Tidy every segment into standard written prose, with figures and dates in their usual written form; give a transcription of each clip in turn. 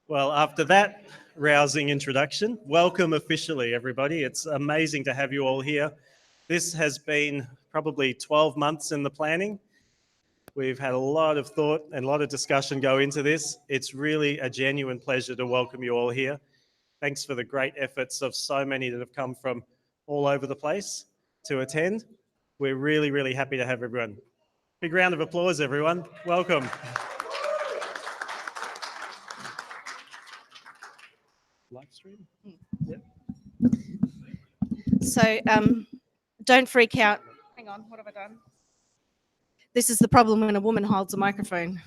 Well, after that rousing introduction, welcome officially, everybody. It's amazing to have you all here. This has been probably 12 months in the planning. We've had a lot of thought and a lot of discussion go into this. It's really a genuine pleasure to welcome you all here. Thanks for the great efforts of so many that have come from all over the place to attend. We're really, really happy to have everyone. Big round of applause, everyone. Welcome. Live stream? Yep. So don't freak out. Hang on, what have I done? This is the problem when a woman holds a microphone.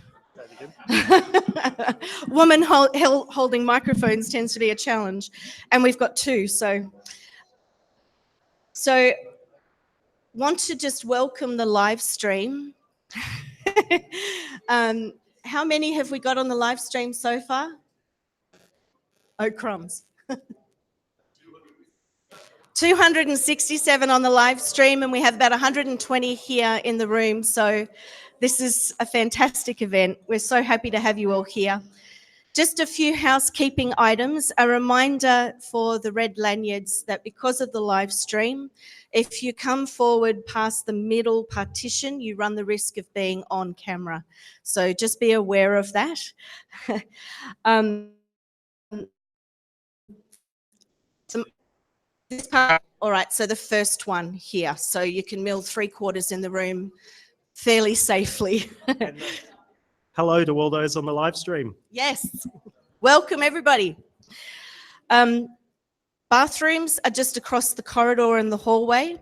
Woman holding microphones tends to be a challenge, and we've got two. So want to just welcome the live stream. How many have we got on the live stream so far? Oh, crumbs. 267 on the live stream, and we have about 120 here in the room. So this is a fantastic event. We're so happy to have you all here. Just a few housekeeping items. A reminder for the red lanyards that because of the live stream, if you come forward past the middle partition, you run the risk of being on camera. So just be aware of that. All right, so the first one here. So you can mill 3/4 in the room fairly safely. Hello to all those on the live stream. Yes, welcome everybody. Bathrooms are just across the corridor in the hallway.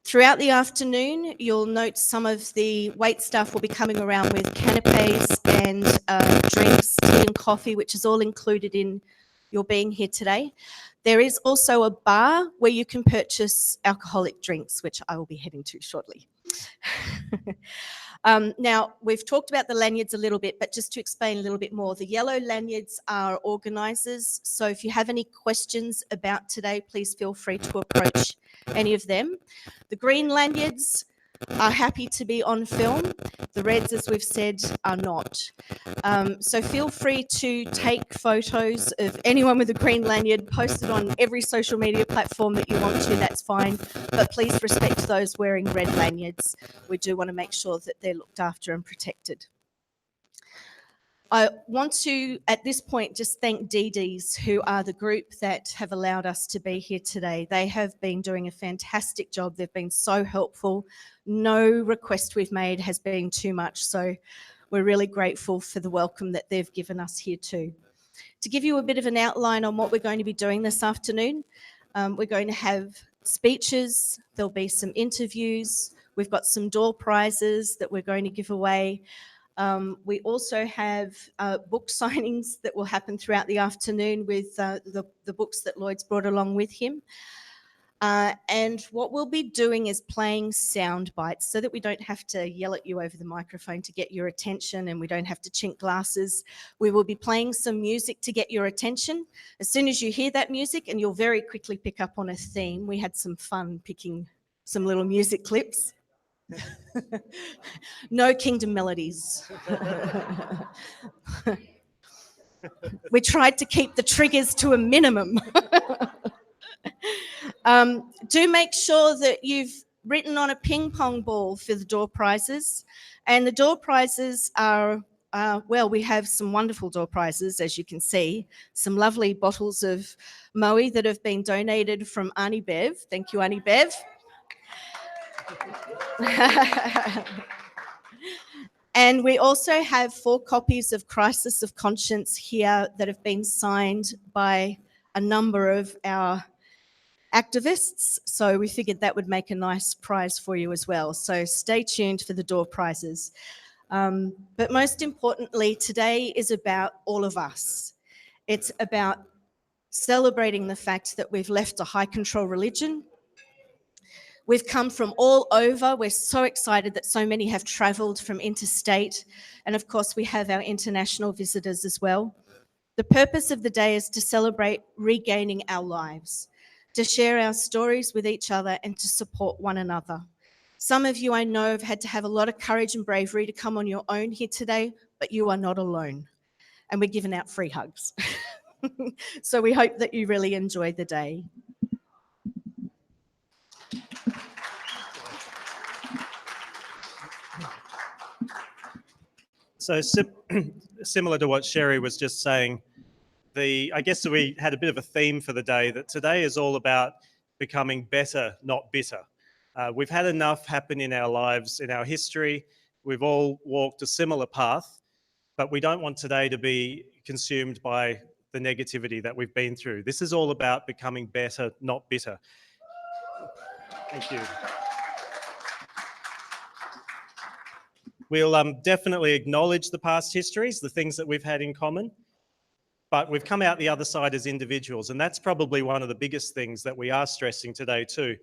Throughout the afternoon, you'll note some of the wait staff will be coming around with canapes and drinks, tea and coffee, which is all included in your being here today. There is also a bar where you can purchase alcoholic drinks, which I will be heading to shortly. Now, we've talked about the lanyards a little bit, but just to explain a little bit more, the yellow lanyards are organisers. So if you have any questions about today, please feel free to approach any of them. The green lanyards are happy to be on film. The reds, as we've said, are not. So feel free to take photos of anyone with a green lanyard, post it on every social media platform that you want to, that's fine. But please respect those wearing red lanyards. We do want to make sure that they're looked after and protected. I want to, at this point, just thank DDs, who are the group that have allowed us to be here today. They have been doing a fantastic job. They've been so helpful. No request we've made has been too much, so we're really grateful for the welcome that they've given us here too. To give you a bit of an outline on what we're going to be doing this afternoon, we're going to have speeches, there'll be some interviews, we've got some door prizes that we're going to give away. We also have book signings that will happen throughout the afternoon with the books that Lloyd's brought along with him. And what we'll be doing is playing sound bites so that we don't have to yell at you over the microphone to get your attention, and we don't have to chink glasses. We will be playing some music to get your attention. As soon as you hear that music, and you'll very quickly pick up on a theme, we had some fun picking some little music clips. No Kingdom melodies. We tried to keep the triggers to a minimum. Do make sure that you've written on a ping pong ball for the door prizes. And the door prizes are, well, we have some wonderful door prizes, as you can see. Some lovely bottles of Moe that have been donated from Auntie Bev. Thank you, Auntie Bev. And we also have 4 copies of Crisis of Conscience here that have been signed by a number of our activists. So we figured that would make a nice prize for you as well. So stay tuned for the door prizes. But most importantly, today is about all of us. It's about celebrating the fact that we've left a high control religion. We've come from all over. We're so excited that so many have travelled from interstate. And of course, we have our international visitors as well. The purpose of the day is to celebrate regaining our lives, to share our stories with each other and to support one another. Some of you I know have had to have a lot of courage and bravery to come on your own here today, but you are not alone. and we're giving out free hugs. So we hope that you really enjoy the day. So similar to what Sherrie was just saying, I guess we had a bit of a theme for the day, that today is all about becoming better, not bitter. We've had enough happen in our lives, in our history. We've all walked a similar path, but we don't want today to be consumed by the negativity that we've been through. This is all about becoming better, not bitter. Thank you. We'll definitely acknowledge the past histories, the things that we've had in common, but we've come out the other side as individuals, and that's probably one of the biggest things that we are stressing today too.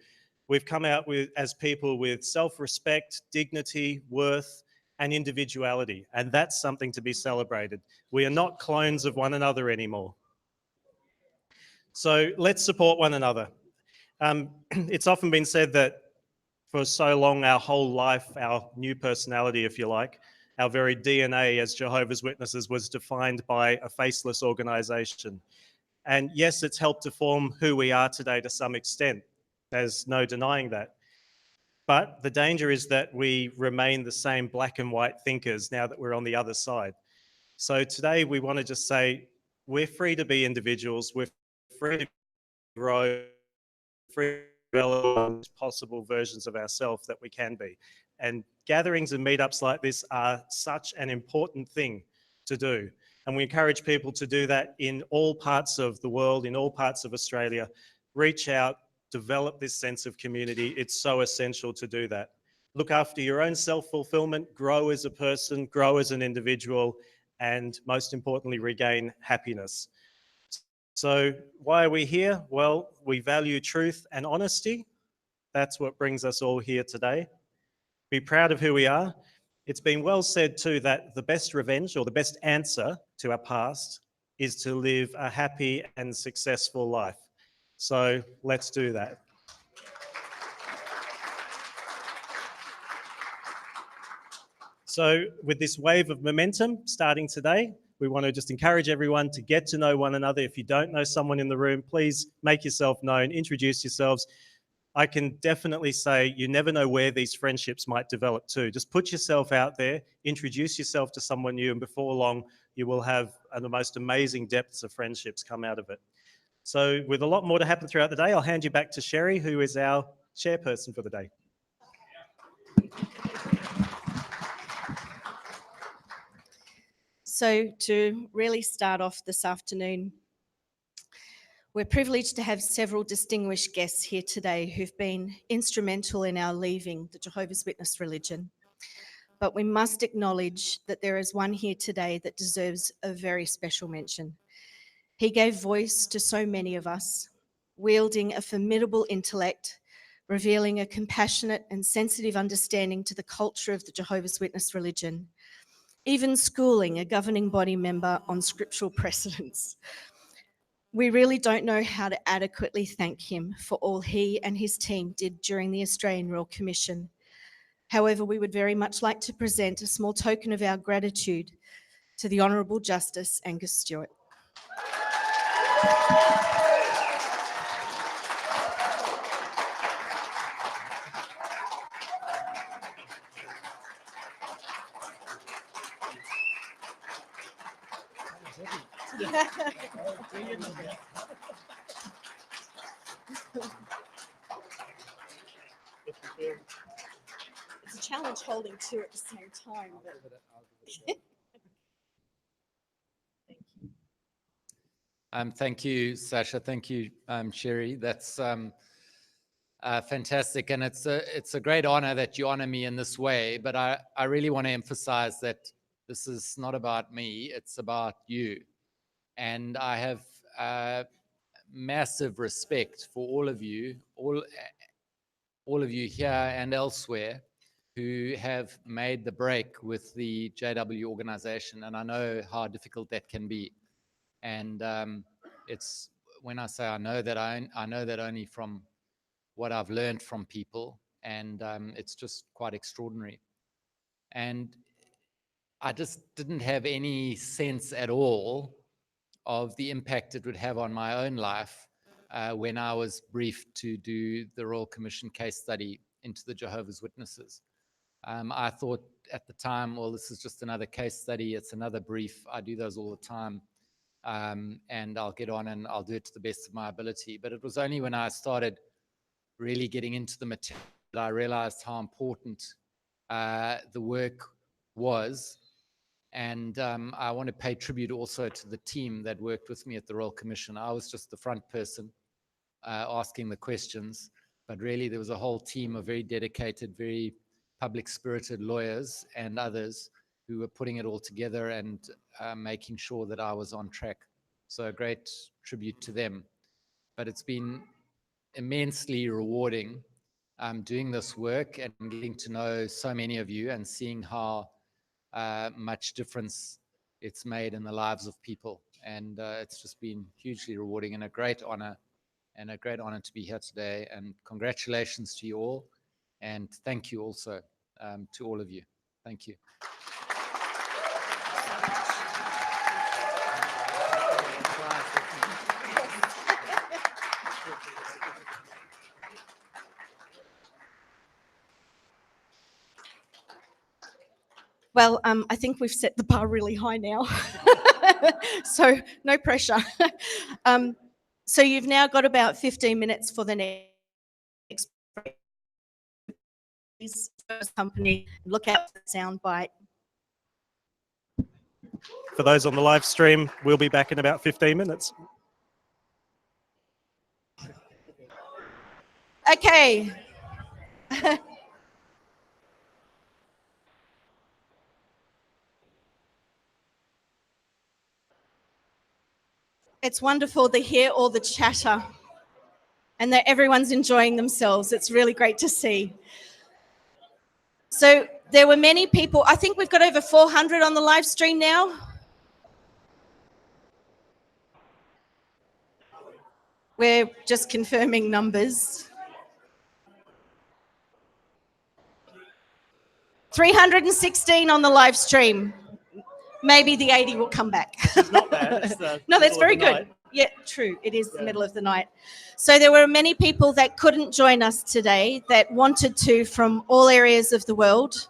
We've come out as people with self-respect, dignity, worth, and individuality, and that's something to be celebrated. We are not clones of one another anymore. So let's support one another. It's often been said that for so long, our whole life, our new personality, if you like, our very DNA as Jehovah's Witnesses was defined by a faceless organisation. And yes, it's helped to form who we are today to some extent. There's no denying that. But the danger is that we remain the same black and white thinkers now that we're on the other side. So today we want to just say, we're free to be individuals, we're free to grow, free to develop possible versions of ourselves that we can be. And gatherings and meetups like this are such an important thing to do. And we encourage people to do that in all parts of the world, in all parts of Australia. Reach out, develop this sense of community. It's so essential to do that. Look after your own self-fulfillment, grow as a person, grow as an individual, and most importantly, regain happiness. So why are we here? Well, we value truth and honesty. That's what brings us all here today. Be proud of who we are. It's been well said too that the best revenge or the best answer to our past is to live a happy and successful life. So let's do that. So with this wave of momentum starting today, we want to just encourage everyone to get to know one another. If you don't know someone in the room, please make yourself known, introduce yourselves. I can definitely say you never know where these friendships might develop to. Just put yourself out there, introduce yourself to someone new, and before long, you will have the most amazing depths of friendships come out of it. So with a lot more to happen throughout the day, I'll hand you back to Sherrie, who is our chairperson for the day. So to really start off this afternoon, we're privileged to have several distinguished guests here today who've been instrumental in our leaving the Jehovah's Witness religion. But we must acknowledge that there is one here today that deserves a very special mention. He gave voice to so many of us, wielding a formidable intellect, revealing a compassionate and sensitive understanding to the culture of the Jehovah's Witness religion, even schooling a governing body member on scriptural precedents. We really don't know how to adequately thank him for all he and his team did during the Australian Royal Commission. However, we would very much like to present a small token of our gratitude to the Honourable Justice Angus Stewart. It's a challenge holding two at the same time. Thank you, Sacha. Thank you, Sherrie. That's fantastic, and it's a great honor that you honor me in this way. But I really want to emphasize that this is not about me; it's about you. And I have massive respect for all of you, all of you here and elsewhere, who have made the break with the JW organization, and I know how difficult that can be. And it's when I say I know that only from what I've learned from people, and it's just quite extraordinary. And I just didn't have any sense at all of the impact it would have on my own life when I was briefed to do the Royal Commission case study into the Jehovah's Witnesses. I thought at the time, well, this is just another case study. It's another brief. I do those all the time. And I'll get on and I'll do it to the best of my ability. But it was only when I started really getting into the material that I realized how important the work was. And I want to pay tribute also to the team that worked with me at the Royal Commission. I was just the front person asking the questions, but really there was a whole team of very dedicated, very public-spirited lawyers and others who were putting it all together and making sure that I was on track. So a great tribute to them. But it's been immensely rewarding doing this work and getting to know so many of you and seeing how much difference it's made in the lives of people. And it's just been hugely rewarding and a great honor to be here today. And congratulations to you all. And thank you also to all of you. Thank you. Well, I think we've set the bar really high now. So no pressure. So you've now got about 15 minutes for the next company. Look out for the soundbite. For those on the live stream, we'll be back in about 15 minutes. Okay. It's wonderful to hear all the chatter and that everyone's enjoying themselves. It's really great to see. So there were many people. I think we've got over 400 on the live stream now. We're just confirming numbers. 316 on the live stream. Maybe the 80 will come back. It's not bad. It's the No, that's middle of very the good. night. Yeah, true. It is the middle of the night. So there were many people that couldn't join us today that wanted to from all areas of the world.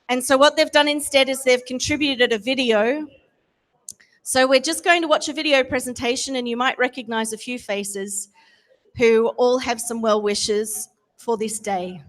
And so what they've done instead is they've contributed a video. So we're just going to watch a video presentation and you might recognize a few faces who all have some well wishes for this day.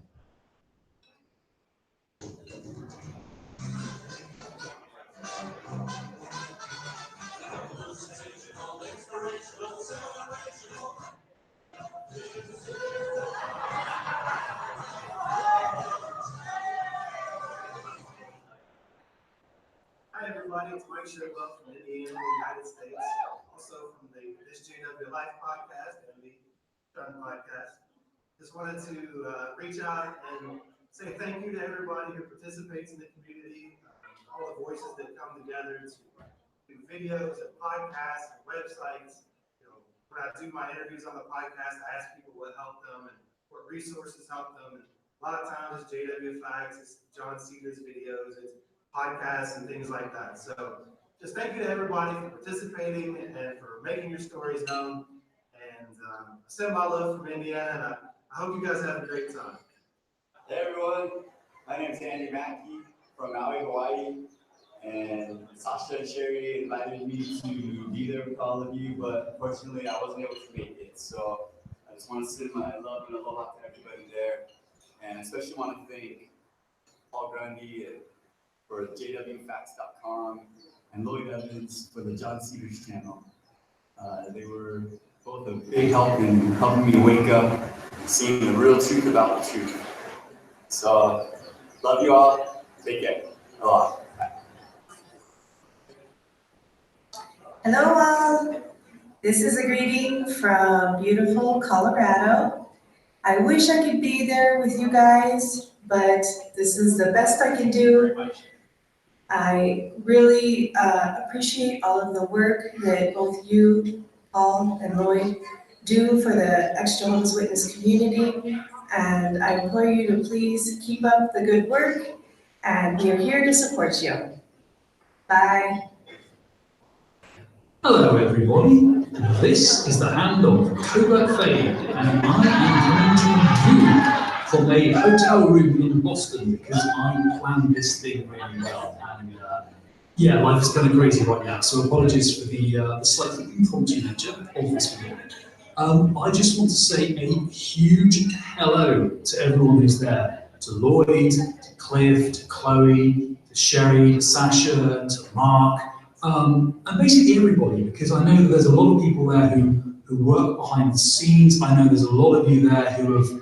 Hi everybody, it's Mike Sherrie from Indiana, United States, also from this JW Life podcast and the Done podcast. Just wanted to reach out and say thank you to everybody who participates in the community, all the voices that come together to do videos and podcasts and websites. You know, when I do my interviews on the podcast, I ask people what helped them and what resources helped them. And a lot of times it's JW Facts, it's John Cedar's videos, it's podcasts and things like that. So just thank you to everybody for participating and for making your stories known. And send my love from Indiana, and I hope you guys have a great time. Hey everyone, my name is Andy Mackey from Maui, Hawaii, and Sacha and Sherrie invited me to be there with all of you, but unfortunately I wasn't able to make it. So I just want to send my love and aloha to everybody there, and I especially want to thank Paul Grundy for jwfacts.com and Lloyd Evans for the John Cedars channel. They were both a big help in helping me wake up and seeing the real truth about the truth. So, love you all. Take care. Aloha. Bye. Hello all. This is a greeting from beautiful Colorado. I wish I could be there with you guys, but this is the best I can do. I really appreciate all of the work that both you, Paul, and Lloyd do for the ex-Jehovah's Witness community, and I implore you to please keep up the good work, and we are here to support you. Bye. Hello everybody, this is the hand of Cobra Fade and I am coming to you from a hotel room in Boston because I planned this thing really well and yeah, life is kind of crazy right now, so apologies for the slightly impromptu nature of this video. I just want to say a huge hello to everyone who's there, to Lloyd, to Cliff, to Chloe, to Sherrie, to Sacha, to Mark, and basically everybody, because I know that there's a lot of people there who work behind the scenes. I know there's a lot of you there who have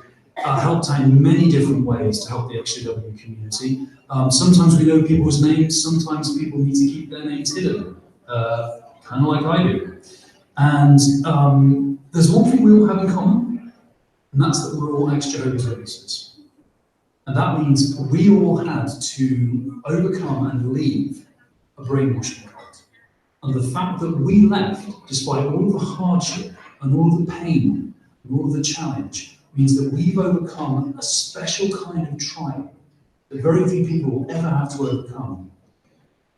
helped out in many different ways to help the XJW community. Sometimes we know people's names, sometimes people need to keep their names hidden, kind of like I do. And there's one thing we all have in common, and that's that we're all ex-Jehovah's Witnesses. And that means we all had to overcome and leave a brainwashing cult. And the fact that we left, despite all of the hardship and all of the pain and all of the challenge, means that we've overcome a special kind of trial that very few people will ever have to overcome.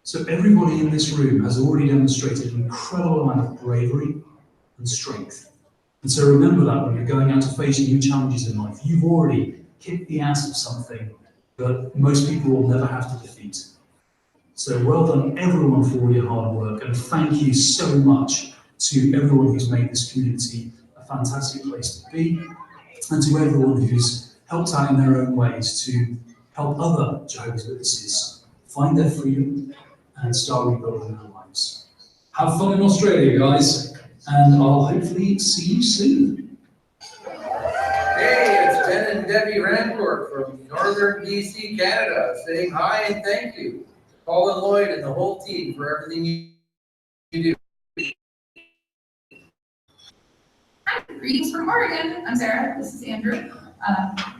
So everybody in this room has already demonstrated an incredible amount of bravery and strength. And so remember that when you're going out to face new challenges in life, you've already kicked the ass of something that most people will never have to defeat. So well done everyone for all your hard work, and thank you so much to everyone who's made this community a fantastic place to be, and to everyone who's helped out in their own ways to help other Jehovah's Witnesses find their freedom and start rebuilding their lives. Have fun in Australia, guys, and I'll hopefully see you soon. Hey, it's Ben and Debbie Rancourt from Northern BC, Canada, saying hi and thank you. Paul and Lloyd and the whole team for everything you do. Hi, greetings from Oregon. I'm Sarah. This is Andrew.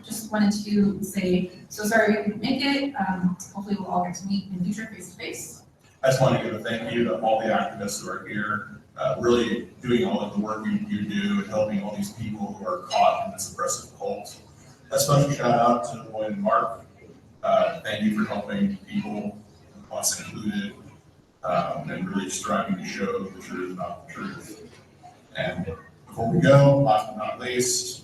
Just wanted to say, so sorry we couldn't make it. Hopefully we'll all get to meet in the future face to face. I just want to give a thank you to all the activists who are here, really doing all of the work you do and helping all these people who are caught in this oppressive cult. A special shout out to Lloyd and Mark. Thank you for helping people, us included, and really striving to show the truth about the truth. And before we go, last but not least,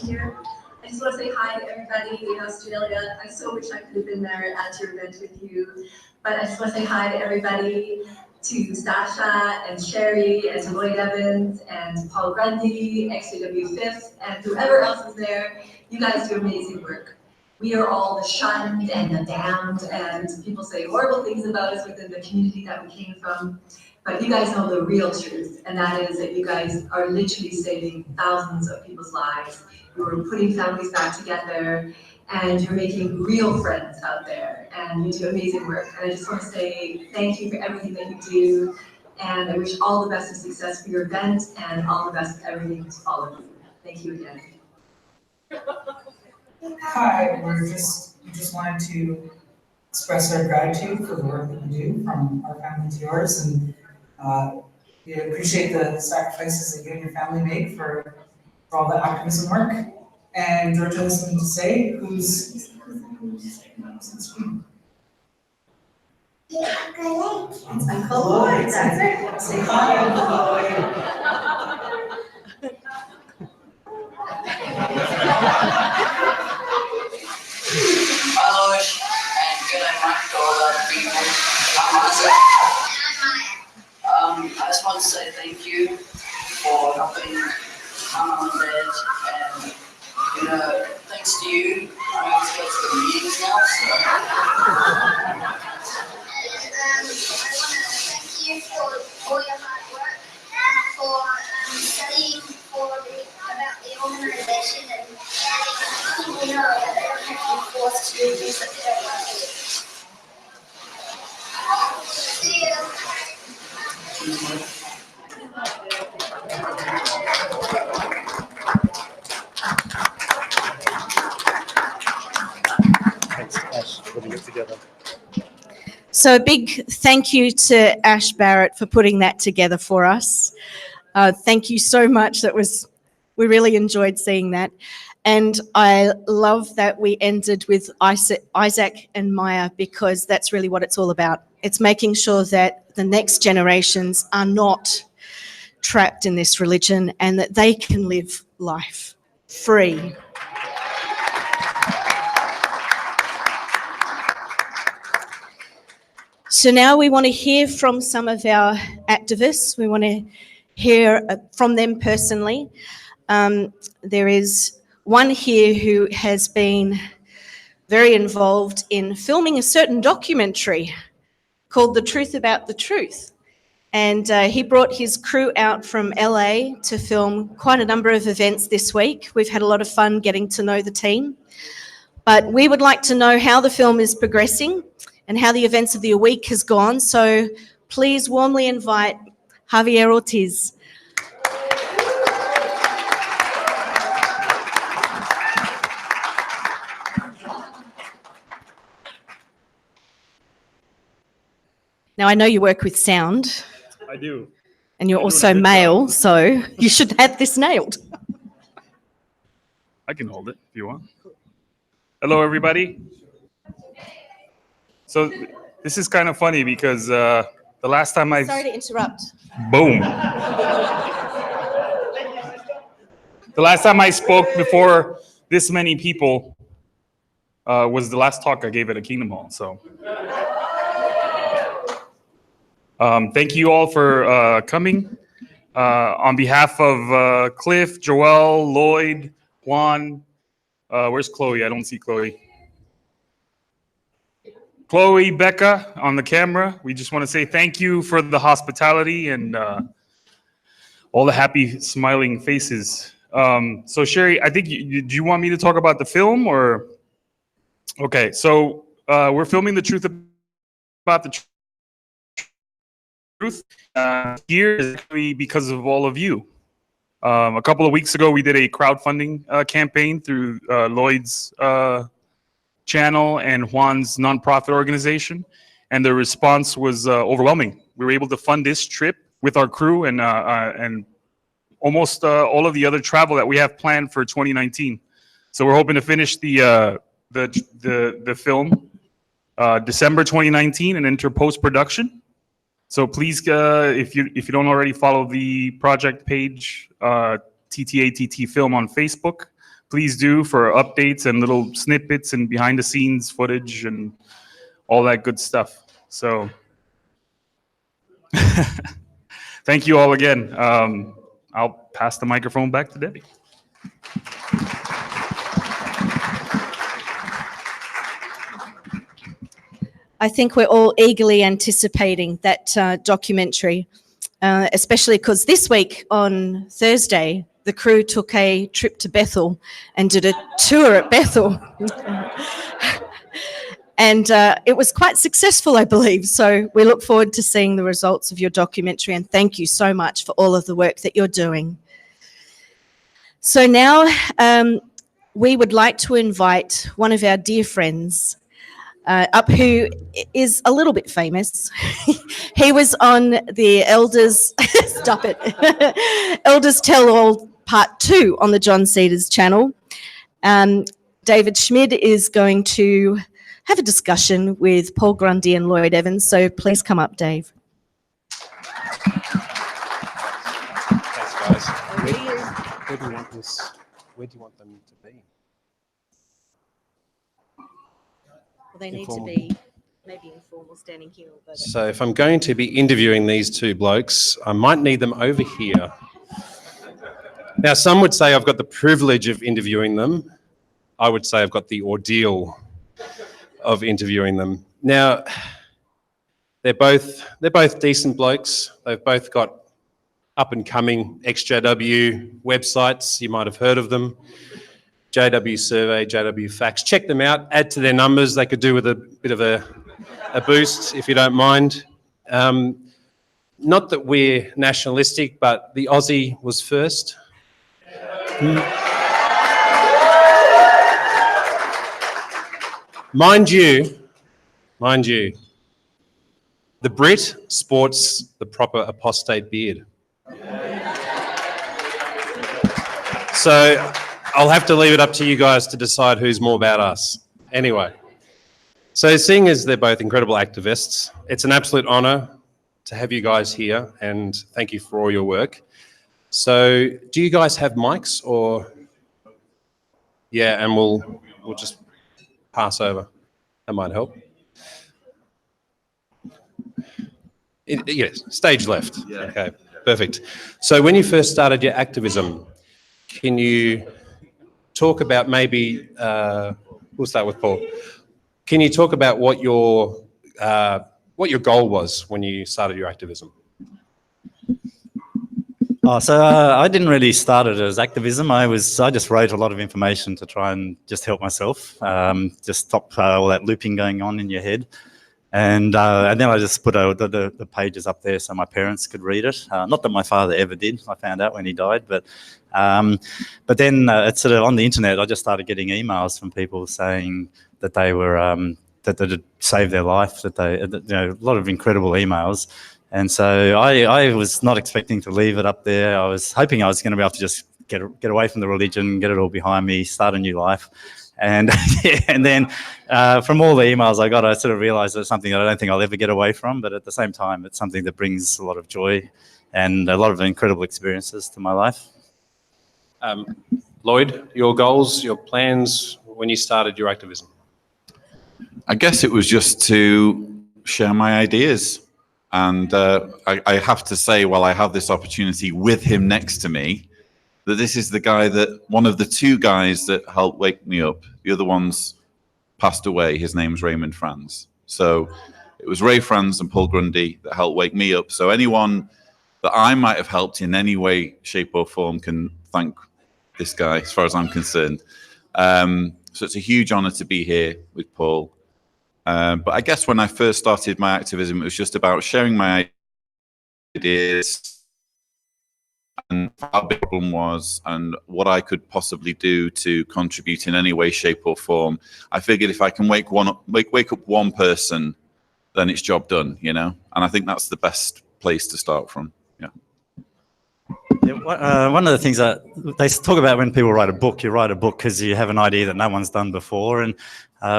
here. I just want to say hi to everybody in Australia. I so wish I could have been there at your event with you, but I just want to say hi to everybody, to Sacha and Sherrie and to Lloyd Evans and Paul Grundy, XJW Fifth, and whoever else is there. You guys do amazing work. We are all the shunned and the damned, and people say horrible things about us within the community that we came from. But you guys know the real truth, and that is that you guys are literally saving thousands of people's lives. You're putting families back together, and you're making real friends out there, and you do amazing work. And I just want to say thank you for everything that you do, and I wish all the best of success for your event, and all the best of everything to follow you. Thank you again. Hi, we just wanted to express our gratitude for the work that you do, from our family to yours, and we appreciate the sacrifices that you and your family make for all the activism work. And Georgia has something to say, who's It's Uncle Lloyd, that's it. Say hi, Uncle Lloyd. Hello, and good night to all the people. I just want to say thank you for helping Mum and Dad, and thanks to you, I'm able to go to the meetings now. So. I want to thank you for all your hard work, for studying about the organisation and letting people know that they don't have to be forced to do things that they don't want to do. See you. Thanks, Ash, for putting it together. So a big thank you to Ash Barrett for putting that together for us. Thank you so much. We really enjoyed seeing that. And I love that we ended with Isaac and Maya, because that's really what it's all about. It's making sure that the next generations are not trapped in this religion and that they can live life free. So now we want to hear from some of our activists. We want to hear from them personally. There is one here who has been very involved in filming a certain documentary called The Truth About the Truth. And he brought his crew out from LA to film quite a number of events this week. We've had a lot of fun getting to know the team. But we would like to know how the film is progressing and how the events of the week has gone. So please warmly invite Javier Ortiz. Now, I know you work with sound. I do. And you're also male, so you should have this nailed. I can hold it if you want. Hello, everybody. So this is kind of funny because the last time I... Sorry to interrupt. Boom. The last time I spoke before this many people was the last talk I gave at a Kingdom Hall, so... thank you all for coming. On behalf of Cliff, Joel, Lloyd, Juan, where's Chloe? I don't see Chloe. Chloe, Becca on the camera. We just want to say thank you for the hospitality and all the happy smiling faces. So Sherrie, I think, do you want me to talk about the film or? Okay, so we're filming The Truth About the Truth here is actually because of all of you. A couple of weeks ago, we did a crowdfunding campaign through Lloyd's channel and Juan's nonprofit organization, and the response was overwhelming. We were able to fund this trip with our crew and almost all of the other travel that we have planned for 2019. So we're hoping to finish the film December 2019 and enter post-production. So please, if you don't already follow the project page, TTATT Film on Facebook, please do for updates and little snippets and behind the scenes footage and all that good stuff. So thank you all again. I'll pass the microphone back to Debbie. I think we're all eagerly anticipating that documentary, especially because this week on Thursday, the crew took a trip to Bethel and did a tour at Bethel. And it was quite successful, I believe. So we look forward to seeing the results of your documentary, and thank you so much for all of the work that you're doing. So now we would like to invite one of our dear friends up, who is a little bit famous. He was on the Elders, stop it, Elders Tell All Part 2 on the John Cedars channel. David Schmid is going to have a discussion with Paul Grundy and Lloyd Evans, so please come up, Dave. Thanks, guys. Where do you want this? Where do you want them to be? Well, they need to be maybe informal, standing here. So if I'm going to be interviewing these two blokes, I might need them over here. Now, some would say I've got the privilege of interviewing them. I would say I've got the ordeal of interviewing them. Now, they're both decent blokes. They've both got up-and-coming XJW websites. You might have heard of them. JW Survey, JW Facts. Check them out. Add to their numbers. They could do with a bit of a boost, if you don't mind. Not that we're nationalistic, but the Aussie was first. Mind you, the Brit sports the proper apostate beard. So I'll have to leave it up to you guys to decide who's more badass. Anyway, so seeing as they're both incredible activists, it's an absolute honor to have you guys here, and thank you for all your work. So do you guys have mics, or? Yeah, and we'll just pass over. That might help. Yes, stage left. Yeah. Okay, perfect. So when you first started your activism, can you talk about maybe, we'll start with Paul. Can you talk about what your goal was when you started your activism? I didn't really start it as activism. I just wrote a lot of information to try and just help myself, just stop all that looping going on in your head. And then I just put the pages up there so my parents could read it. Not that my father ever did. I found out when he died, but then it's sort of on the internet. I just started getting emails from people saying that they were that had saved their life. A lot of incredible emails. And so I was not expecting to leave it up there. I was hoping I was going to be able to just get away from the religion, get it all behind me, start a new life. And and then from all the emails I got, I sort of realized it's something that I don't think I'll ever get away from. But at the same time, it's something that brings a lot of joy and a lot of incredible experiences to my life. Lloyd, your goals, your plans when you started your activism? I guess it was just to share my ideas. And I have to say, while I have this opportunity with him next to me, that this is the guy one of the two guys that helped wake me up. The other one's passed away. His name's Raymond Franz. So it was Ray Franz and Paul Grundy that helped wake me up. So anyone that I might have helped in any way, shape or form can thank this guy, as far as I'm concerned. So it's a huge honor to be here with Paul. But I guess when I first started my activism, it was just about sharing my ideas and how big the problem was and what I could possibly do to contribute in any way, shape or form. I figured if I can wake up one person, then it's job done, you know? And I think that's the best place to start from, yeah. One of the things that they talk about when people write a book, you write a book because you have an idea that no one's done before. And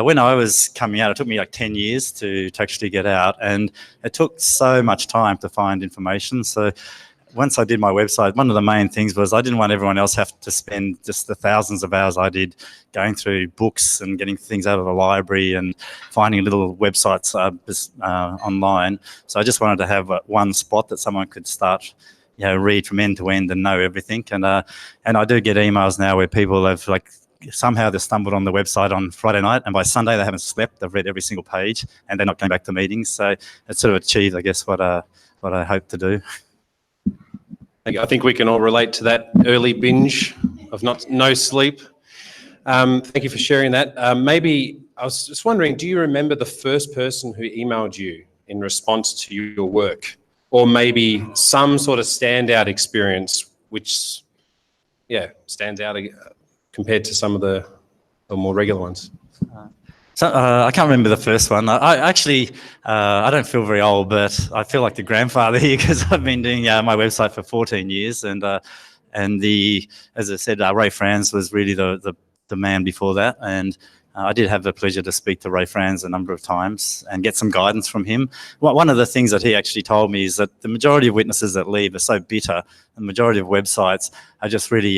when I was coming out, it took me like 10 years to actually get out. And it took so much time to find information. So once I did my website, one of the main things was I didn't want everyone else have to spend just the thousands of hours I did going through books and getting things out of the library and finding little websites online. So I just wanted to have one spot that someone could start, read from end to end and know everything. And I do get emails now where people have somehow they stumbled on the website on Friday night, and by Sunday they haven't slept. They've read every single page, and they're not going back to meetings. So it's sort of achieved, I guess, what I hope to do. I think we can all relate to that early binge of no sleep. Thank you for sharing that. Maybe I was just wondering, do you remember the first person who emailed you in response to your work? Or maybe some sort of standout experience which, stands out compared to some of the more regular ones? So I can't remember the first one. I actually, I don't feel very old, but I feel like the grandfather here because I've been doing my website for 14 years. And as I said, Ray Franz was really the man before that. And I did have the pleasure to speak to Ray Franz a number of times and get some guidance from him. One of the things that he actually told me is that the majority of witnesses that leave are so bitter. The majority of websites are just really,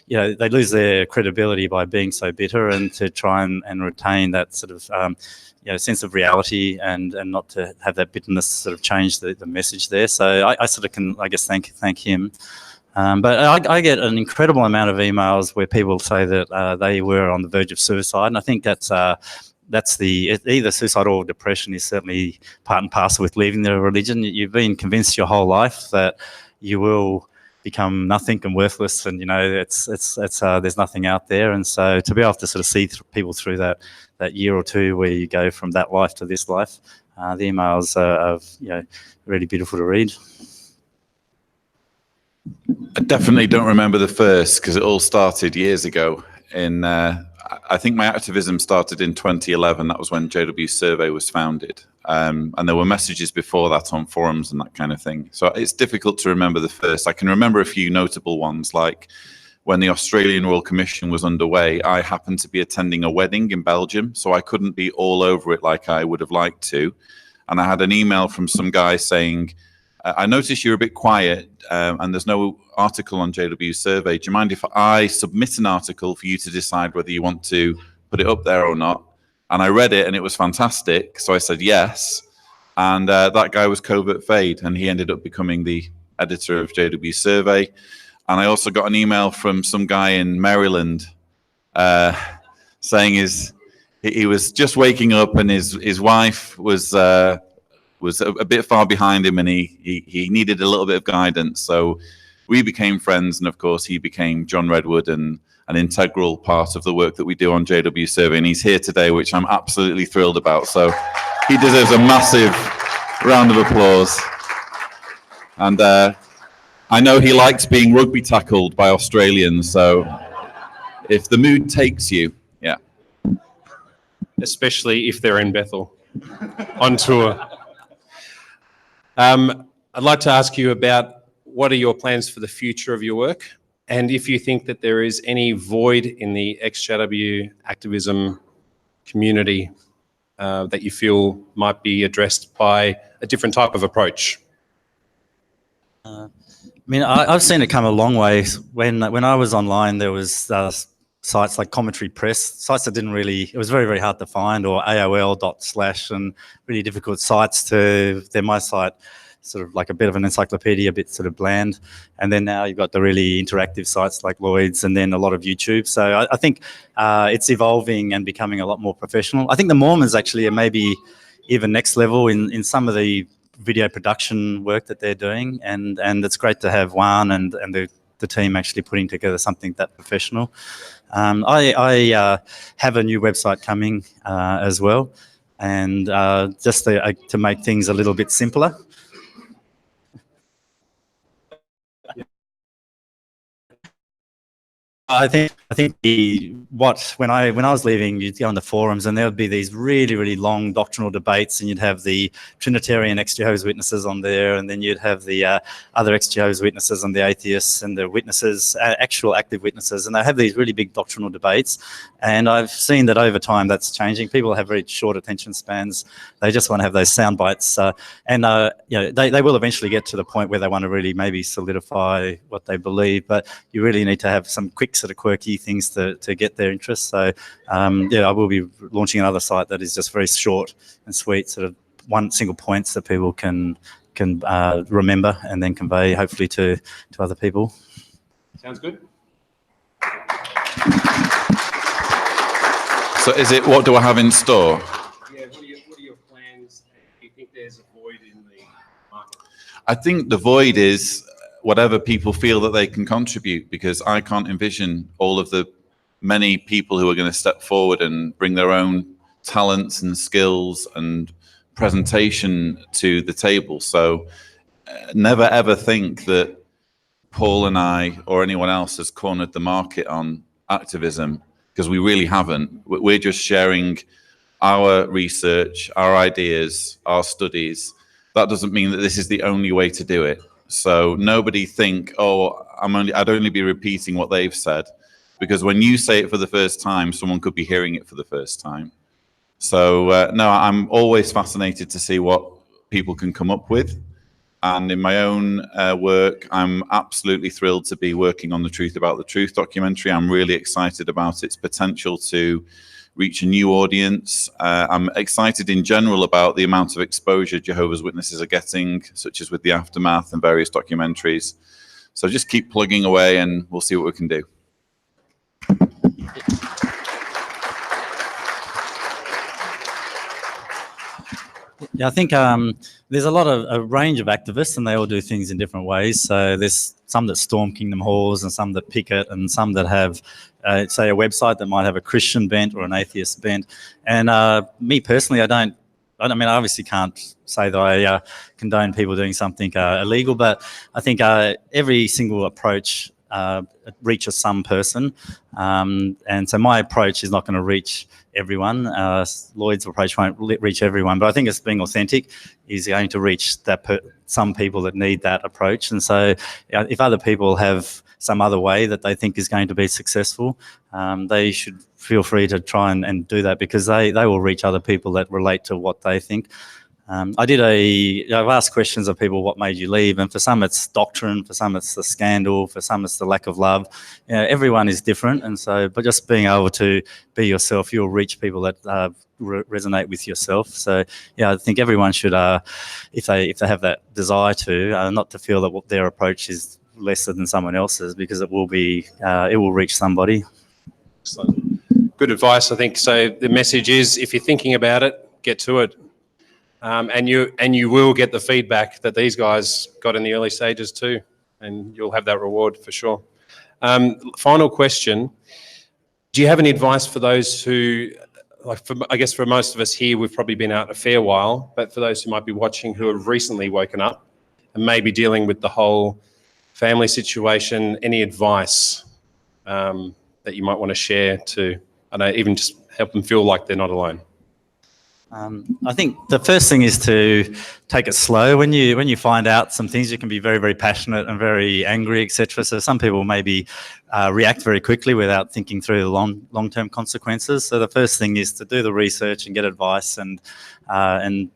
they lose their credibility by being so bitter, and to try and retain that sort of, sense of reality and not to have that bitterness sort of change the message there. So I sort of can, I guess, thank him. But I get an incredible amount of emails where people say that they were on the verge of suicide, and I think that's either suicide or depression is certainly part and parcel with leaving the religion. You've been convinced your whole life that you will become nothing and worthless, and there's nothing out there. And so to be able to sort of see people through that year or two where you go from that life to this life, the emails are really beautiful to read. I definitely don't remember the first because it all started years ago. I think my activism started in 2011. That was when JW Survey was founded. And there were messages before that on forums and that kind of thing. So it's difficult to remember the first. I can remember a few notable ones, like when the Australian Royal Commission was underway, I happened to be attending a wedding in Belgium, so I couldn't be all over it like I would have liked to. And I had an email from some guy saying, I noticed you're a bit quiet and there's no article on JW Survey. Do you mind if I submit an article for you to decide whether you want to put it up there or not? And I read it and it was fantastic. So I said yes. And that guy was Covert Fade, and he ended up becoming the editor of JW Survey. And I also got an email from some guy in Maryland saying he was just waking up and his wife was a bit far behind him, and he needed a little bit of guidance. So we became friends, and of course he became John Redwood and an integral part of the work that we do on JW Survey. And he's here today, which I'm absolutely thrilled about. So he deserves a massive round of applause. And I know he likes being rugby tackled by Australians, so if the mood takes you, yeah. Especially if they're in Bethel on tour. I'd like to ask you about what are your plans for the future of your work, and if you think that there is any void in the ex-JW activism community that you feel might be addressed by a different type of approach. I mean, I've seen it come a long way. When I was online, there was sites like Commentary Press, sites that didn't really, it was very, very hard to find, or AOL./ and really difficult sites they're my site, sort of like a bit of an encyclopedia, a bit sort of bland. And then now you've got the really interactive sites like Lloyd's, and then a lot of YouTube. So I think it's evolving and becoming a lot more professional. I think the Mormons actually are maybe even next level in some of the video production work that they're doing, and it's great to have Juan and the team actually putting together something that professional. I have a new website coming as well, and just to make things a little bit simpler. I think when I was leaving, you'd go on the forums and there would be these really, really long doctrinal debates, and you'd have the Trinitarian ex-Jehovah's Witnesses on there, and then you'd have the other ex-Jehovah's Witnesses and the atheists and the witnesses, actual active witnesses, and they have these really big doctrinal debates. And I've seen that over time that's changing. People have very short attention spans. They just want to have those sound bites, and you know, they will eventually get to the point where they want to really maybe solidify what they believe, but you really need to have some quick sort of quirky things to get their interest. So yeah, I will be launching another site that is just very short and sweet, sort of one single points that people can remember and then convey hopefully to other people. Sounds good. So is it, what do I have in store? Yeah, what are your plans? Do you think there's a void in the market? I think the void is whatever people feel that they can contribute, because I can't envision all of the many people who are going to step forward and bring their own talents and skills and presentation to the table. So never ever think that Paul and I or anyone else has cornered the market on activism, because we really haven't. We're just sharing our research, our ideas, our studies. That doesn't mean that this is the only way to do it. So nobody think, oh, I'd only be repeating what they've said, because when you say it for the first time, someone could be hearing it for the first time. So no, I'm always fascinated to see what people can come up with. And in my own work, I'm absolutely thrilled to be working on the Truth About the Truth documentary. I'm really excited about its potential to reach a new audience. I'm excited in general about the amount of exposure Jehovah's Witnesses are getting, such as with The Aftermath and various documentaries. So just keep plugging away and we'll see what we can do. Yeah, I think there's a range of activists, and they all do things in different ways. So there's some that storm Kingdom Halls, and some that picket, and some that have, say, a website that might have a Christian bent or an atheist bent. And me personally, I mean, I obviously can't say that I condone people doing something illegal, but I think every single approach reaches some person. And so my approach is not going to reach everyone. Lloyd's approach won't reach everyone, but I think it's being authentic is going to reach some people that need that approach. And so if other people have some other way that they think is going to be successful, they should feel free to try and do that, because they will reach other people that relate to what they think. I've asked questions of people, what made you leave? And for some it's doctrine, for some it's the scandal, for some it's the lack of love. Everyone is different. And so, but just being able to be yourself, you'll reach people that resonate with yourself. So yeah, I think everyone should, if they have that desire to, not to feel that their approach is lesser than someone else's, because it will reach somebody. Good advice, I think. So the message is, if you're thinking about it, get to it. And you will get the feedback that these guys got in the early stages too, and you'll have that reward for sure. Final question: do you have any advice for those who, I guess for most of us here, we've probably been out a fair while, but for those who might be watching who have recently woken up and maybe dealing with the whole family situation, any advice that you might want to share to, I don't know, even just help them feel like they're not alone? I think the first thing is to take it slow. When you find out some things, you can be very, very passionate and very angry, etc. So some people maybe react very quickly without thinking through the long-term consequences. So the first thing is to do the research and get advice, and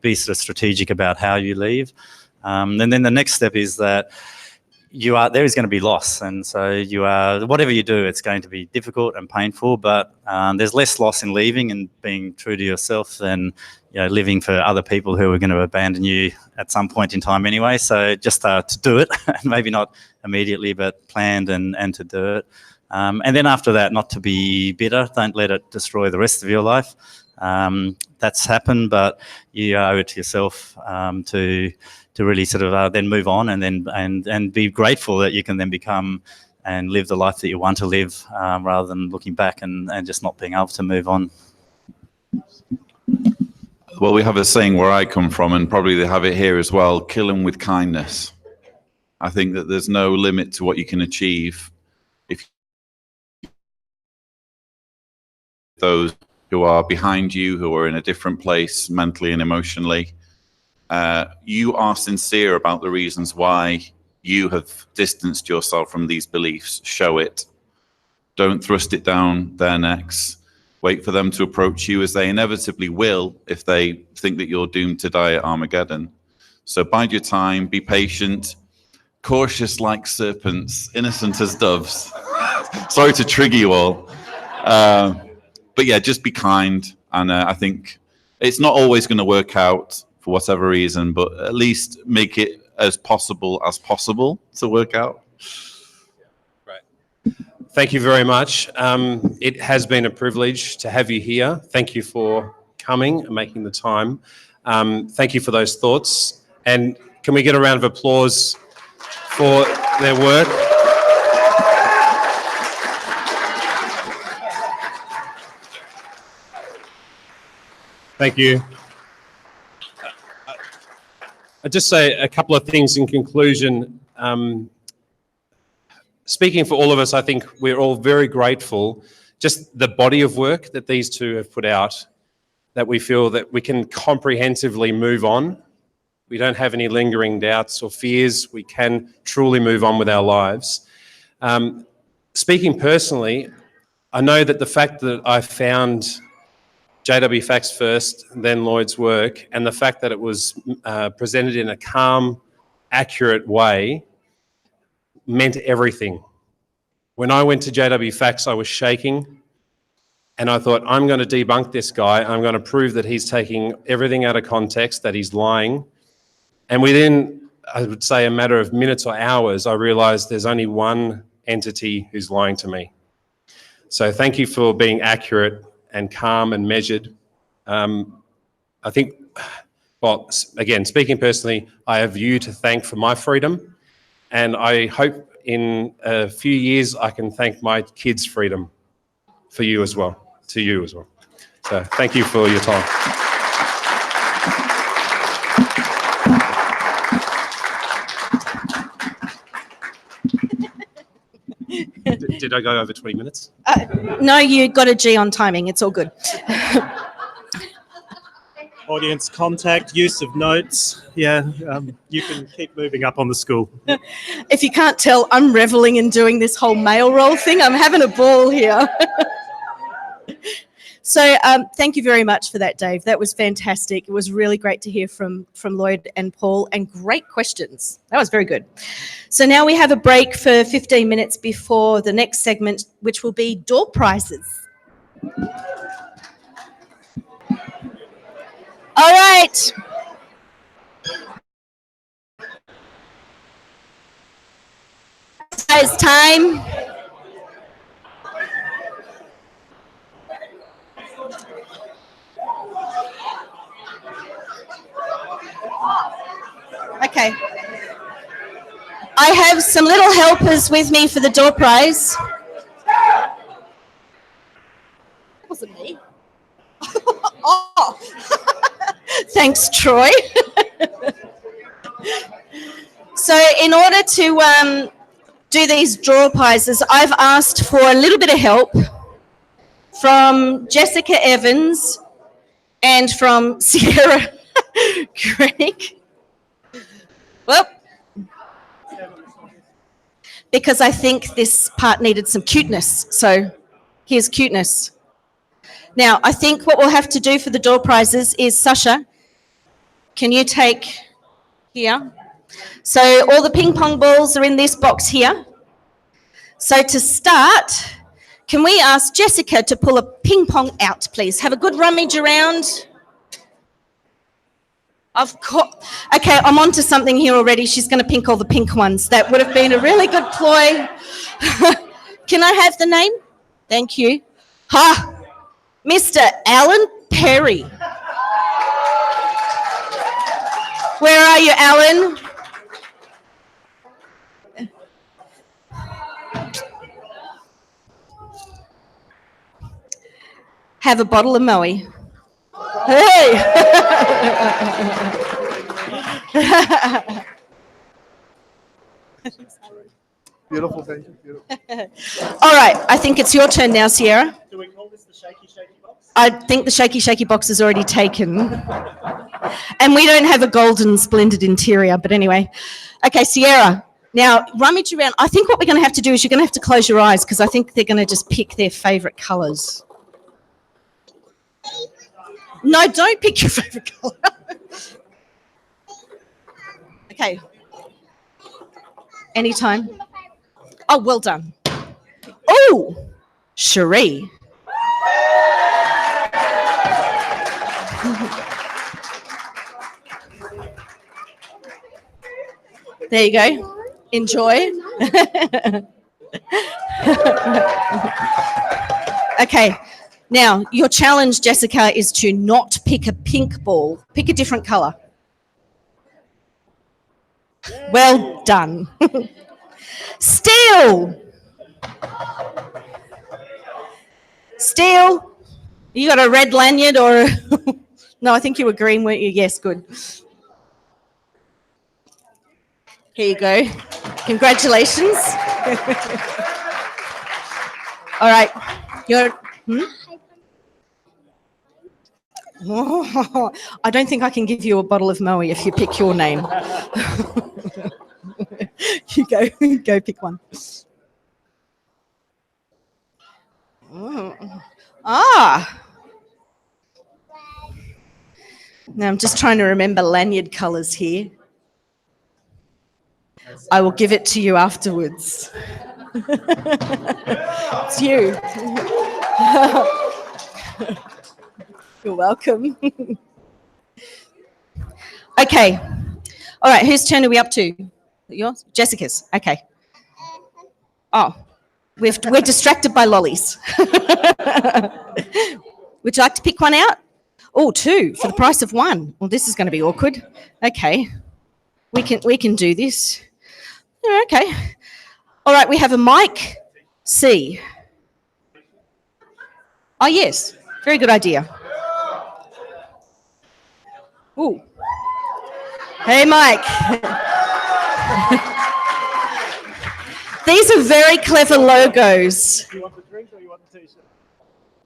be sort of strategic about how you leave. And then the next step is that there is going to be loss, and so whatever you do, it's going to be difficult and painful, but there's less loss in leaving and being true to yourself than living for other people who are going to abandon you at some point in time anyway. So just to do it, maybe not immediately, but planned and to do it. And then after that, not to be bitter. Don't let it destroy the rest of your life. That's happened, but you owe it to yourself to really sort of then move on, and be grateful that you can then become and live the life that you want to live, rather than looking back and just not being able to move on. Well, we have a saying where I come from, and probably they have it here as well: kill them with kindness. I think that there's no limit to what you can achieve if those who are behind you, who are in a different place mentally and emotionally, you are sincere about the reasons why you have distanced yourself from these beliefs. Show it. Don't thrust it down their necks. Wait for them to approach you, as they inevitably will if they think that you're doomed to die at Armageddon. So bide your time, be patient, cautious like serpents, innocent as doves. Sorry to trigger you all. But yeah, just be kind. And I think it's not always going to work out for whatever reason, but at least make it as possible to work out. Thank you very much. It has been a privilege to have you here. Thank you for coming and making the time. Thank you for those thoughts. And can we get a round of applause for their work? Thank you. I'll just say a couple of things in conclusion. Speaking for all of us, I think we're all very grateful, just the body of work that these two have put out, that we feel that we can comprehensively move on. We don't have any lingering doubts or fears. We can truly move on with our lives. Speaking personally, I know that the fact that I found JW Facts first, then Lloyd's work, and the fact that it was presented in a calm, accurate way meant everything. When I went to JW Facts, I was shaking, and I thought, I'm going to debunk this guy. I'm going to prove that he's taking everything out of context, that he's lying. And within, I would say, a matter of minutes or hours, I realized there's only one entity who's lying to me. So thank you for being accurate and calm and measured. I think, well, again, speaking personally, I have you to thank for my freedom, and I hope in a few years I can thank my kids' freedom for you as well, to you as well. So thank you for your time. Did I go over 20 minutes? No, you got a G on timing. It's all good. Audience contact, use of notes. Yeah, you can keep moving up on the school. If you can't tell, I'm reveling in doing this whole mail roll thing. I'm having a ball here. So thank you very much for that, Dave. That was fantastic. It was really great to hear from Lloyd and Paul, and great questions. That was very good. So now we have a break for 15 minutes before the next segment, which will be door prizes. All right. It's time. Okay. I have some little helpers with me for the door prize. That wasn't me. Oh. Thanks, Troy. So in order to do these draw prizes, I've asked for a little bit of help from Jessica Evans and from Sierra Greg. Well, because I think this part needed some cuteness. So here's cuteness. Now, I think what we'll have to do for the door prizes is, Sacha, can you take here? So all the ping pong balls are in this box here. So to start, can we ask Jessica to pull a ping pong out, please? Have a good rummage around. Of course. Okay, I'm onto something here already. She's going to pick all the pink ones. That would have been a really good ploy. Can I have the name? Thank you. Ha! Mr. Alan Perry. Where are you, Alan? Have a bottle of Moe. Hey! Beautiful, thank you. Beautiful. All right, I think it's your turn now, Sierra. Do we call this the shaky box? I think the shaky box is already taken. And we don't have a golden splendid interior, but anyway. Okay, Sierra, now rummage around. I think what we're going to have to do is you're going to have to close your eyes because I think they're going to just pick their favourite colours. No, don't pick your favourite colour. Okay. Anytime. Oh, well done. Oh, Sherrie. There you go. Enjoy. Okay. Now, your challenge, Jessica, is to not pick a pink ball. Pick a different colour. Well done. Steel. Steel. You got a red lanyard or... No, I think you were green, weren't you? Yes, good. Here you go. Congratulations. All right. You're... Oh, I don't think I can give you a bottle of Moe if you pick your name. You go pick one. Oh. Ah. Now I'm just trying to remember lanyard colours here. I will give it to you afterwards. It's you. You're welcome. Okay. All right, whose turn are we up to? Yours? Jessica's. Okay. Oh, we're distracted by lollies. Would you like to pick one out? Oh, two for the price of one. Well, this is going to be awkward. Okay. We can do this. Yeah, okay. All right, we have a mic. C. Oh, yes. Very good idea. Ooh. Hey, Mike. These are very clever logos. Do you want the drink or you want the t-shirt?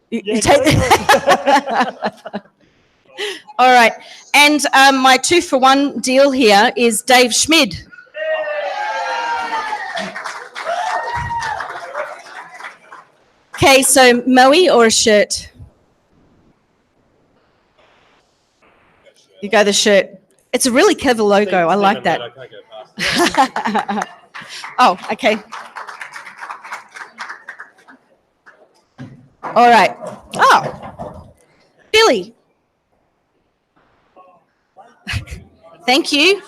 You take All right. And my 2-for-1 deal here is Dave Schmid. Okay, so Moe or a shirt? You go the shirt. It's a really clever logo. I like that. Oh, okay. All right. Oh, Billy. Thank you.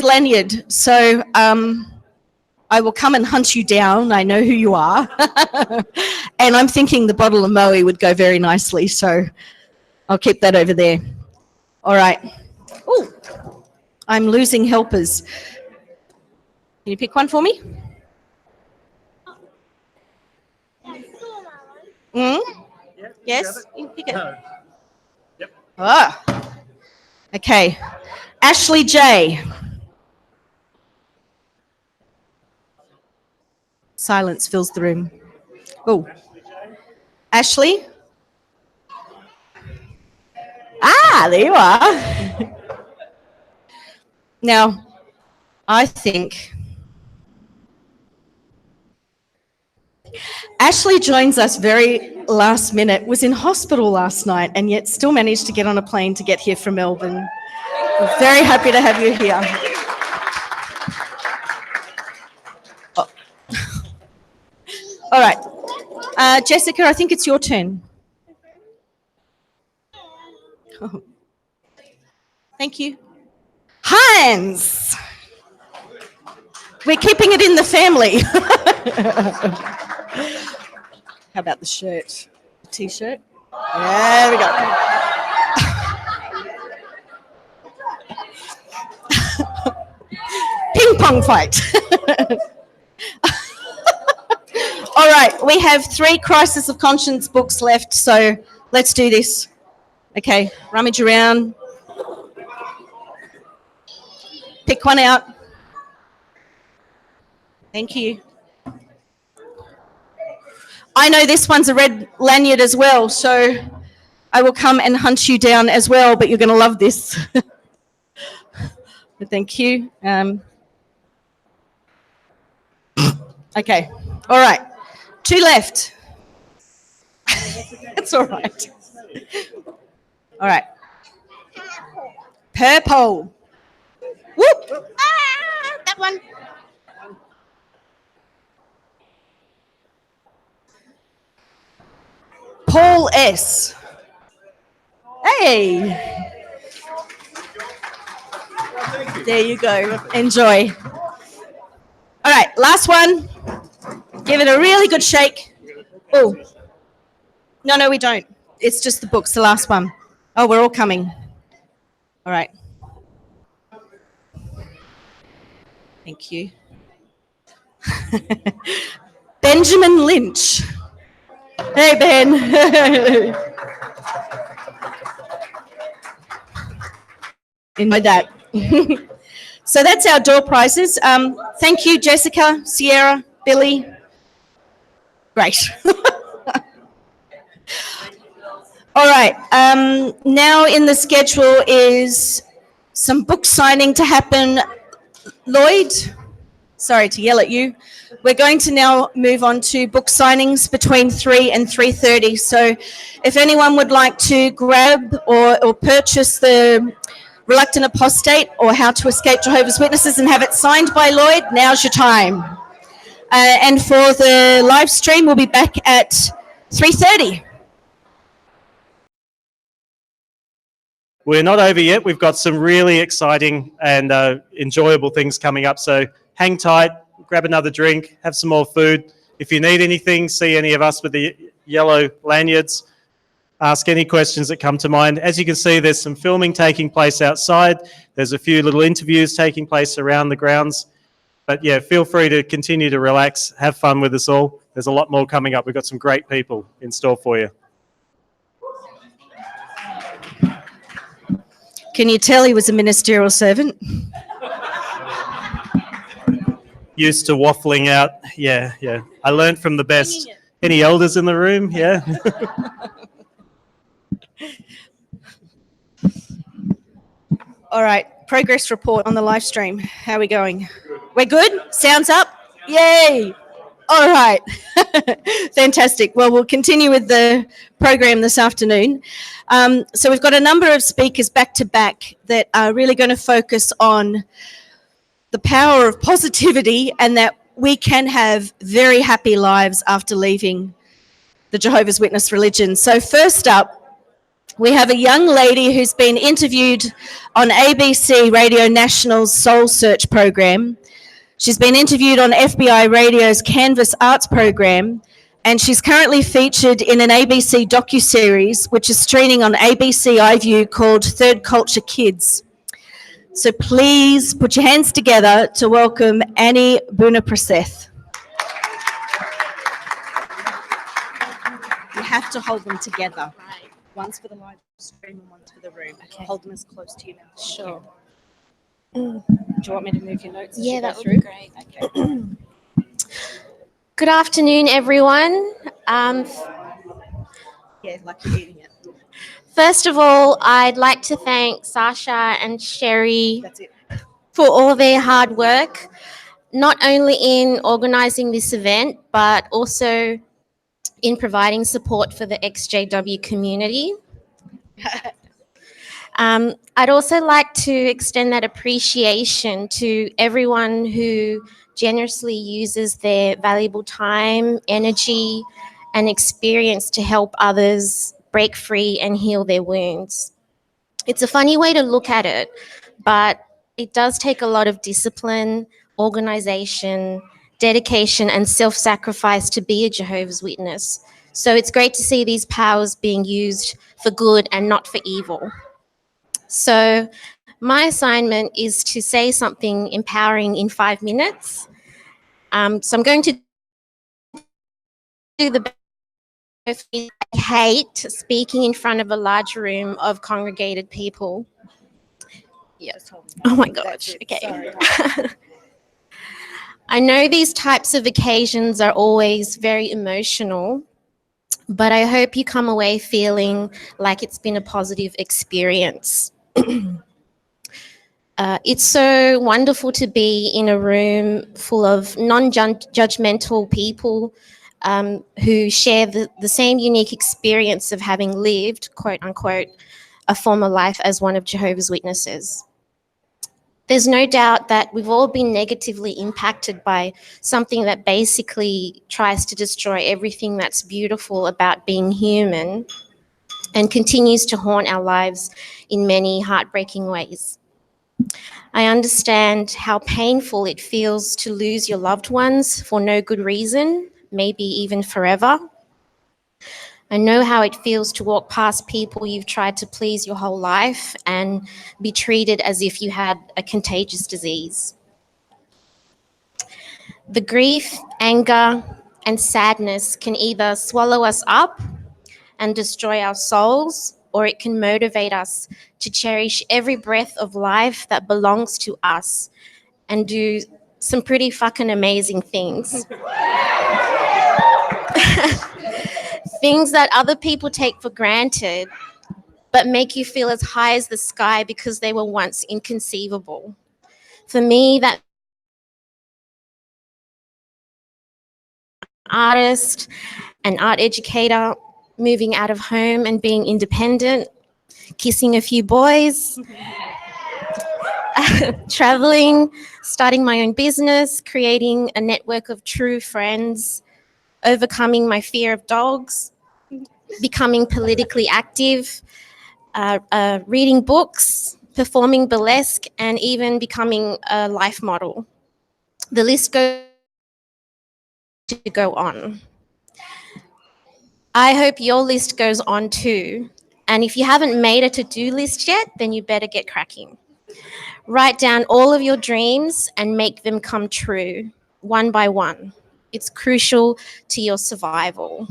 Lanyard. So I will come and hunt you down. I know who you are. And I'm thinking the bottle of Moe would go very nicely. So I'll keep that over there. All right. Oh, I'm losing helpers. Can you pick one for me? Yes, you can pick it. Yep. Ah. Okay. Ashley J. Silence fills the room. Oh. Ashley? Ah, there you are. Now, I think Ashley joins us very last minute, was in hospital last night, and yet still managed to get on a plane to get here from Melbourne. We're very happy to have you here. Oh. All right. Jessica, I think it's your turn. Oh. Thank you. Hans! We're keeping it in the family. How about the shirt? The t-shirt? There we go. Ping pong fight. All right, we have 3 Crisis of Conscience books left, so let's do this. Okay, rummage around. Pick one out. Thank you. I know this one's a red lanyard as well, so I will come and hunt you down as well, but you're going to love this. Thank you. Okay. All right. 2 left. That's all right. All right. Purple. Whoop. Ah, that one. Paul S. Hey. There you go. Enjoy. All right, last one. Give it a really good shake. Oh. No, we don't. It's just the books, the last one. Oh, we're all coming. All right. Thank you. Benjamin Lynch. Hey, Ben. Enjoy that. So that's our door prizes. Thank you, Jessica, Sierra, Billy. Great. All right. Now in the schedule is some book signing to happen. Lloyd, sorry to yell at you. We're going to now move on to book signings between 3 and 3:30. So if anyone would like to grab or purchase the Reluctant Apostate or How to Escape Jehovah's Witnesses and have it signed by Lloyd, now's your time. And for the live stream, we'll be back at 3:30. We're not over yet. We've got some really exciting and enjoyable things coming up. So hang tight, grab another drink, have some more food. If you need anything, see any of us with the yellow lanyards. Ask any questions that come to mind. As you can see, there's some filming taking place outside. There's a few little interviews taking place around the grounds. But yeah, feel free to continue to relax, have fun with us all. There's a lot more coming up. We've got some great people in store for you. Can you tell he was a ministerial servant? Used to waffling out. Yeah, yeah. I learned from the best. Any elders in the room? Yeah. All right, progress report on the live stream. How are we going? We're good? Sounds up? Yay! All right. Fantastic. Well, we'll continue with the program this afternoon. So we've got a number of speakers back to back that are really going to focus on the power of positivity and that we can have very happy lives after leaving the Jehovah's Witness religion. So first up, we have a young lady who's been interviewed on ABC Radio National's Soul Search program. She's been interviewed on FBI Radio's Canvas Arts program, and she's currently featured in an ABC docuseries, which is streaming on ABC iView called Third Culture Kids. So please put your hands together to welcome Annie Bunapraseth. You have to hold them together. One's for the live stream and one's for the room. Okay. Hold them as close to you now. Sure. Do you want me to move your notes? Yeah, that would be great. Okay. Good afternoon, everyone. Yeah, like you're eating it. First of all, I'd like to thank Sacha and Sherrie for all their hard work, not only in organising this event, but also in providing support for the XJW community. I'd also like to extend that appreciation to everyone who generously uses their valuable time, energy, and experience to help others break free and heal their wounds. It's a funny way to look at it, but it does take a lot of discipline, organization, dedication, and self-sacrifice to be a Jehovah's Witness. So it's great to see these powers being used for good and not for evil. So my assignment is to say something empowering in 5 minutes. So I'm going to do the best. I hate speaking in front of a large room of congregated people. Yes. Oh my gosh. Okay. I know these types of occasions are always very emotional, but I hope you come away feeling like it's been a positive experience. It's so wonderful to be in a room full of non-judgmental people who share the same unique experience of having lived, quote unquote, a former life as one of Jehovah's Witnesses. There's no doubt that we've all been negatively impacted by something that basically tries to destroy everything that's beautiful about being human and continues to haunt our lives in many heartbreaking ways. I understand how painful it feels to lose your loved ones for no good reason, maybe even forever. I know how it feels to walk past people you've tried to please your whole life and be treated as if you had a contagious disease. The grief, anger, and sadness can either swallow us up and destroy our souls, or it can motivate us to cherish every breath of life that belongs to us and do some pretty fucking amazing things. Things that other people take for granted, but make you feel as high as the sky because they were once inconceivable. For me, that artist, an art educator, moving out of home and being independent, kissing a few boys, traveling, starting my own business, creating a network of true friends, overcoming my fear of dogs, becoming politically active, reading books, performing burlesque, and even becoming a life model. The list goes to go on. I hope your list goes on too. And if you haven't made a to-do list yet, then you better get cracking. Write down all of your dreams and make them come true, one by one. It's crucial to your survival.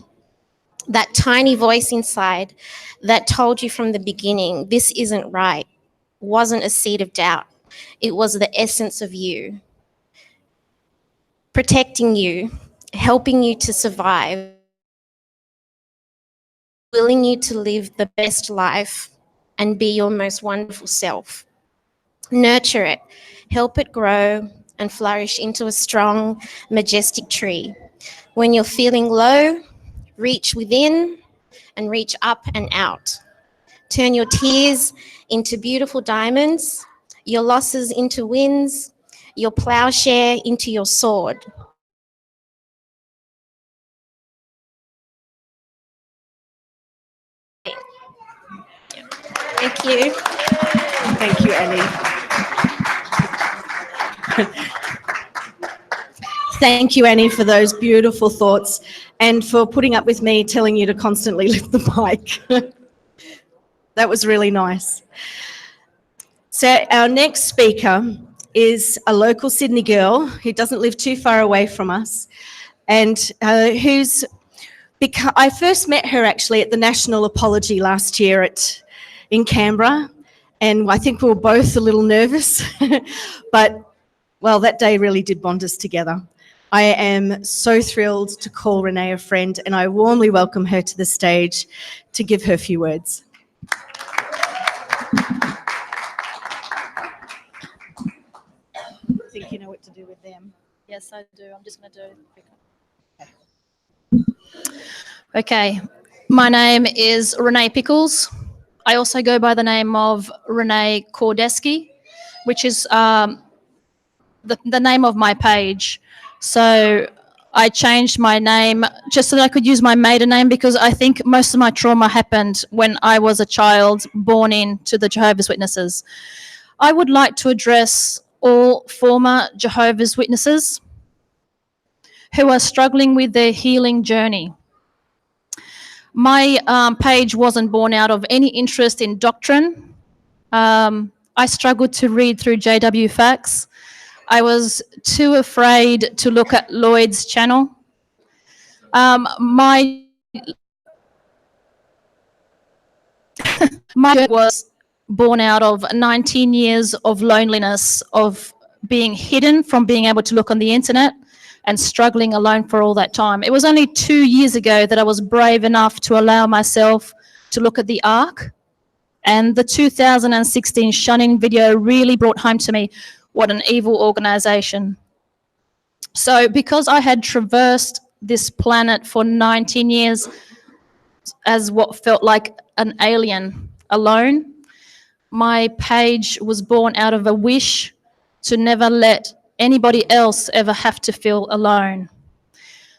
That tiny voice inside that told you from the beginning, this isn't right. wasn't a seed of doubt. It was the essence of you, protecting you, helping you to survive, willing you to live the best life and be your most wonderful self. Nurture it, help it grow and flourish into a strong, majestic tree. When you're feeling low, reach within and reach up and out. Turn your tears into beautiful diamonds, your losses into wins, your plowshare into your sword. Thank you. Thank you, Annie. Thank you, Annie, for those beautiful thoughts and for putting up with me telling you to constantly lift the mic. That was really nice. So our next speaker is a local Sydney girl who doesn't live too far away from us, and I first met her actually at the National Apology last year in Canberra, and I think we were both a little nervous, but well, that day really did bond us together. I am so thrilled to call Renee a friend, and I warmly welcome her to the stage to give her few words. I think you know what to do with them. Yes, I do. I'm just going to do. Okay. My name is Renee Pickles. I also go by the name of Renee Kordeski, which is the name of my page. So I changed my name just so that I could use my maiden name, because I think most of my trauma happened when I was a child born into the Jehovah's Witnesses. I would like to address all former Jehovah's Witnesses who are struggling with their healing journey. My page wasn't born out of any interest in doctrine. I struggled to read through JW Facts. I was too afraid to look at Lloyd's channel. My was born out of 19 years of loneliness, of being hidden from being able to look on the internet and struggling alone for all that time. It was only 2 years ago that I was brave enough to allow myself to look at the Ark, and the 2016 shunning video really brought home to me what an evil organization. So because I had traversed this planet for 19 years as what felt like an alien alone, my page was born out of a wish to never let anybody else ever have to feel alone.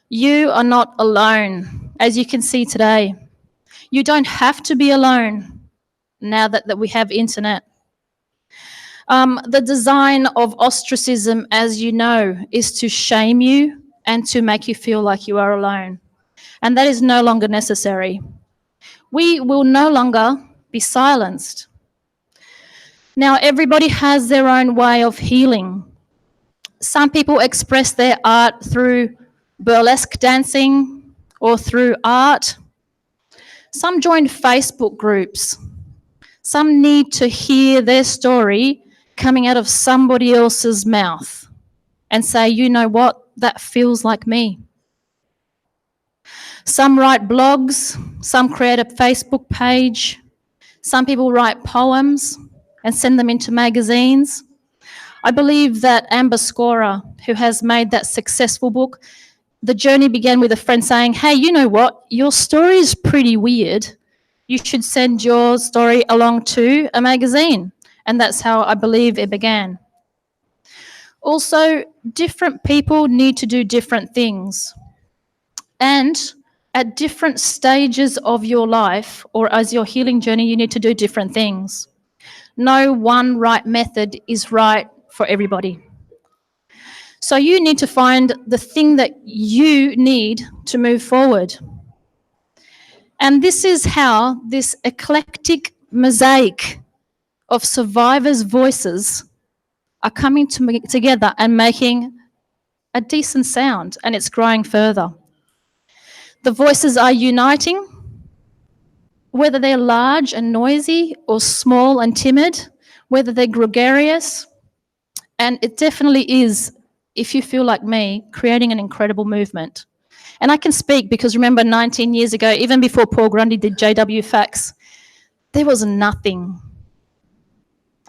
You are not alone, as you can see today. You don't have to be alone now that we have internet. The design of ostracism, as you know, is to shame you and to make you feel like you are alone. And that is no longer necessary. We will no longer be silenced. Now, everybody has their own way of healing. Some people express their art through burlesque dancing or through art. Some join Facebook groups. Some need to hear their story coming out of somebody else's mouth and say, you know what, that feels like me. Some write blogs, some create a Facebook page, some people write poems and send them into magazines. I believe that Amber Scorer, who has made that successful book, the journey began with a friend saying, hey, you know what, your story is pretty weird. You should send your story along to a magazine. And that's how I believe it began. Also, different people need to do different things. And at different stages of your life or as your healing journey, you need to do different things. No one right method is right for everybody. So you need to find the thing that you need to move forward. And this is how this eclectic mosaic of survivors' voices are coming together and making a decent sound, and it's growing further. The voices are uniting, whether they're large and noisy or small and timid, whether they're gregarious, and it definitely is, if you feel like me, creating an incredible movement. And I can speak because remember 19 years ago, even before Paul Grundy did JW Facts, there was nothing,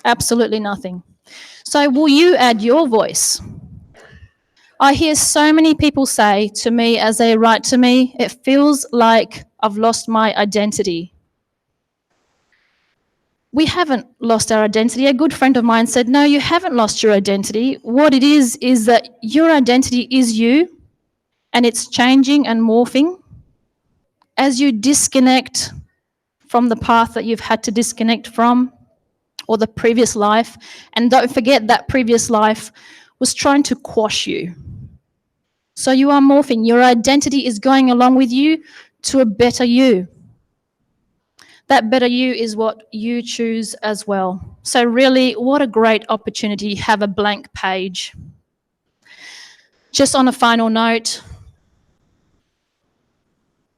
absolutely nothing. So will you add your voice? I hear so many people say to me as they write to me, it feels like I've lost my identity. We haven't lost our identity. A good friend of mine said, no, you haven't lost your identity. What it is that your identity is you, and it's changing and morphing. As you disconnect from the path that you've had to disconnect from, or the previous life, and don't forget that previous life was trying to quash you. So you are morphing. Your identity is going along with you to a better you. That better you is what you choose as well. So really, what a great opportunity. Have a blank page. Just on a final note,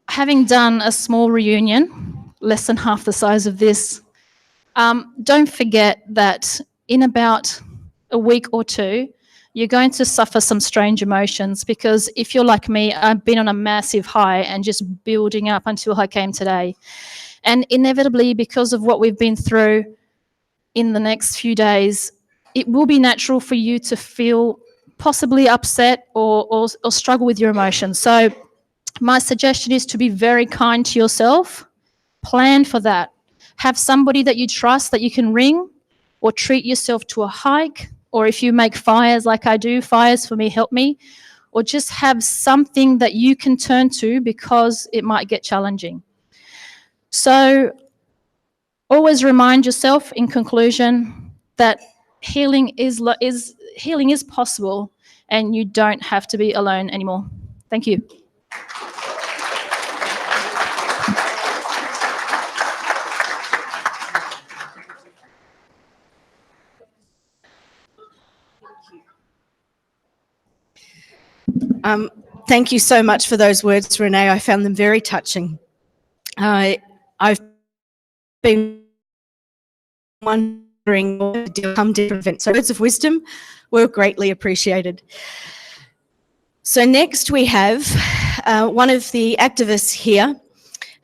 having done a small reunion, less than half the size of this, don't forget that in about a week or two, you're going to suffer some strange emotions, because if you're like me, I've been on a massive high and just building up until I came today. And inevitably, because of what we've been through in the next few days, it will be natural for you to feel possibly upset or struggle with your emotions. So my suggestion is to be very kind to yourself. Plan for that. Have somebody that you trust that you can ring, or treat yourself to a hike, or if you make fires like I do, fires for me help me, or just have something that you can turn to because it might get challenging. So always remind yourself in conclusion that healing is possible, and you don't have to be alone anymore. Thank you. Thank you so much for those words, Renee. I found them very touching. I've been wondering what will come different events. So words of wisdom were greatly appreciated. So next we have one of the activists here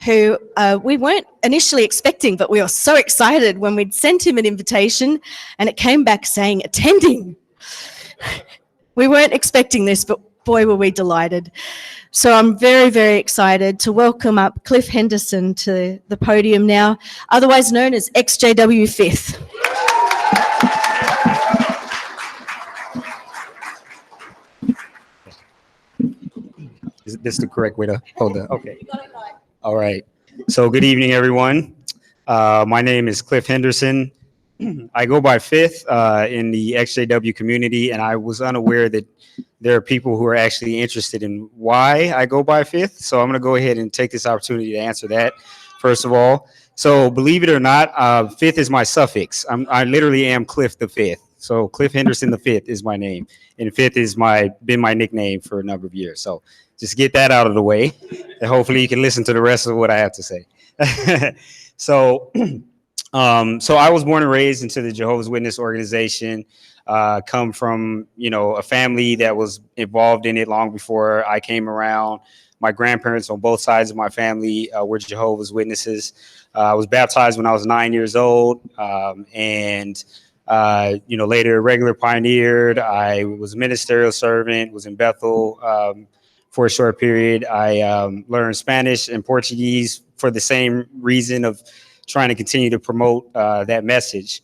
who we weren't initially expecting, but we were so excited when we'd sent him an invitation and it came back saying attending. We weren't expecting this, but boy, were we delighted. So I'm very, very excited to welcome up Cliff Henderson to the podium now, otherwise known as XJW Fifth. Is this the correct way to hold that? Okay. All right. So good evening, everyone. My name is Cliff Henderson. I go by Fifth in the XJW community, and I was unaware that there are people who are actually interested in why I go by Fifth. So I'm going to go ahead and take this opportunity to answer that, first of all. So believe it or not, Fifth is my suffix. I literally am Cliff the Fifth. So Cliff Henderson the Fifth is my name, and Fifth is been my nickname for a number of years. So just get that out of the way, and hopefully you can listen to the rest of what I have to say. So I was born and raised into the Jehovah's Witness organization. Come from, a family that was involved in it long before I came around. My grandparents on both sides of my family were Jehovah's Witnesses. I was baptized when I was 9 years old, and later regular pioneered. I was a ministerial servant, was in Bethel for a short period. I learned Spanish and Portuguese for the same reason of trying to continue to promote that message.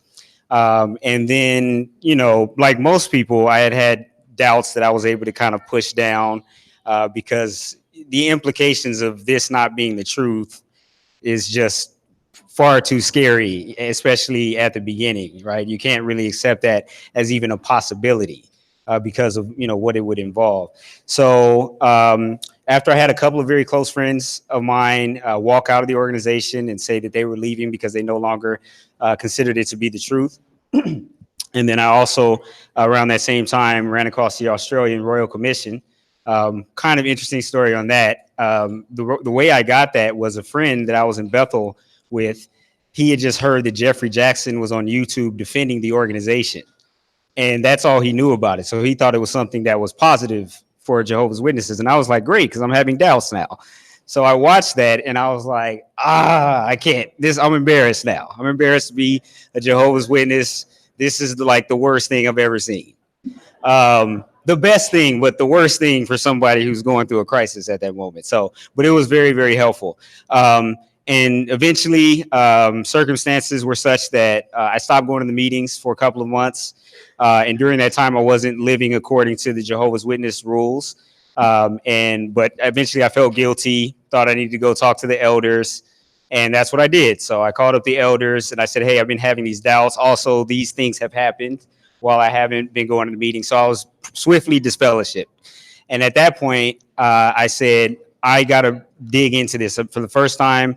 And then, like most people, I had doubts that I was able to kind of push down because the implications of this not being the truth is just far too scary, especially at the beginning, right? You can't really accept that as even a possibility because of, what it would involve. So after I had a couple of very close friends of mine walk out of the organization and say that they were leaving because they no longer considered it to be the truth. And then I also, around that same time, ran across the Australian Royal Commission. Kind of interesting story on that. The way I got that was a friend that I was in Bethel with. he had just heard that Jeffrey Jackson was on YouTube defending the organization. And that's all he knew about it. So he thought it was something that was positive for Jehovah's Witnesses. And I was like, great, because I'm having doubts now. So I watched that and I was like, I can't. I'm embarrassed now. I'm embarrassed to be a Jehovah's Witness. This is like the worst thing I've ever seen. The best thing, but the worst thing for somebody who's going through a crisis at that moment. So, but it was very, very helpful. And eventually, circumstances were such that I stopped going to the meetings for a couple of months. And during that time, I wasn't living according to the Jehovah's Witness rules. But eventually I felt guilty, thought I needed to go talk to the elders. And that's what I did. So I called up the elders and I said, hey, I've been having these doubts. Also, these things have happened while I haven't been going to the meeting. So I was swiftly disfellowshipped. And at that point, I said, I got to dig into this. For the first time,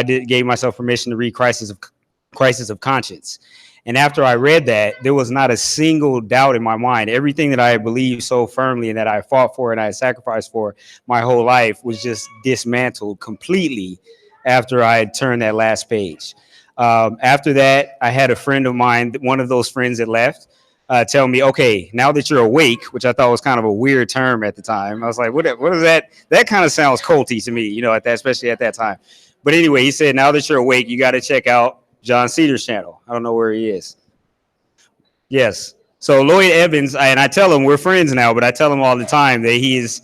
gave myself permission to read Crisis of Conscience. And after I read that, there was not a single doubt in my mind. Everything that I had believed so firmly and that I fought for and I had sacrificed for my whole life was just dismantled completely after I had turned that last page. After that, I had a friend of mine, one of those friends that left, tell me, okay, now that you're awake, which I thought was kind of a weird term at the time. I was like, what is that? That kind of sounds culty to me, especially at that time. But anyway, he said, now that you're awake, you got to check out John Cedar's channel. I don't know where he is. Yes. So Lloyd Evans, and I tell him we're friends now, but I tell him all the time that he's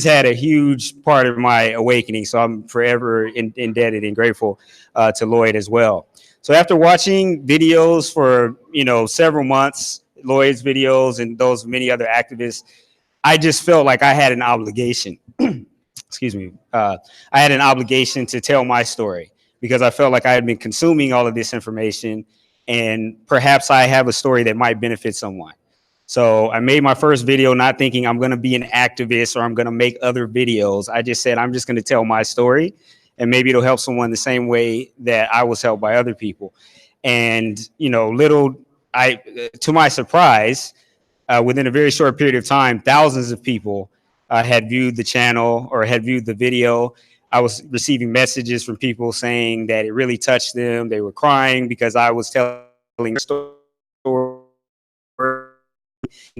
had a huge part of my awakening. So I'm forever indebted and grateful to Lloyd as well. So after watching videos for, several months, Lloyd's videos and those many other activists, I just felt like I had an obligation. Excuse me. I had an obligation to tell my story because I felt like I had been consuming all of this information and perhaps I have a story that might benefit someone. So I made my first video not thinking I'm going to be an activist or I'm going to make other videos. I just said, I'm just going to tell my story and maybe it'll help someone the same way that I was helped by other people. And, to my surprise, within a very short period of time, thousands of people had viewed the channel or had viewed the video. I was receiving messages from people saying that it really touched them. They were crying because I was telling their story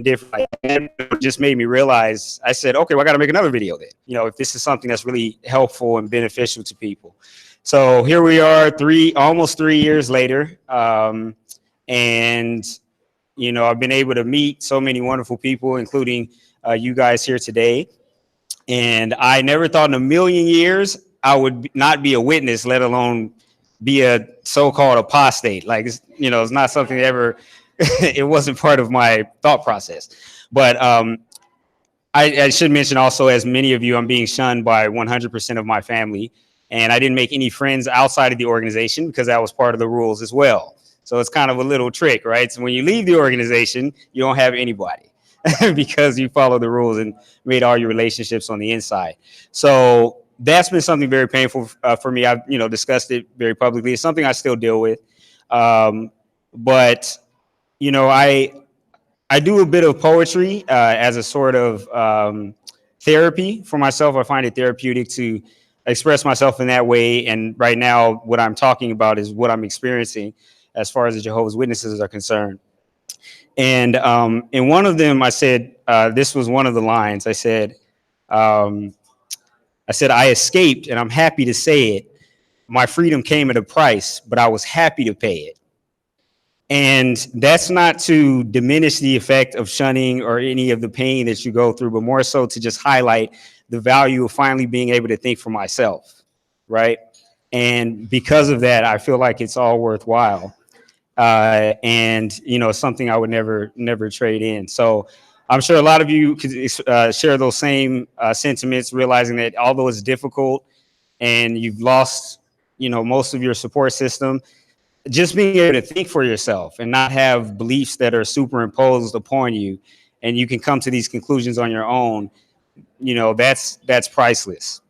different. And it just made me realize, I said, okay, well, I got to make another video then, if this is something that's really helpful and beneficial to people. So here we are almost 3 years later. And I've been able to meet so many wonderful people, including you guys here today. And I never thought in a million years I would not be a witness, let alone be a so-called apostate. Like, it's not something that ever, it wasn't part of my thought process. But I should mention also, as many of you, I'm being shunned by 100% of my family. And I didn't make any friends outside of the organization because that was part of the rules as well. So it's kind of a little trick, right? So when you leave the organization, you don't have anybody because you follow the rules and made all your relationships on the inside. So that's been something very painful for me. I've, discussed it very publicly. It's something I still deal with. But, I do a bit of poetry as a sort of therapy for myself. I find it therapeutic to express myself in that way. And right now, what I'm talking about is what I'm experiencing as far as the Jehovah's Witnesses are concerned. And in one of them, I said, this was one of the lines. I said, I escaped, and I'm happy to say it. My freedom came at a price, but I was happy to pay it. And that's not to diminish the effect of shunning or any of the pain that you go through, but more so to just highlight the value of finally being able to think for myself, right? And because of that, I feel like it's all worthwhile. And something I would never trade in. So I'm sure a lot of you could share those same sentiments, realizing that although it's difficult and you've lost, most of your support system, just being able to think for yourself and not have beliefs that are superimposed upon you, and you can come to these conclusions on your own, that's priceless.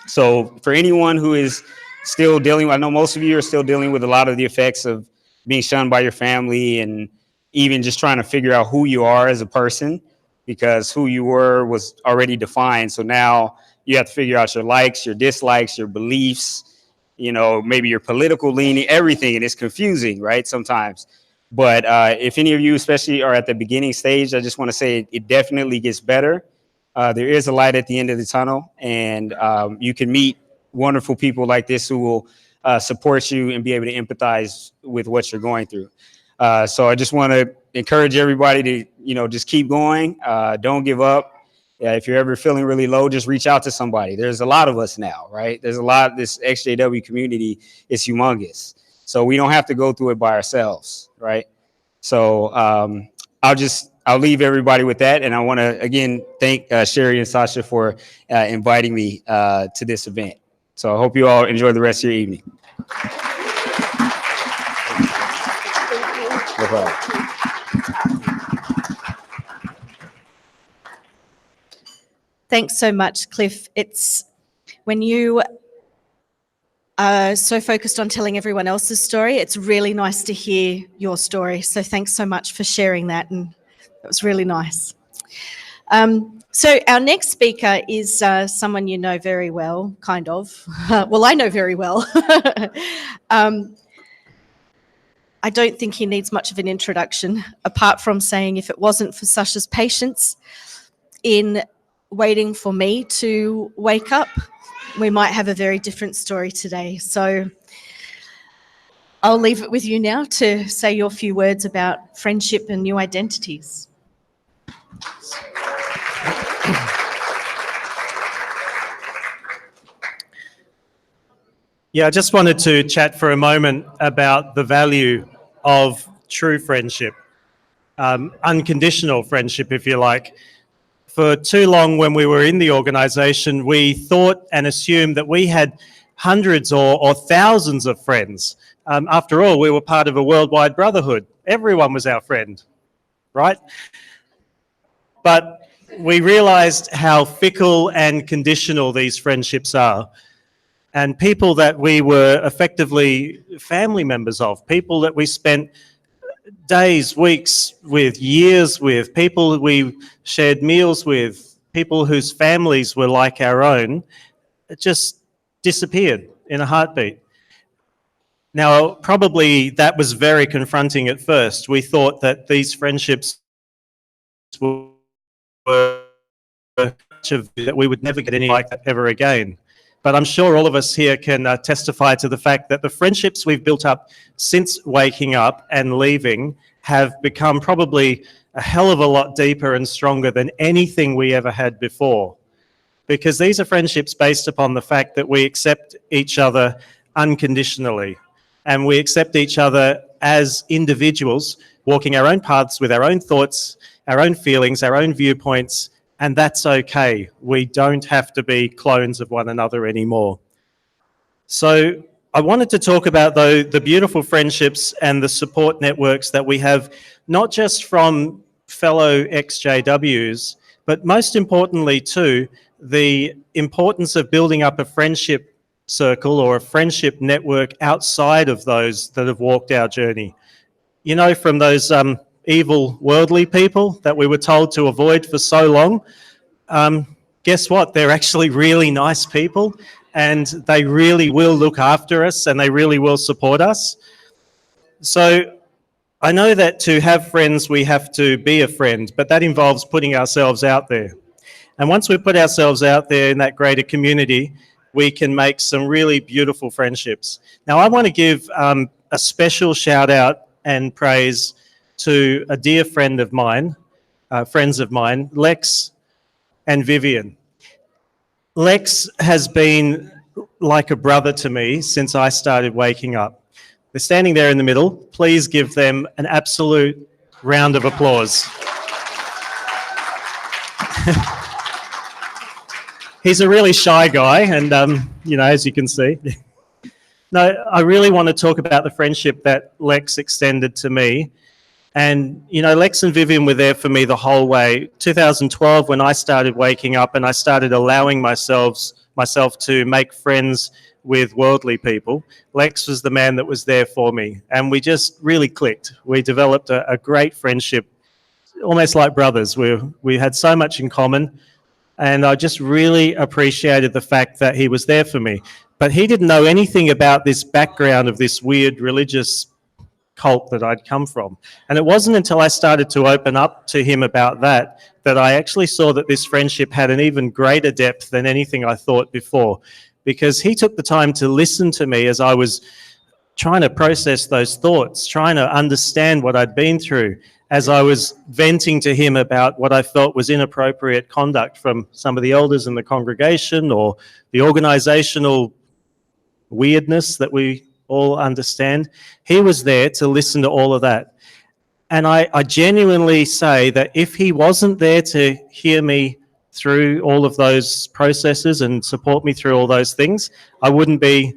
So for anyone who is still dealing, I know most of you are still dealing with a lot of the effects of being shunned by your family and even just trying to figure out who you are as a person, because who you were was already defined. So now you have to figure out your likes, your dislikes, your beliefs, maybe your political leaning, everything, and it's confusing, right? Sometimes. But if any of you especially are at the beginning stage, I just want to say it definitely gets better. There is a light at the end of the tunnel, and you can meet wonderful people like this who will support you and be able to empathize with what you're going through. So I just want to encourage everybody to, just keep going. Don't give up. If you're ever feeling really low, just reach out to somebody. There's a lot of us now, right? There's a lot. This XJW community is humongous. So we don't have to go through it by ourselves, right? So I'll leave everybody with that. And I want to, again, thank Sherrie and Sacha for inviting me to this event. So I hope you all enjoy the rest of your evening. No problem. Thanks so much, Cliff. It's when you are so focused on telling everyone else's story, it's really nice to hear your story. So thanks so much for sharing that, and it was really nice. So our next speaker is someone you know very well, kind of. Well, I know very well. I don't think he needs much of an introduction, apart from saying if it wasn't for Sacha's patience in waiting for me to wake up, we might have a very different story today. So I'll leave it with you now to say your few words about friendship and new identities. Yeah, I just wanted to chat for a moment about the value of true friendship, unconditional friendship, if you like. For too long when we were in the organisation, we thought and assumed that we had hundreds or thousands of friends. After all, we were part of a worldwide brotherhood. Everyone was our friend, right? But we realised how fickle and conditional these friendships are. And people that we were effectively family members of, people that we spent days, weeks with, years with, people we shared meals with, people whose families were like our own, it just disappeared in a heartbeat. Now, probably that was very confronting at first. We thought that these friendships were that we would never get any like that ever again. But I'm sure all of us here can testify to the fact that the friendships we've built up since waking up and leaving have become probably a hell of a lot deeper and stronger than anything we ever had before. Because these are friendships based upon the fact that we accept each other unconditionally, and we accept each other as individuals, walking our own paths with our own thoughts, our own feelings, our own viewpoints, and that's okay. We don't have to be clones of one another anymore. So I wanted to talk about, though, the beautiful friendships and the support networks that we have, not just from fellow XJWs, but most importantly, too, the importance of building up a friendship circle or a friendship network outside of those that have walked our journey. You know, from those evil worldly people that we were told to avoid for so long, guess what? They're actually really nice people, and they really will look after us, and they really will support us. So I know that to have friends, we have to be a friend, but that involves putting ourselves out there. And once we put ourselves out there in that greater community, we can make some really beautiful friendships. Now, I want to give a special shout out and praise to a dear friend of mine, friends of mine, Lex and Vivian. Lex has been like a brother to me since I started waking up. They're standing there in the middle. Please give them an absolute round of applause. He's a really shy guy, and, as you can see. No, I really want to talk about the friendship that Lex extended to me. And, Lex and Vivian were there for me the whole way. 2012, when I started waking up and I started allowing myself to make friends with worldly people, Lex was the man that was there for me. And we just really clicked. We developed a great friendship, almost like brothers. We had so much in common. And I just really appreciated the fact that he was there for me. But he didn't know anything about this background of this weird religious cult that I'd come from. And it wasn't until I started to open up to him about that that I actually saw that this friendship had an even greater depth than anything I thought before, because he took the time to listen to me as I was trying to process those thoughts, trying to understand what I'd been through, as I was venting to him about what I felt was inappropriate conduct from some of the elders in the congregation, or the organizational weirdness that we all understand. He was there to listen to all of that. And I genuinely say that if he wasn't there to hear me through all of those processes and support me through all those things, I wouldn't be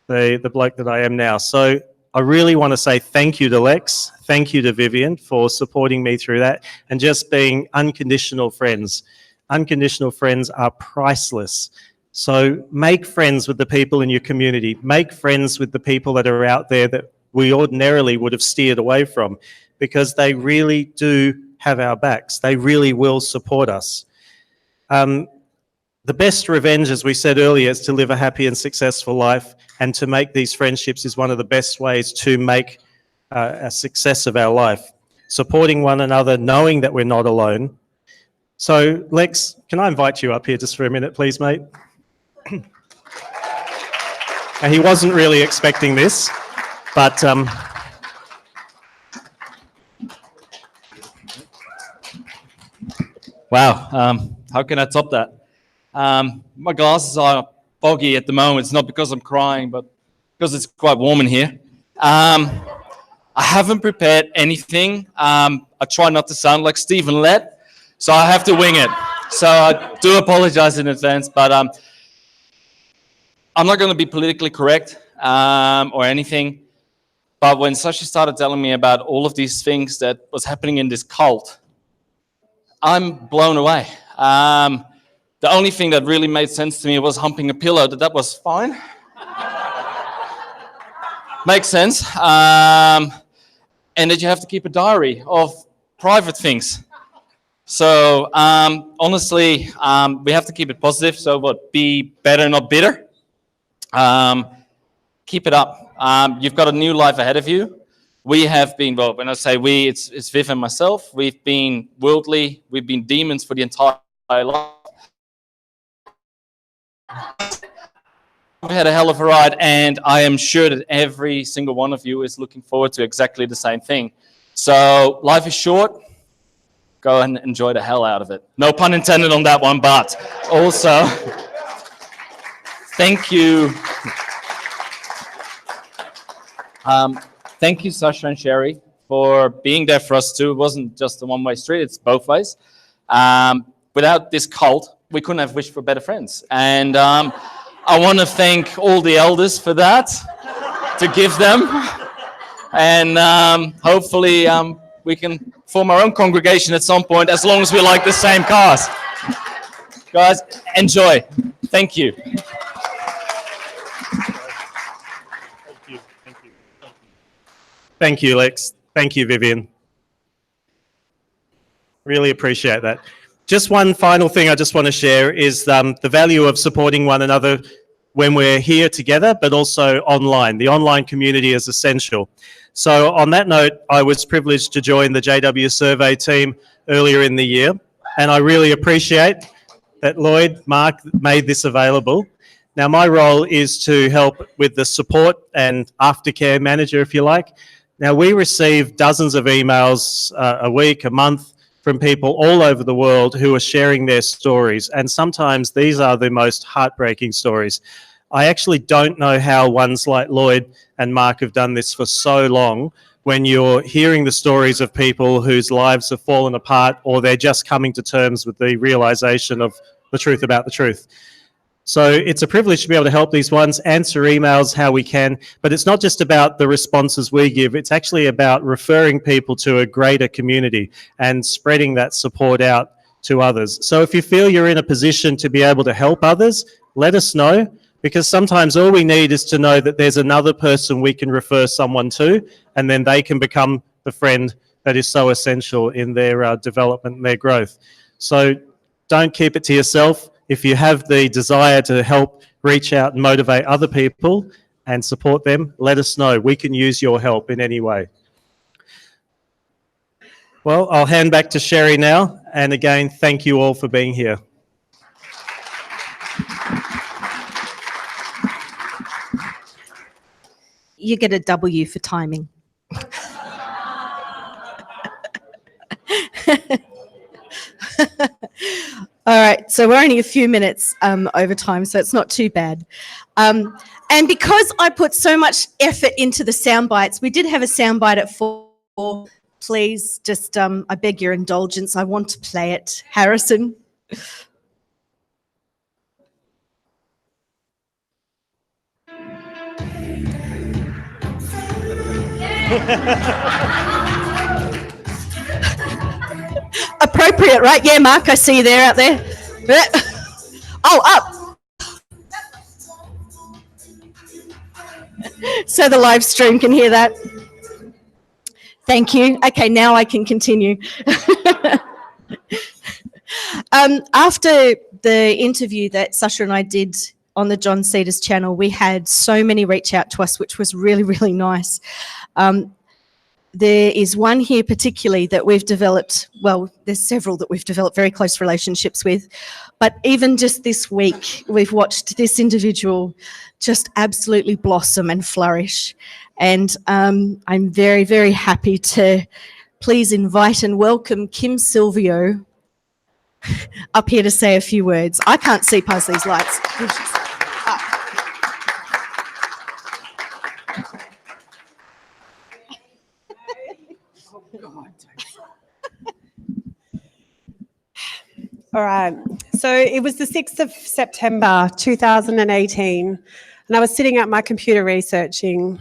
the bloke that I am now. So I really want to say thank you to Lex, thank you to Vivian for supporting me through that, and just being unconditional friends. Unconditional friends are priceless. So make friends with the people in your community. Make friends with the people that are out there that we ordinarily would have steered away from, because they really do have our backs. They really will support us. The best revenge, as we said earlier, is to live a happy and successful life, and to make these friendships is one of the best ways to make a success of our life. Supporting one another, knowing that we're not alone. So, Lex, can I invite you up here just for a minute, please, mate? And he wasn't really expecting this, but wow, how can I top that? My glasses are foggy at the moment. It's not because I'm crying, but because it's quite warm in here. I haven't prepared anything. I try not to sound like Stephen Lett, so I have to wing it. So I do apologize in advance, but I'm not going to be politically correct or anything. But when Sacha started telling me about all of these things that was happening in this cult, I'm blown away. The only thing that really made sense to me was humping a pillow. That was fine. Makes sense. And that you have to keep a diary of private things. So honestly, we have to keep it positive. So what? Be better, not bitter. Keep it up. You've got a new life ahead of you. We have been, well, when I say we, it's Viv and myself. We've been worldly. We've been demons for the entire life. We've had a hell of a ride, and I am sure that every single one of you is looking forward to exactly the same thing. So life is short. Go and enjoy the hell out of it. No pun intended on that one, but also thank you. Thank you, Sacha and Sherrie, for being there for us too. It wasn't just a one-way street, it's both ways. Without this cult, we couldn't have wished for better friends. And I want to thank all the elders for that, to give them. And hopefully we can form our own congregation at some point, as long as we like the same cause. Guys, enjoy. Thank you. thank you, Lex. Thank you, Vivian. Really appreciate that. Just one final thing I just want to share is the value of supporting one another when we're here together, but also online. The online community is essential. So on that note, I was privileged to join the JW Survey team earlier in the year, and I really appreciate that Mark made this available. Now, my role is to help with the support and aftercare manager, if you like. Now, we receive dozens of emails a week, a month, from people all over the world who are sharing their stories. And sometimes these are the most heartbreaking stories. I actually don't know how ones like Lloyd and Mark have done this for so long, when you're hearing the stories of people whose lives have fallen apart, or they're just coming to terms with the realization of the truth about the truth. So it's a privilege to be able to help these ones, answer emails how we can, but it's not just about the responses we give, it's actually about referring people to a greater community and spreading that support out to others. So if you feel you're in a position to be able to help others, let us know, because sometimes all we need is to know that there's another person we can refer someone to, and then they can become the friend that is so essential in their development and their growth. So Don't keep it to yourself. If you have the desire to help reach out and motivate other people and support them, let us know. We can use your help in any way. Well, I'll hand back to Sherrie now. And again, thank you all for being here. You get a W for timing. All right, so we're only a few minutes over time, so it's not too bad. And because I put so much effort into the sound bites, we did have a soundbite at 4. Please, just I beg your indulgence. I want to play it. Harrison. Appropriate, right? Yeah, Mark, I see you there out there. Oh, up. So the live stream can hear that. Thank you. Okay, now I can continue. After the interview that Sacha and I did on the John Cedars channel, we had so many reach out to us, which was really, really nice. There is one here particularly that we've developed, well, there's several that we've developed very close relationships with, but even just this week, we've watched this individual just absolutely blossom and flourish. And I'm very, very happy to please invite and welcome Kim Silvio up here to say a few words. I can't see past these lights. All right. So it was the 6th of September 2018, and I was sitting at my computer researching.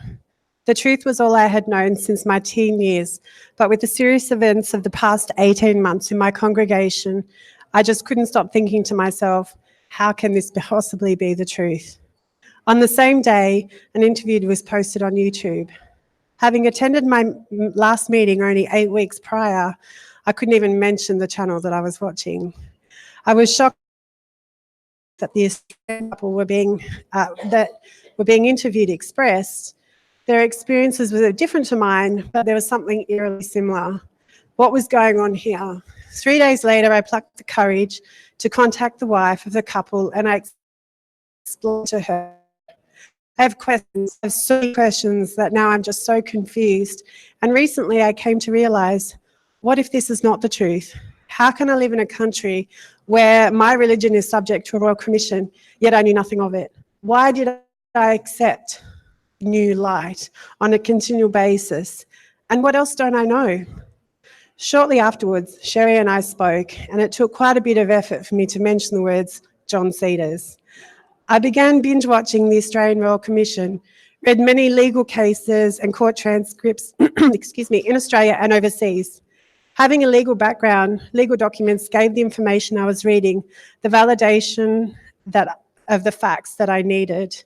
The truth was all I had known since my teen years, but with the serious events of the past 18 months in my congregation, I just couldn't stop thinking to myself, how can this possibly be the truth? On the same day, an interview was posted on YouTube. Having attended my last meeting only 8 weeks prior, I couldn't even mention the channel that I was watching. I was shocked that the Australian couple were being interviewed expressed. Their experiences were different to mine, but there was something eerily similar. What was going on here? 3 days later, I plucked the courage to contact the wife of the couple, and I explained to her. I have questions, I have so many questions that now I'm just so confused. And recently I came to realize, what if this is not the truth? How can I live in a country where my religion is subject to a royal commission, yet I knew nothing of it? Why did I accept new light on a continual basis? And what else don't I know? Shortly afterwards, Sherrie and I spoke, and it took quite a bit of effort for me to mention the words John Cedars. I began binge watching the Australian Royal Commission, read many legal cases and court transcripts in Australia and overseas. Having a legal background, legal documents gave the information I was reading, the validation of the facts that I needed.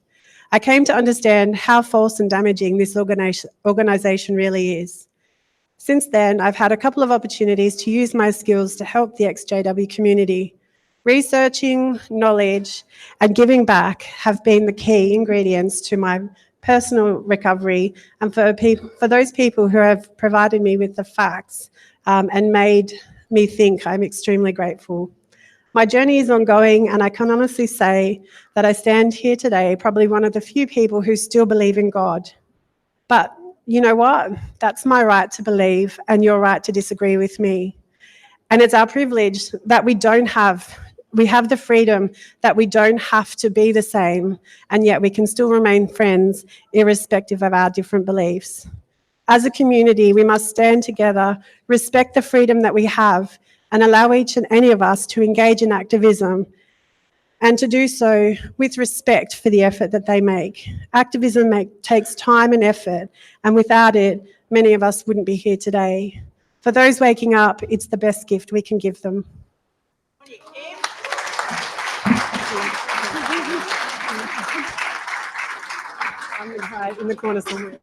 I came to understand how false and damaging this organisation really is. Since then, I've had a couple of opportunities to use my skills to help the ex-JW community. Researching, knowledge, and giving back have been the key ingredients to my personal recovery, and for those people who have provided me with the facts and made me think, I'm extremely grateful. My journey is ongoing, and I can honestly say that I stand here today probably one of the few people who still believe in God. But you know what? That's my right to believe, and your right to disagree with me. And it's our privilege that we have the freedom that we don't have to be the same, and yet we can still remain friends irrespective of our different beliefs. As a community, we must stand together, respect the freedom that we have, and allow each and any of us to engage in activism, and to do so with respect for the effort that they make. Activism takes time and effort, and without it, many of us wouldn't be here today. For those waking up, it's the best gift we can give them. I'm going to hide in the corner somewhere.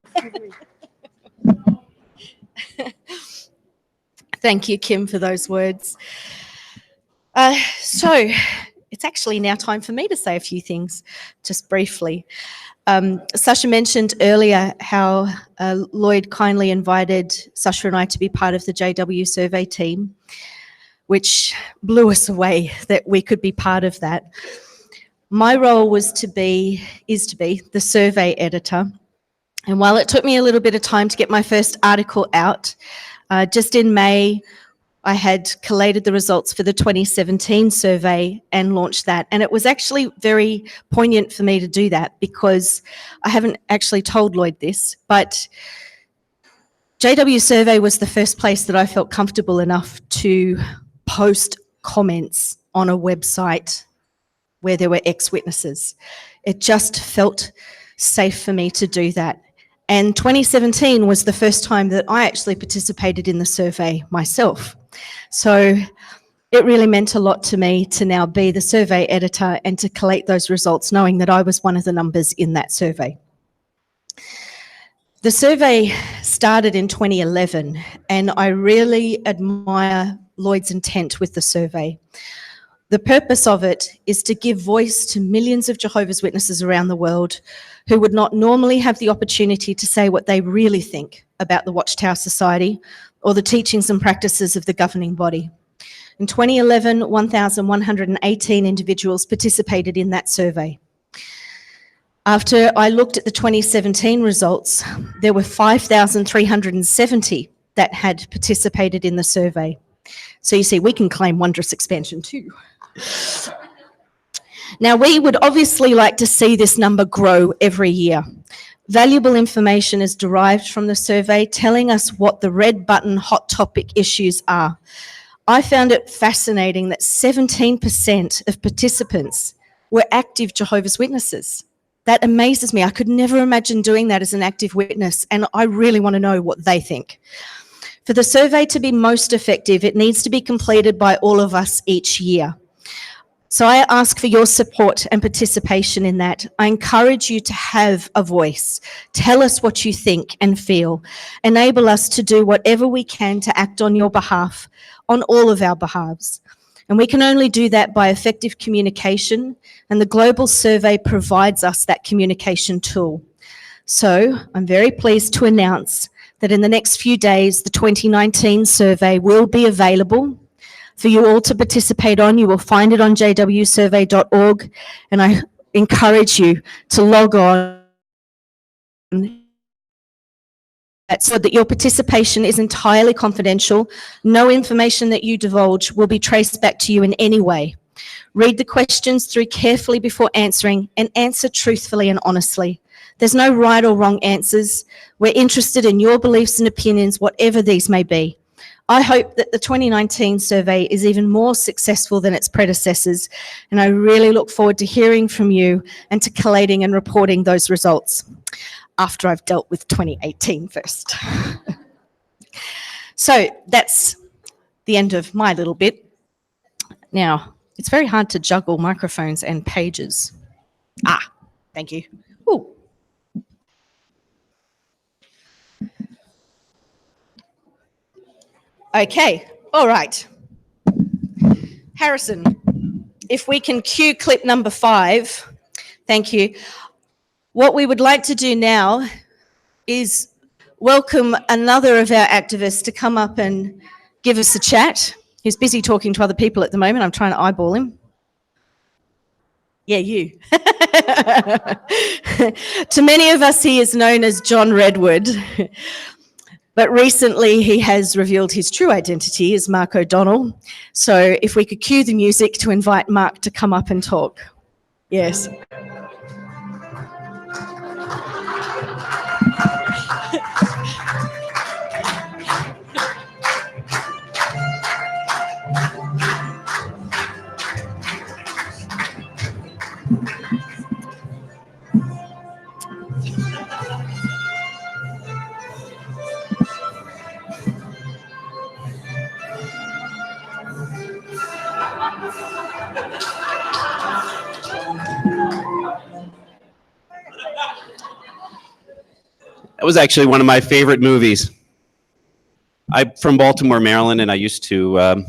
Thank you, Kim, for those words. So it's actually now time for me to say a few things, just briefly. Sacha mentioned earlier how Lloyd kindly invited Sacha and I to be part of the JW survey team, which blew us away that we could be part of that. My role is to be the survey editor. And while it took me a little bit of time to get my first article out, just in May, I had collated the results for the 2017 survey and launched that. And it was actually very poignant for me to do that because I haven't actually told Lloyd this, but JW Survey was the first place that I felt comfortable enough to post comments on a website where there were ex-witnesses. It just felt safe for me to do that. And 2017 was the first time that I actually participated in the survey myself. So it really meant a lot to me to now be the survey editor and to collate those results, knowing that I was one of the numbers in that survey. The survey started in 2011, and I really admire Lloyd's intent with the survey. The purpose of it is to give voice to millions of Jehovah's Witnesses around the world who would not normally have the opportunity to say what they really think about the Watchtower Society or the teachings and practices of the governing body. In 2011, 1,118 individuals participated in that survey. After I looked at the 2017 results, there were 5,370 that had participated in the survey. So you see, we can claim wondrous expansion too. Now, we would obviously like to see this number grow every year. Valuable information is derived from the survey telling us what the red button hot topic issues are. I found it fascinating that 17% of participants were active Jehovah's Witnesses. That amazes me. I could never imagine doing that as an active witness, and I really want to know what they think. For the survey to be most effective, it needs to be completed by all of us each year. So I ask for your support and participation in that. I encourage you to have a voice. Tell us what you think and feel. Enable us to do whatever we can to act on your behalf, on all of our behalves. And we can only do that by effective communication, and the Global Survey provides us that communication tool. So I'm very pleased to announce that in the next few days, the 2019 survey will be available for you all to participate on. You will find it on jwsurvey.org, and I encourage you to log on so that your participation is entirely confidential. No information that you divulge will be traced back to you in any way. Read the questions through carefully before answering, and answer truthfully and honestly. There's no right or wrong answers. We're interested in your beliefs and opinions, whatever these may be. I hope that the 2019 survey is even more successful than its predecessors, and I really look forward to hearing from you and to collating and reporting those results after I've dealt with 2018 first. So that's the end of my little bit. Now, it's very hard to juggle microphones and pages. Thank you. Ooh. Okay, all right. Harrison, if we can cue clip number 5. Thank you. What we would like to do now is welcome another of our activists to come up and give us a chat. He's busy talking to other people at the moment. I'm trying to eyeball him. Yeah, you. To many of us, he is known as John Redwood. But recently, he has revealed his true identity as Mark O'Donnell. So if we could cue the music to invite Mark to come up and talk. Yes. That was actually one of my favorite movies. I'm from Baltimore, Maryland, and I used to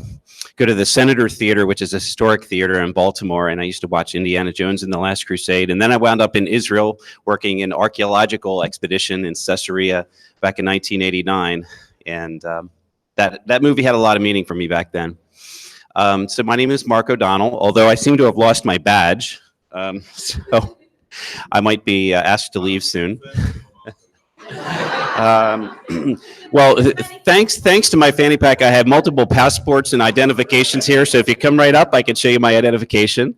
go to the Senator Theater, which is a historic theater in Baltimore, and I used to watch Indiana Jones and the Last Crusade. And then I wound up in Israel working in archaeological expedition in Caesarea back in 1989. And that movie had a lot of meaning for me back then. So my name is Mark O'Donnell, although I seem to have lost my badge. So I might be asked to leave soon. Well, thanks to my fanny pack, I have multiple passports and identifications here. So if you come right up, I can show you my identification.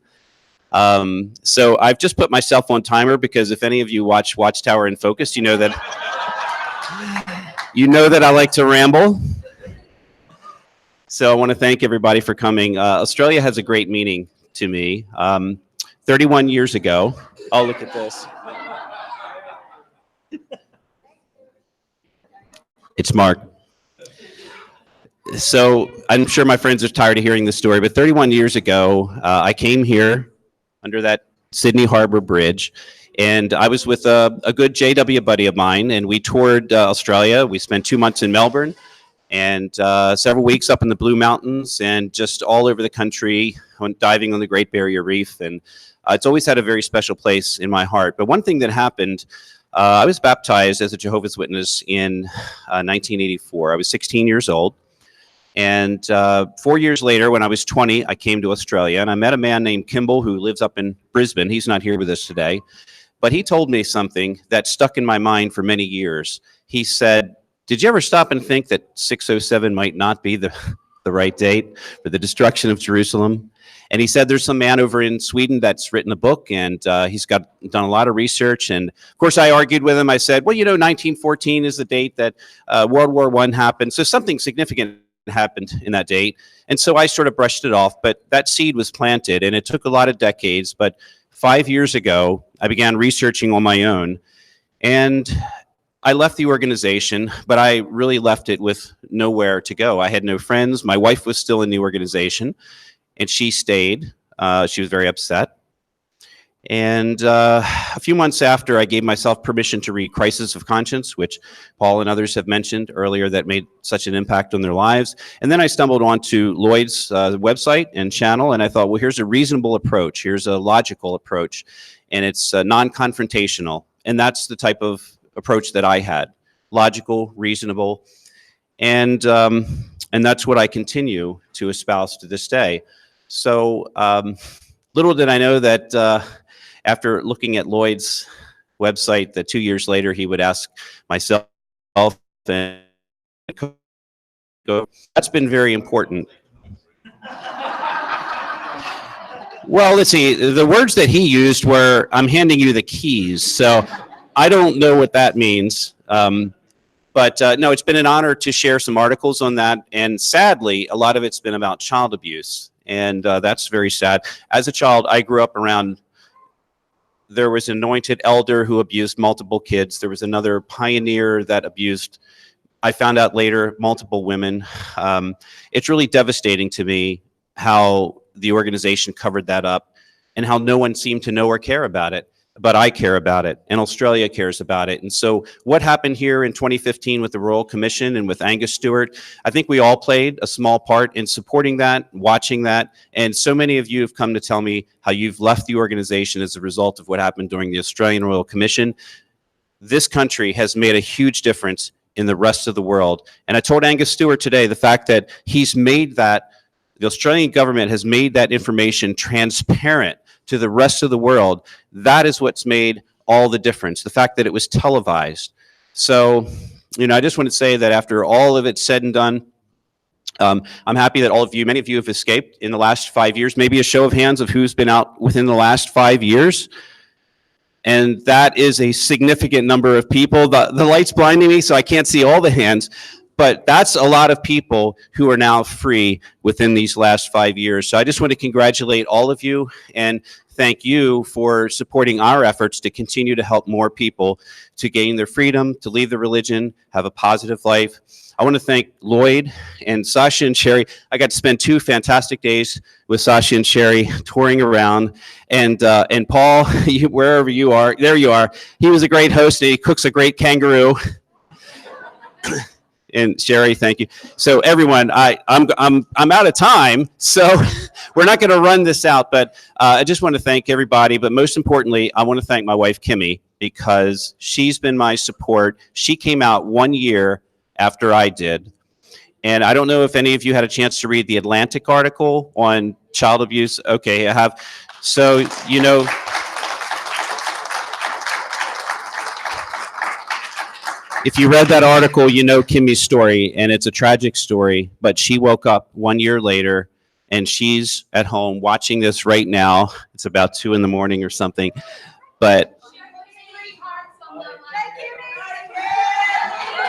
So I've just put myself on timer because if any of you watch Watchtower in Focus, you know that I like to ramble. So I want to thank everybody for coming. Australia has a great meaning to me. 31 years ago, oh, look at this. It's Mark. So I'm sure my friends are tired of hearing this story, but 31 years ago, I came here under that Sydney Harbor Bridge, and I was with a good JW buddy of mine, and we toured Australia. We spent 2 months in Melbourne and several weeks up in the Blue Mountains and just all over the country, went diving on the Great Barrier Reef, and it's always had a very special place in my heart. But one thing that happened, I was baptized as a Jehovah's Witness in 1984. I was 16 years old. And 4 years later, when I was 20, I came to Australia. And I met a man named Kimball who lives up in Brisbane. He's not here with us today. But he told me something that stuck in my mind for many years. He said, did you ever stop and think that 607 might not be the right date for the destruction of Jerusalem? And he said there's some man over in Sweden that's written a book, and he's done a lot of research. And of course, I argued with him. I said, well, 1914 is the date that World War I happened. So something significant happened in that date. And so I sort of brushed it off. But that seed was planted, and it took a lot of decades. But 5 years ago, I began researching on my own. And I left the organization, but I really left it with nowhere to go. I had no friends. My wife was still in the organization. And she stayed. She was very upset. And a few months after, I gave myself permission to read Crisis of Conscience, which Paul and others have mentioned earlier that made such an impact on their lives. And then I stumbled onto Lloyd's website and channel, and I thought, well, here's a reasonable approach. Here's a logical approach. And it's non-confrontational. And that's the type of approach that I had. Logical, reasonable. And that's what I continue to espouse to this day. So little did I know that after looking at Lloyd's website, that 2 years later he would ask myself and go, that's been very important. Well, let's see, the words that he used were, I'm handing you the keys. So I don't know what that means. But no, it's been an honor to share some articles on that. And sadly, a lot of it's been about child abuse. And that's very sad. As a child, I grew up around, there was an anointed elder who abused multiple kids. There was another pioneer that abused, I found out later, multiple women. It's really devastating to me how the organization covered that up and how no one seemed to know or care about it. But I care about it, and Australia cares about it. And so what happened here in 2015 with the Royal Commission and with Angus Stewart, I think we all played a small part in supporting that, watching that. And so many of you have come to tell me how you've left the organization as a result of what happened during the Australian Royal Commission. This country has made a huge difference in the rest of the world. And I told Angus Stewart today the fact that he's made that, the Australian government has made that information transparent to the rest of the world. That is what's made all the difference, the fact that it was televised. So, I just want to say that after all of it's said and done, I'm happy that all of you, many of you have escaped in the last 5 years. Maybe a show of hands of who's been out within the last 5 years. And that is a significant number of people. The light's blinding me, so I can't see all the hands. But that's a lot of people who are now free within these last 5 years. So I just want to congratulate all of you and thank you for supporting our efforts to continue to help more people to gain their freedom, to leave the religion, have a positive life. I want to thank Lloyd and Sacha and Sherrie. I got to spend 2 fantastic days with Sacha and Sherrie touring around. And Paul, wherever you are, there you are. He was a great host and he cooks a great kangaroo. And Sherrie, thank you. So everyone, I'm out of time, so we're not going to run this out. But I just want to thank everybody. But most importantly, I want to thank my wife Kimmy, because she's been my support. She came out 1 year after I did, and I don't know if any of you had a chance to read the Atlantic article on child abuse. Okay, I have. So you know. If you read that article, you know Kimmy's story, and it's a tragic story, but she woke up 1 year later, and she's at home watching this right now. It's about 2 in the morning or something, but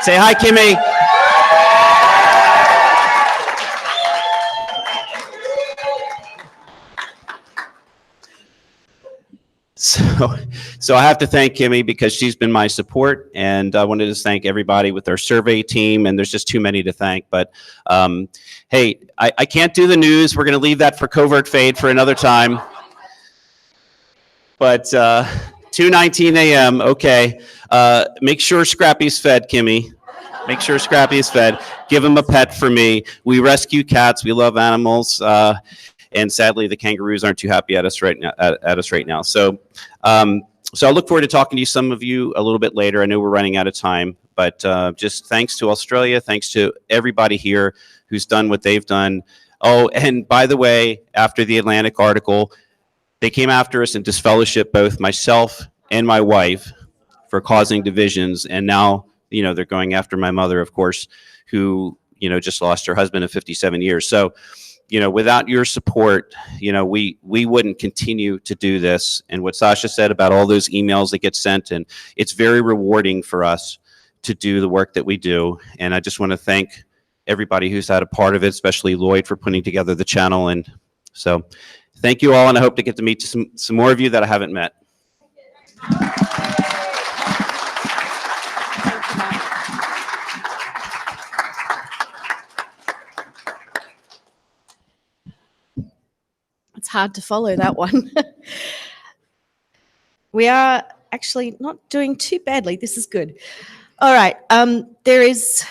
say hi, Kimmy. So I have to thank Kimmy, because she's been my support, and I wanted to thank everybody with our survey team, and there's just too many to thank. But hey, I can't do the news. We're going to leave that for Covert Fade for another time. But 2:19 a.m. Okay, make sure Scrappy's fed, Kimmy. Make sure Scrappy is fed. Give him a pet for me. We rescue cats. We love animals. And sadly, the kangaroos aren't too happy at us right now. So, so I look forward to talking to some of you a little bit later. I know we're running out of time, but just thanks to Australia, thanks to everybody here who's done what they've done. Oh, and by the way, after the Atlantic article, they came after us and disfellowshipped both myself and my wife for causing divisions, and now they're going after my mother, of course, who just lost her husband of 57 years. So. Without your support, we wouldn't continue to do this. And what Sacha said about all those emails that get sent, and it's very rewarding for us to do the work that we do. And I just want to thank everybody who's had a part of it, especially Lloyd for putting together the channel. And so thank you all. And I hope to get to meet some more of you that I haven't met. It's hard to follow that one. We are actually not doing too badly. This is good. All right. There is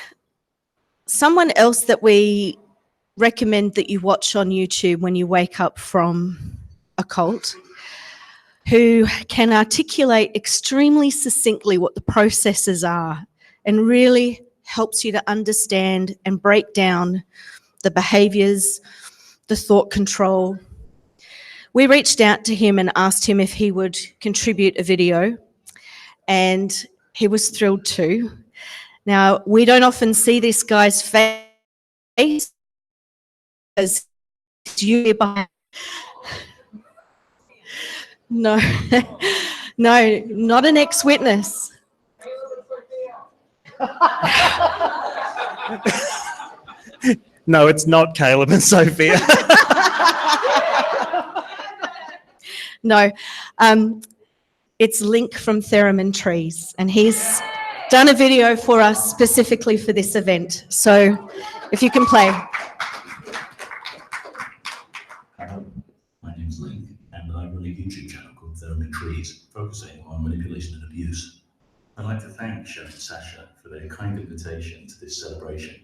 someone else that we recommend that you watch on YouTube when you wake up from a cult, who can articulate extremely succinctly what the processes are and really helps you to understand and break down the behaviors, the thought control. We reached out to him and asked him if he would contribute a video, and he was thrilled to. Now, we don't often see this guy's face, as you behind. No, no, not an ex-witness. No, it's not Caleb and Sophia. No, it's Link from Theremin Trees, and he's done a video for us specifically for this event. So if you can play. My name's Link, and I run a YouTube channel called Theremin Trees, focusing on manipulation and abuse. I'd like to thank Sherrie and Sacha for their kind invitation to this celebration.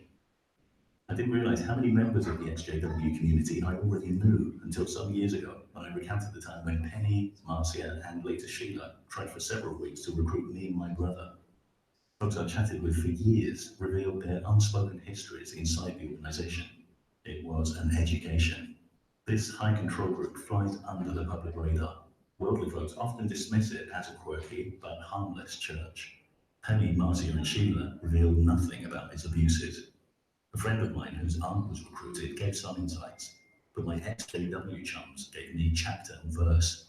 I didn't realise how many members of the XJW community I already knew until some years ago, when I recounted the time when Penny, Marcia, and later Sheila tried for several weeks to recruit me and my brother. Folks I chatted with for years revealed their unspoken histories inside the organisation. It was an education. This high control group flies under the public radar. Worldly folks often dismiss it as a quirky but harmless church. Penny, Marcia, and Sheila revealed nothing about its abuses. A friend of mine whose aunt was recruited gave some insights, but my ex-JW chums gave me chapter and verse.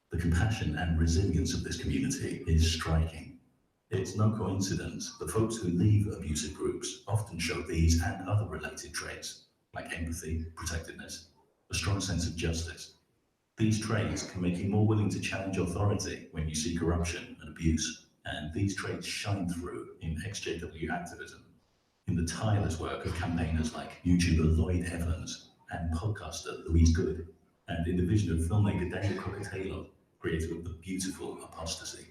The compassion and resilience of this community is striking. It's no coincidence that folks who leave abusive groups often show these and other related traits, like empathy, protectiveness, a strong sense of justice. These traits can make you more willing to challenge authority when you see corruption and abuse, and these traits shine through in ex-JW activism, in the tireless work of campaigners like YouTuber Lloyd Evans and podcaster Louise Good, and in the vision of filmmaker Daniel Crockett-Taylor, creator of The Beautiful Apostasy.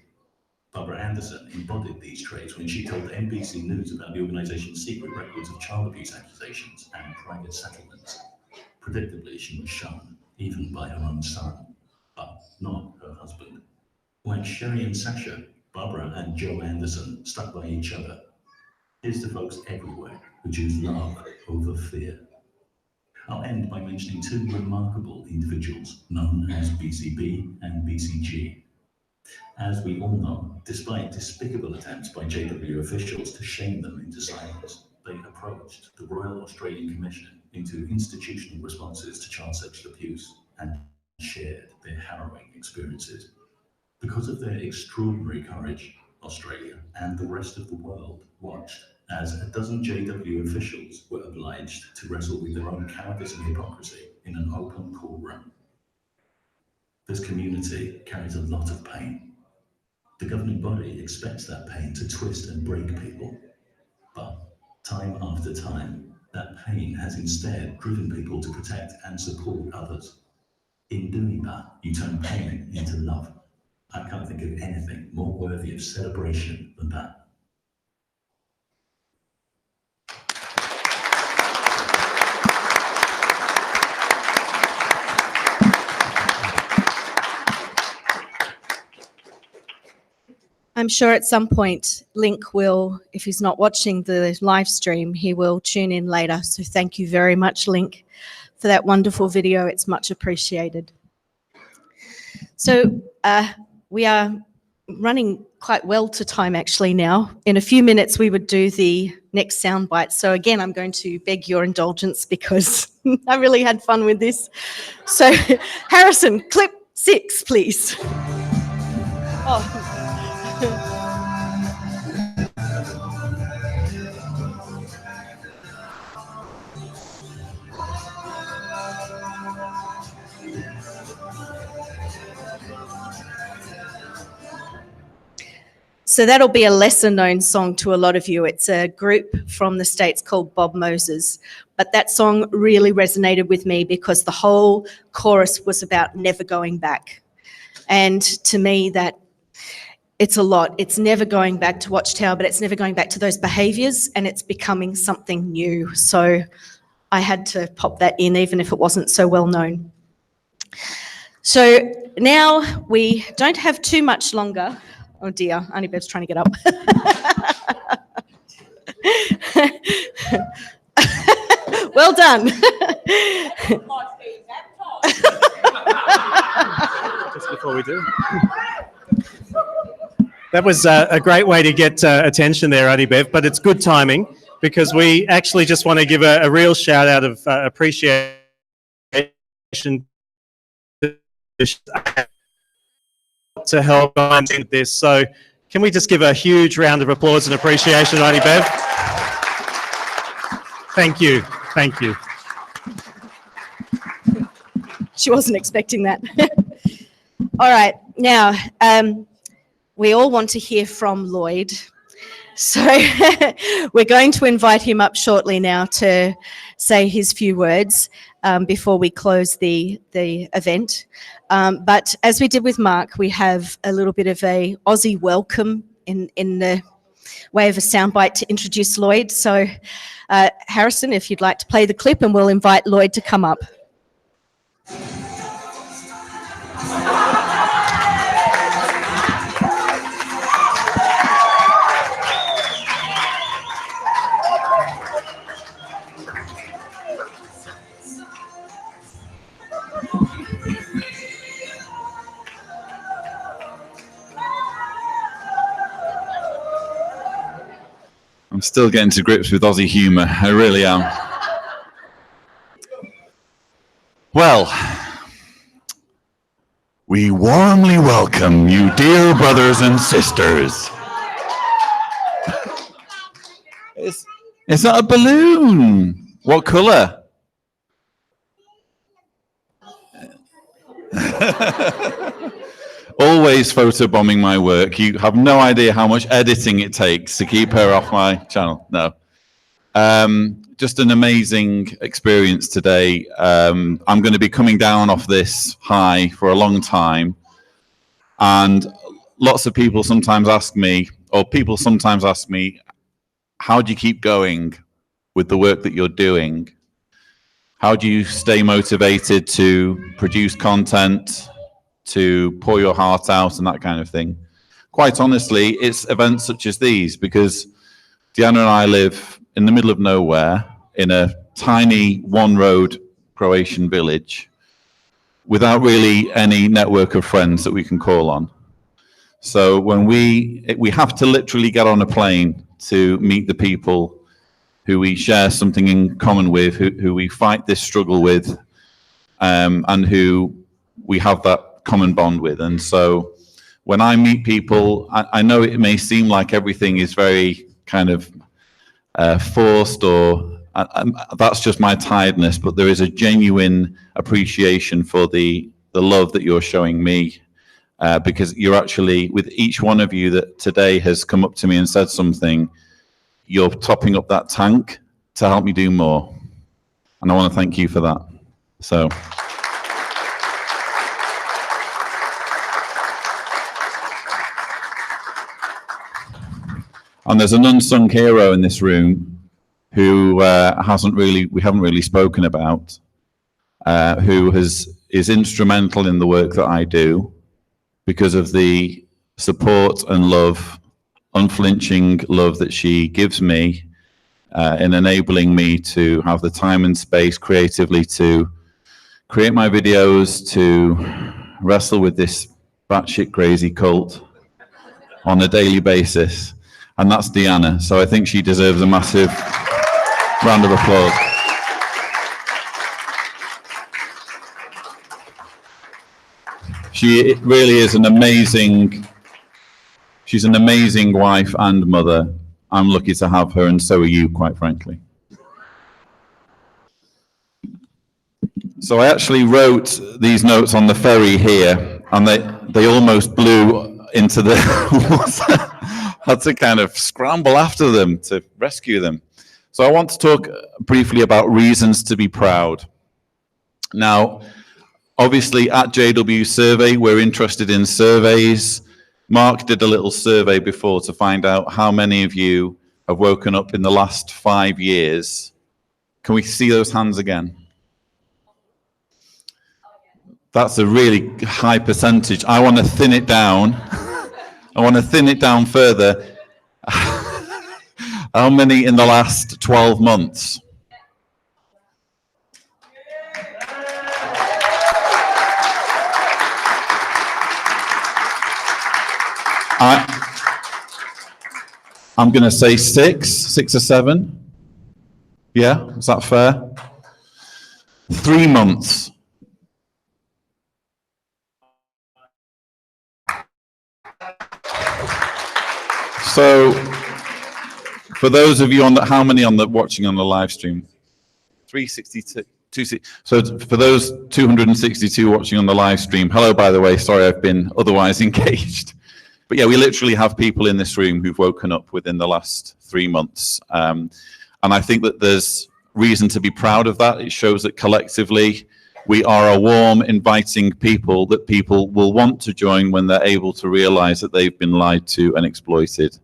Barbara Anderson embodied these traits when she told NBC News about the organization's secret records of child abuse accusations and private settlements. Predictably, she was shunned, even by her own son, but not her husband. Like Sherrie and Sacha, Barbara and Joe Anderson stuck by each other. Here's to folks everywhere who choose love over fear. I'll end by mentioning two remarkable individuals known as BCB and BCG. As we all know, despite despicable attempts by JW officials to shame them into silence, they approached the Royal Australian Commission into institutional responses to child sexual abuse and shared their harrowing experiences. Because of their extraordinary courage, Australia and the rest of the world watched as a dozen JW officials were obliged to wrestle with their own cowardice and hypocrisy in an open courtroom. This community carries a lot of pain. The governing body expects that pain to twist and break people. But time after time, that pain has instead driven people to protect and support others. In doing that, you turn pain into love. I can't think of anything more worthy of celebration than that. I'm sure at some point Link will, if he's not watching the live stream, he will tune in later. So thank you very much, Link, for that wonderful video. It's much appreciated. So we are running quite well to time actually now. In a few minutes we would do the next soundbite. So again, I'm going to beg your indulgence because I really had fun with this. So Harrison, clip 6, please. Oh. So that'll be a lesser known song to a lot of you. It's a group from the States called Bob Moses. But that song really resonated with me because the whole chorus was about never going back. And to me, that it's a lot. It's never going back to Watchtower, but it's never going back to those behaviours, and it's becoming something new. So I had to pop that in, even if it wasn't so well known. So now we don't have too much longer. Oh dear, Auntie Bev's trying to get up. Well done. Just before we do. That was a great way to get attention there, Auntie Bev, but it's good timing because we actually just want to give a real shout out of appreciation to help with this. So can we just give a huge round of applause and appreciation, Auntie Bev? Thank you. Thank you. She wasn't expecting that. All right, now we all want to hear from Lloyd. So we're going to invite him up shortly now to say his few words before we close the event. But as we did with Mark, we have a little bit of a Aussie welcome in the way of a soundbite to introduce Lloyd. So Harrison, if you'd like to play the clip, and we'll invite Lloyd to come up. I'm still getting to grips with Aussie humour. I really am. Well, we warmly welcome you, dear brothers and sisters. It's not a balloon. What colour? Always photobombing my work. You have no idea how much editing it takes to keep her off my channel. No. Just an amazing experience today. I'm going to be coming down off this high for a long time. And lots of people sometimes ask me, or people sometimes ask me, how do you keep going with the work that you're doing? How do you stay motivated to produce content, to pour your heart out and that kind of thing? Quite honestly, it's events such as these, because Diana and I live in the middle of nowhere in a tiny one-road Croatian village without really any network of friends that we can call on. So when we have to literally get on a plane to meet the people who we share something in common with, who we fight this struggle with, and who we have that common bond with. And so when I meet people, I know it may seem like everything is very kind of forced, or that's just my tiredness, but there is a genuine appreciation for the love that you're showing me, because you're actually, with each one of you that today has come up to me and said something, you're topping up that tank to help me do more. And I want to thank you for that. So. And there's an unsung hero in this room who we haven't really spoken about, who is instrumental in the work that I do because of the support and love, unflinching love that she gives me in enabling me to have the time and space creatively to create my videos, to wrestle with this batshit crazy cult on a daily basis. And that's Diana. So I think she deserves a massive round of applause. She really is she's an amazing wife and mother. I'm lucky to have her, and so are you, quite frankly. So I actually wrote these notes on the ferry here, and they almost blew into the water. Had to kind of scramble after them to rescue them. So I want to talk briefly about reasons to be proud. Now, obviously at JW Survey, we're interested in surveys. Mark did a little survey before to find out how many of you have woken up in the last 5 years. Can we see those hands again? That's a really high percentage. I want to thin it down. I want to thin it down further. How many in the last 12 months? I'm going to say 6 or 7. Yeah, is that fair? 3 months. So, for those of you how many watching on the live stream? 362. So for those 262 watching on the live stream, hello, by the way. Sorry, I've been otherwise engaged. But yeah, we literally have people in this room who've woken up within the last 3 months. And I think that there's reason to be proud of that. It shows that collectively we are a warm, inviting people that people will want to join when they're able to realize that they've been lied to and exploited.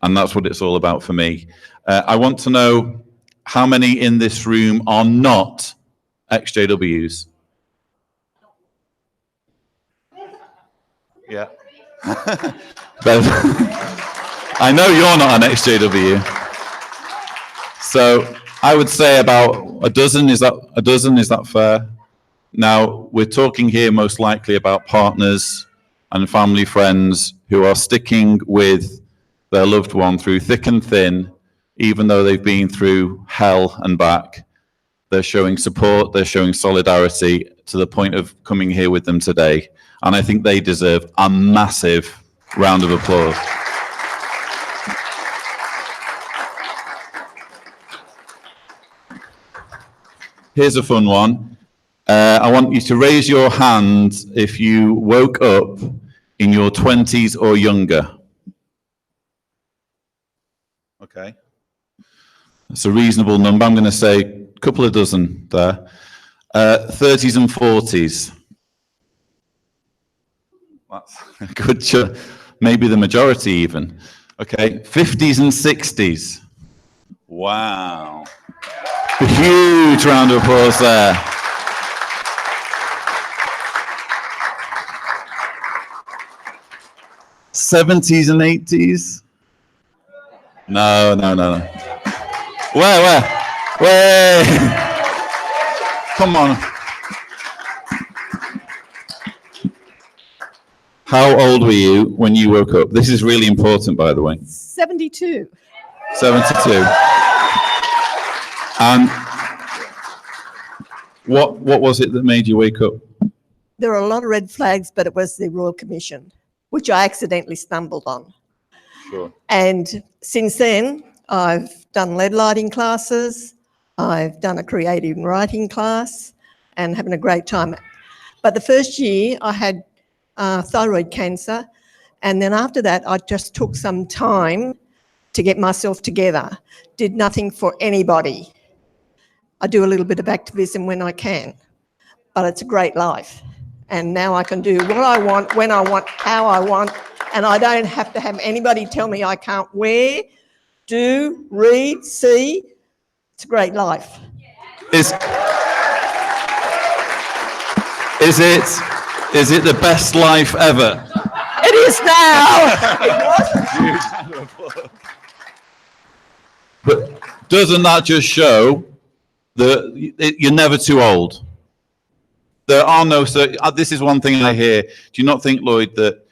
And that's what it's all about for me. I want to know how many in this room are not ex-JWs? Yeah. I know you're not an ex-JW. So I would say about a dozen. Is that fair? Now, we're talking here most likely about partners and family friends who are sticking with their loved one through thick and thin, even though they've been through hell and back. They're showing support, they're showing solidarity to the point of coming here with them today. And I think they deserve a massive round of applause. Here's a fun one. I want you to raise your hand if you woke up in your 20s or younger. Okay. That's a reasonable number. I'm going to say a couple of dozen there. 30s and 40s. That's a good maybe the majority even. Okay, 50s and 60s. Wow. A huge round of applause there. '70s and '80s? No. Where? Come on. How old were you when you woke up? This is really important, by the way. 72. 72. And what was it that made you wake up? There are a lot of red flags, but it was the Royal Commission, which I accidentally stumbled on. Sure. And since then, I've done lead lighting classes, I've done a creative writing class, and having a great time. But the first year, I had thyroid cancer, and then after that, I just took some time to get myself together. Did nothing for anybody. I do a little bit of activism when I can, but it's a great life. And now I can do what I want, when I want, how I want, and I don't have to have anybody tell me I can't wear, do, read, see. It's a great life. Is it the best life ever? It is now. But doesn't that just show that you're never too old? There are no, this is one thing I hear. Do you not think, Lloyd, that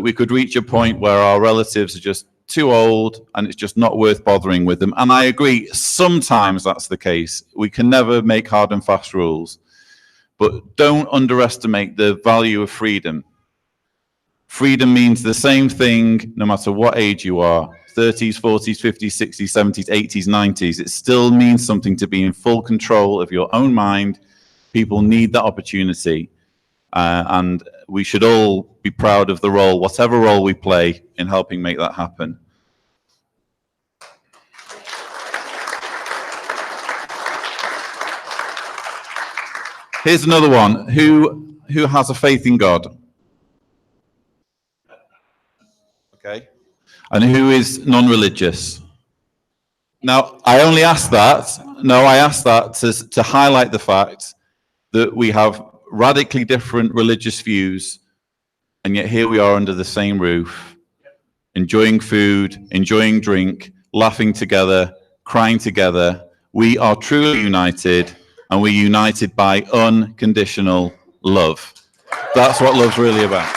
we could reach a point where our relatives are just too old and it's just not worth bothering with them? And I agree, sometimes that's the case. We can never make hard and fast rules. But don't underestimate the value of freedom. Freedom means the same thing no matter what age you are, 30s, 40s, 50s, 60s, 70s, 80s, 90s. It still means something to be in full control of your own mind. People need that opportunity. And we should all be proud of the role, whatever role we play, in helping make that happen. Here's another one. Who has a faith in God? Okay. And who is non-religious? Now, I only asked that. No, I asked that to highlight the fact that we have radically different religious views, and yet here we are under the same roof, enjoying food, enjoying drink, laughing together, crying together. We are truly united, and we're united by unconditional love. That's what love's really about.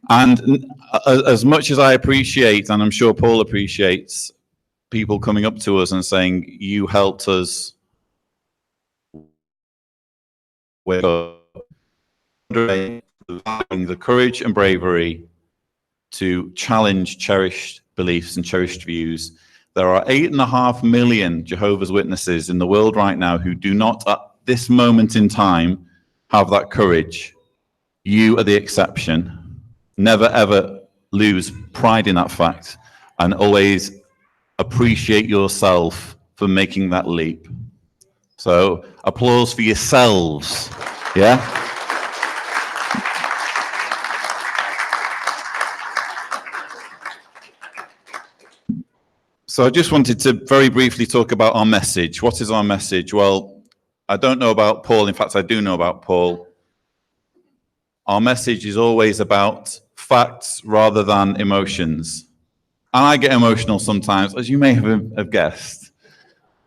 And as much as I appreciate, and I'm sure Paul appreciates, people coming up to us and saying, you helped us wake up, the courage and bravery to challenge cherished beliefs and cherished views. There are 8.5 million Jehovah's Witnesses in the world right now who do not, at this moment in time, have that courage. You are the exception. Never, ever lose pride in that fact, and always appreciate yourself for making that leap. So, applause for yourselves. Yeah? So I just wanted to very briefly talk about our message. What is our message? Well, I don't know about Paul. In fact, I do know about Paul. Our message is always about facts rather than emotions. And I get emotional sometimes, as you may have guessed.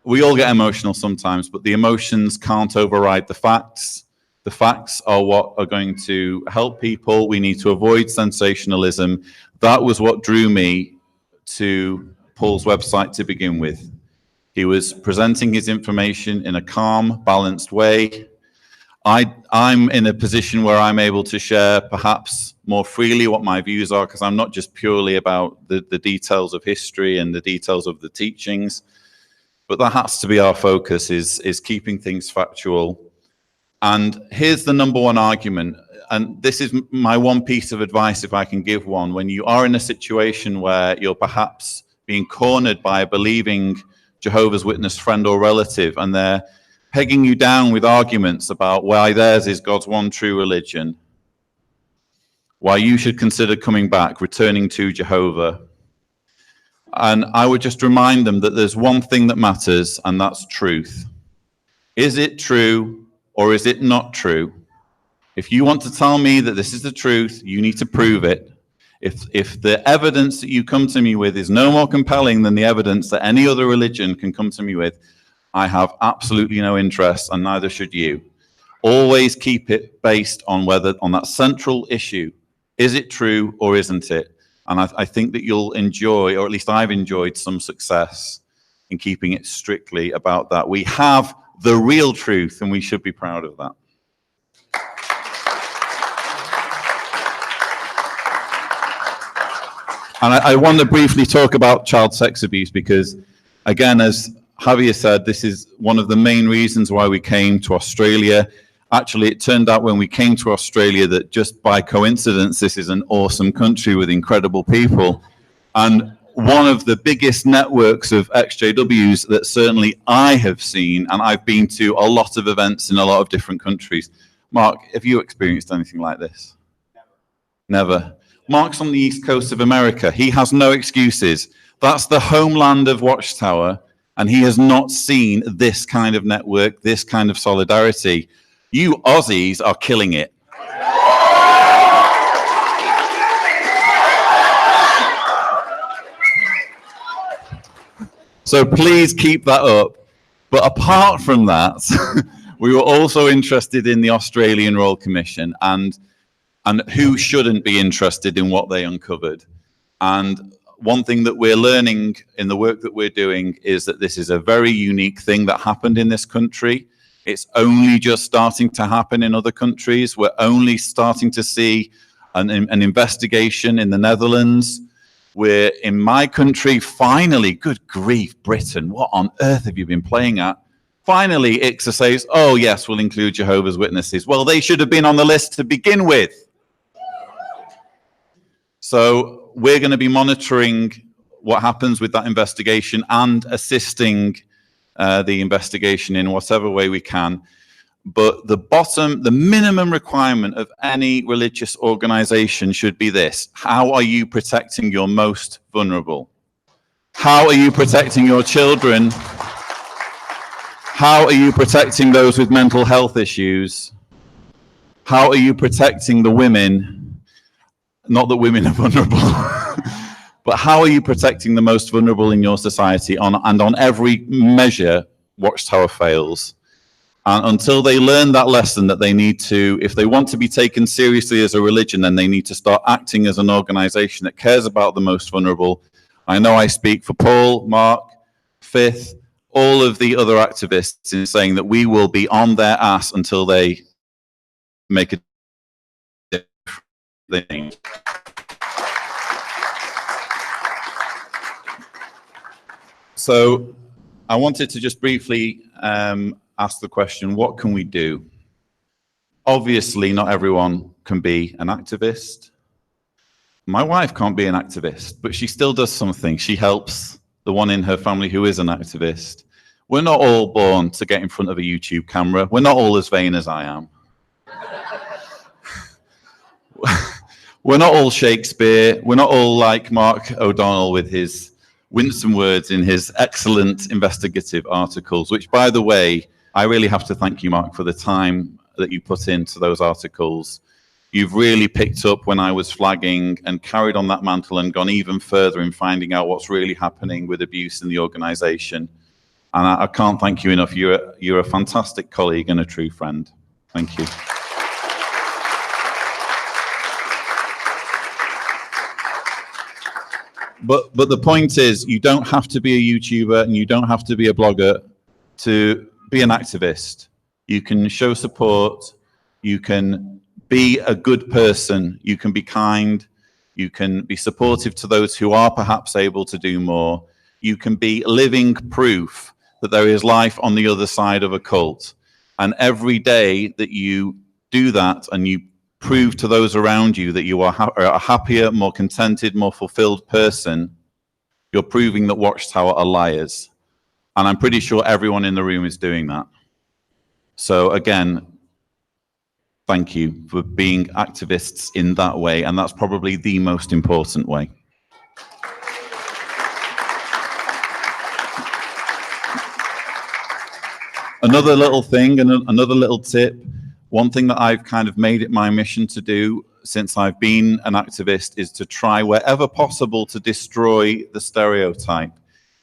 We all get emotional sometimes, but the emotions can't override the facts. The facts are what are going to help people. We need to avoid sensationalism. That was what drew me to Paul's website to begin with. He was presenting his information in a calm, balanced way. I'm in a position where I'm able to share perhaps more freely what my views are, because I'm not just purely about the details of history and the details of the teachings, but that has to be our focus, is keeping things factual. And here's the number one argument, and this is my one piece of advice, if I can give one. When you are in a situation where you're perhaps being cornered by a believing Jehovah's Witness friend or relative, and they're pegging you down with arguments about why theirs is God's one true religion, why you should consider coming back, returning to Jehovah. And I would just remind them that there's one thing that matters, and that's truth. Is it true or is it not true? If you want to tell me that this is the truth, you need to prove it. If the evidence that you come to me with is no more compelling than the evidence that any other religion can come to me with, I have absolutely no interest, and neither should you. Always keep it based on that central issue. Is it true or isn't it? And I think that you'll enjoy, or at least I've enjoyed, some success in keeping it strictly about that. We have the real truth, and we should be proud of that. And I want to briefly talk about child sex abuse because, again, as Javier said, this is one of the main reasons why we came to Australia. Actually, it turned out when we came to Australia that just by coincidence, this is an awesome country with incredible people. And one of the biggest networks of XJWs that certainly I have seen, and I've been to a lot of events in a lot of different countries. Mark, have you experienced anything like this? Never. Mark's on the East Coast of America. He has no excuses. That's the homeland of Watchtower, and he has not seen this kind of network, this kind of solidarity. You Aussies are killing it. So please keep that up. But apart from that, we were also interested in the Australian Royal Commission and who shouldn't be interested in what they uncovered. And one thing that we're learning in the work that we're doing is that this is a very unique thing that happened in this country. It's only just starting to happen in other countries. We're only starting to see an investigation in the Netherlands. We're in my country, finally, good grief, Britain, what on earth have you been playing at? Finally, ICSA says, oh yes, we'll include Jehovah's Witnesses. Well, they should have been on the list to begin with. So we're going to be monitoring what happens with that investigation and assisting the investigation in whatever way we can. But the minimum requirement of any religious organization should be this. How are you protecting your most vulnerable? How are you protecting your children? How are you protecting those with mental health issues? How are you protecting the women? Not that women are vulnerable, but how are you protecting the most vulnerable in your society? And on every measure, Watchtower fails. And until they learn that lesson that they need to, if they want to be taken seriously as a religion, then they need to start acting as an organization that cares about the most vulnerable. I know I speak for Paul, Mark, Fifth, all of the other activists in saying that we will be on their ass until they make a difference. So I wanted to just briefly ask the question, what can we do? Obviously, not everyone can be an activist. My wife can't be an activist, but she still does something. She helps the one in her family who is an activist. We're not all born to get in front of a YouTube camera. We're not all as vain as I am. We're not all Shakespeare. We're not all like Mark O'Donnell with his winsome words in his excellent investigative articles, which, by the way, I really have to thank you, Mark, for the time that you put into those articles. You've really picked up when I was flagging and carried on that mantle and gone even further in finding out what's really happening with abuse in the organization. And I can't thank you enough. You're a fantastic colleague and a true friend. Thank you. But the point is, you don't have to be a YouTuber and you don't have to be a blogger to be an activist. You can show support. You can be a good person. You can be kind. You can be supportive to those who are perhaps able to do more. You can be living proof that there is life on the other side of a cult. And every day that you do that and you prove to those around you that you are a happier, more contented, more fulfilled person, you're proving that Watchtower are liars. And I'm pretty sure everyone in the room is doing that. So again, thank you for being activists in that way, and that's probably the most important way. Another little thing, and another little tip, one thing that I've kind of made it my mission to do since I've been an activist is to try wherever possible to destroy the stereotype.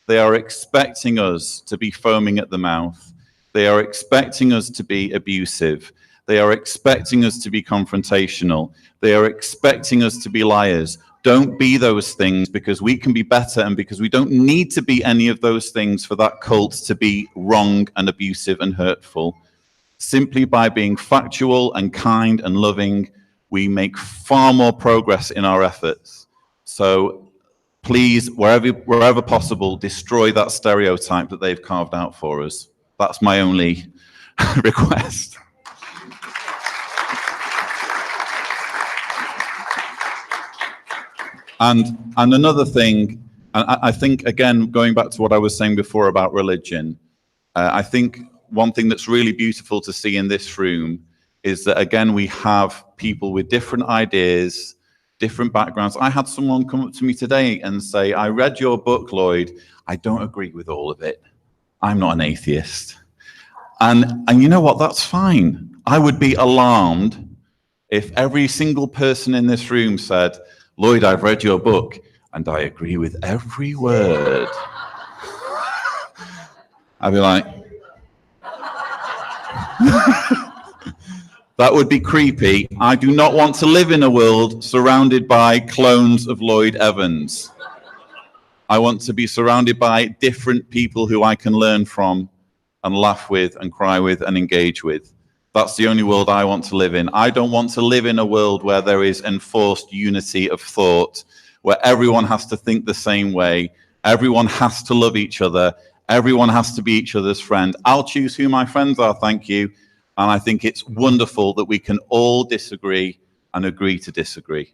They are expecting us to be foaming at the mouth. They are expecting us to be abusive. They are expecting us to be confrontational. They are expecting us to be liars. Don't be those things, because we can be better, and because we don't need to be any of those things for that cult to be wrong and abusive and hurtful. Simply by being factual and kind and loving, we make far more progress in our efforts. So please, wherever possible, destroy that stereotype that they've carved out for us. That's my only request. And another thing, and I think, again, going back to what I was saying before about religion, I think one thing that's really beautiful to see in this room is that, again, we have people with different ideas, different backgrounds. I had someone come up to me today and say, I read your book, Lloyd. I don't agree with all of it. I'm not an atheist. And you know what? That's fine. I would be alarmed if every single person in this room said, Lloyd, I've read your book and I agree with every word. I'd be like, that would be creepy. I do not want to live in a world surrounded by clones of Lloyd Evans. I want to be surrounded by different people who I can learn from and laugh with and cry with and engage with. That's the only world I want to live in. I don't want to live in a world where there is enforced unity of thought, where everyone has to think the same way, everyone has to love each other, everyone has to be each other's friend. I'll choose who my friends are, thank you. And I think it's wonderful that we can all disagree and agree to disagree.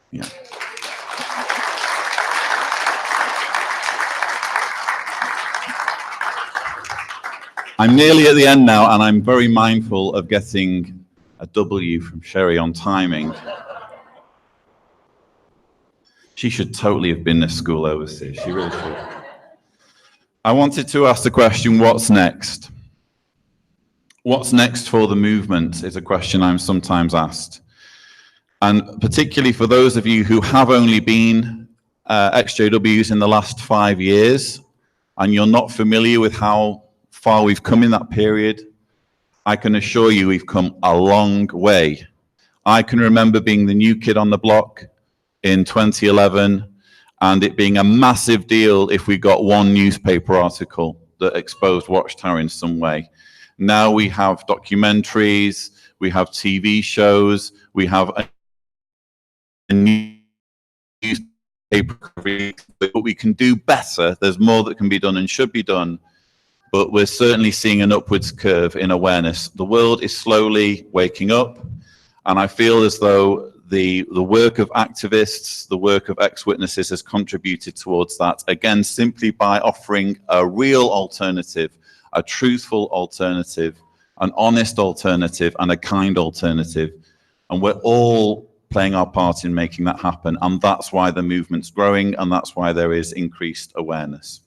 Yeah. I'm nearly at the end now, and I'm very mindful of getting a W from Sherrie on timing. She should totally have been a school overseer. She really should. I wanted to ask the question, what's next? What's next for the movement is a question I'm sometimes asked. And particularly for those of you who have only been XJWs in the last 5 years, and you're not familiar with how far we've come in that period, I can assure you we've come a long way. I can remember being the new kid on the block in 2011, and it being a massive deal if we got one newspaper article that exposed Watchtower in some way. Now we have documentaries, we have TV shows, we have a newspaper coverage, but we can do better. There's more that can be done and should be done. But we're certainly seeing an upwards curve in awareness. The world is slowly waking up, and I feel as though the work of activists, the work of ex-witnesses has contributed towards that, again, simply by offering a real alternative, a truthful alternative, an honest alternative, and a kind alternative. And we're all playing our part in making that happen, and that's why the movement's growing, and that's why there is increased awareness.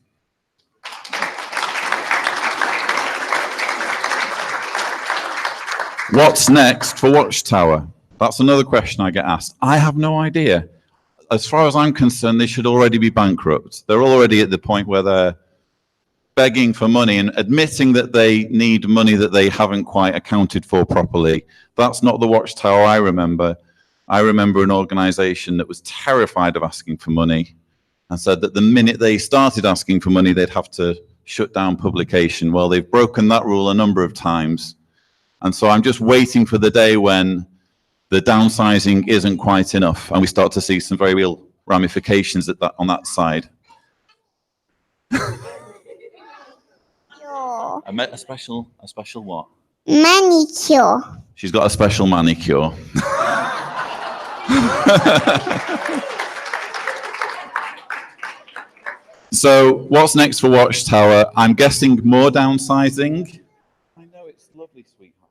What's next for Watchtower? That's another question I get asked. I have no idea. As far as I'm concerned, they should already be bankrupt. They're already at the point where they're begging for money and admitting that they need money that they haven't quite accounted for properly. That's not the Watchtower I remember. I remember an organization that was terrified of asking for money and said that the minute they started asking for money, they'd have to shut down publication. Well, they've broken that rule a number of times. And so I'm just waiting for the day when the downsizing isn't quite enough and we start to see some very real ramifications on that side. A special what? Manicure. She's got a special manicure. So what's next for Watchtower? I'm guessing more downsizing. I know, it's lovely, sweetheart.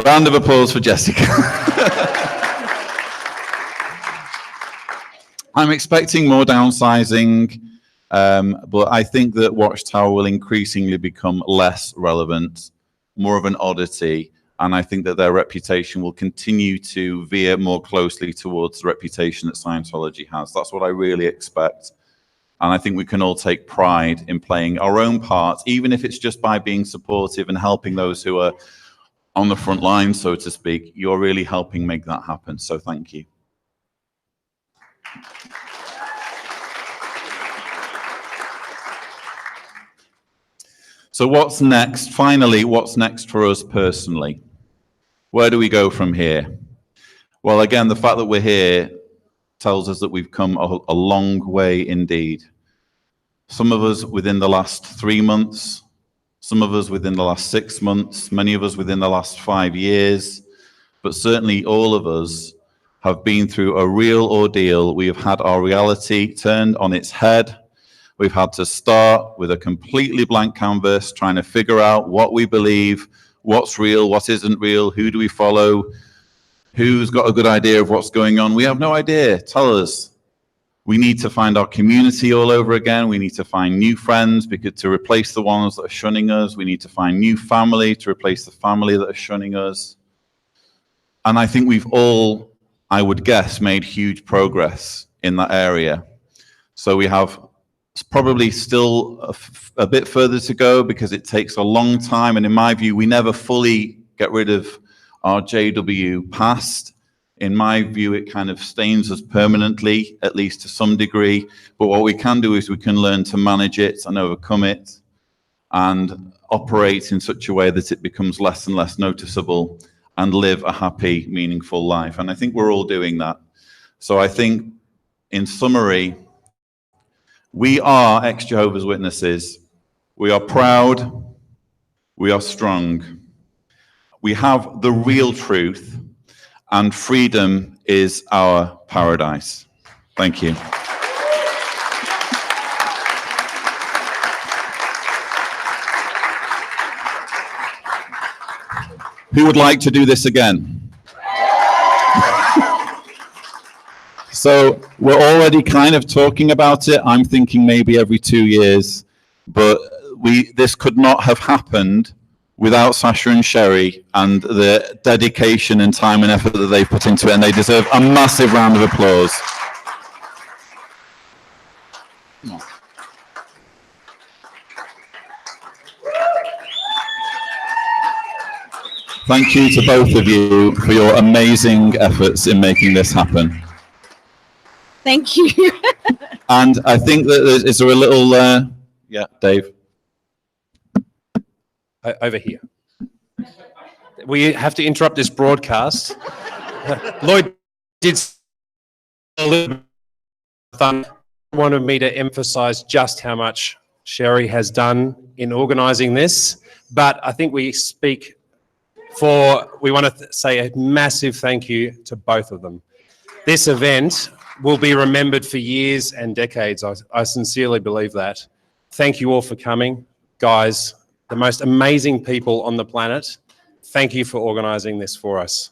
Round of applause for Jessica. I'm expecting more downsizing, but I think that Watchtower will increasingly become less relevant, more of an oddity, and I think that their reputation will continue to veer more closely towards the reputation that Scientology has. That's what I really expect. And I think we can all take pride in playing our own part, even if it's just by being supportive and helping those who are on the front line, so to speak. You're really helping make that happen, so thank you. So what's next? Finally, what's next for us personally? Where do we go from here? Well, again, the fact that we're here tells us that we've come a long way indeed. Some of us within the last 3 months, some of us within the last 6 months, many of us within the last 5 years, but certainly all of us have been through a real ordeal. We have had our reality turned on its head. We've had to start with a completely blank canvas, trying to figure out what we believe, what's real, what isn't real, who do we follow, who's got a good idea of what's going on. We have no idea. Tell us. We need to find our community all over again. We need to find new friends to replace the ones that are shunning us. We need to find new family to replace the family that are shunning us. And I think we've all, I would guess, made huge progress in that area. So we have probably still a bit further to go because it takes a long time. And in my view, we never fully get rid of our JW past. In my view, it kind of stains us permanently, at least to some degree. But what we can do is we can learn to manage it and overcome it and operate in such a way that it becomes less and less noticeable and live a happy, meaningful life. And I think we're all doing that. So I think, in summary, we are ex-Jehovah's Witnesses. We are proud. We are strong. We have the real truth, and freedom is our paradise. Thank you. Who would like to do this again? So we're already kind of talking about it. I'm thinking maybe every 2 years, but this could not have happened without Sacha and Sherrie and the dedication and time and effort that they've put into it, and they deserve a massive round of applause. Thank you to both of you for your amazing efforts in making this happen. Thank you. And I think that is there a little, yeah, Dave. Over here. We have to interrupt this broadcast. Lloyd did a little bit, wanted me to emphasize just how much Sherrie has done in organizing this, but I think we want to say a massive thank you to both of them. This event will be remembered for years and decades. I sincerely believe that. Thank you all for coming. Guys, the most amazing people on the planet, thank you for organizing this for us.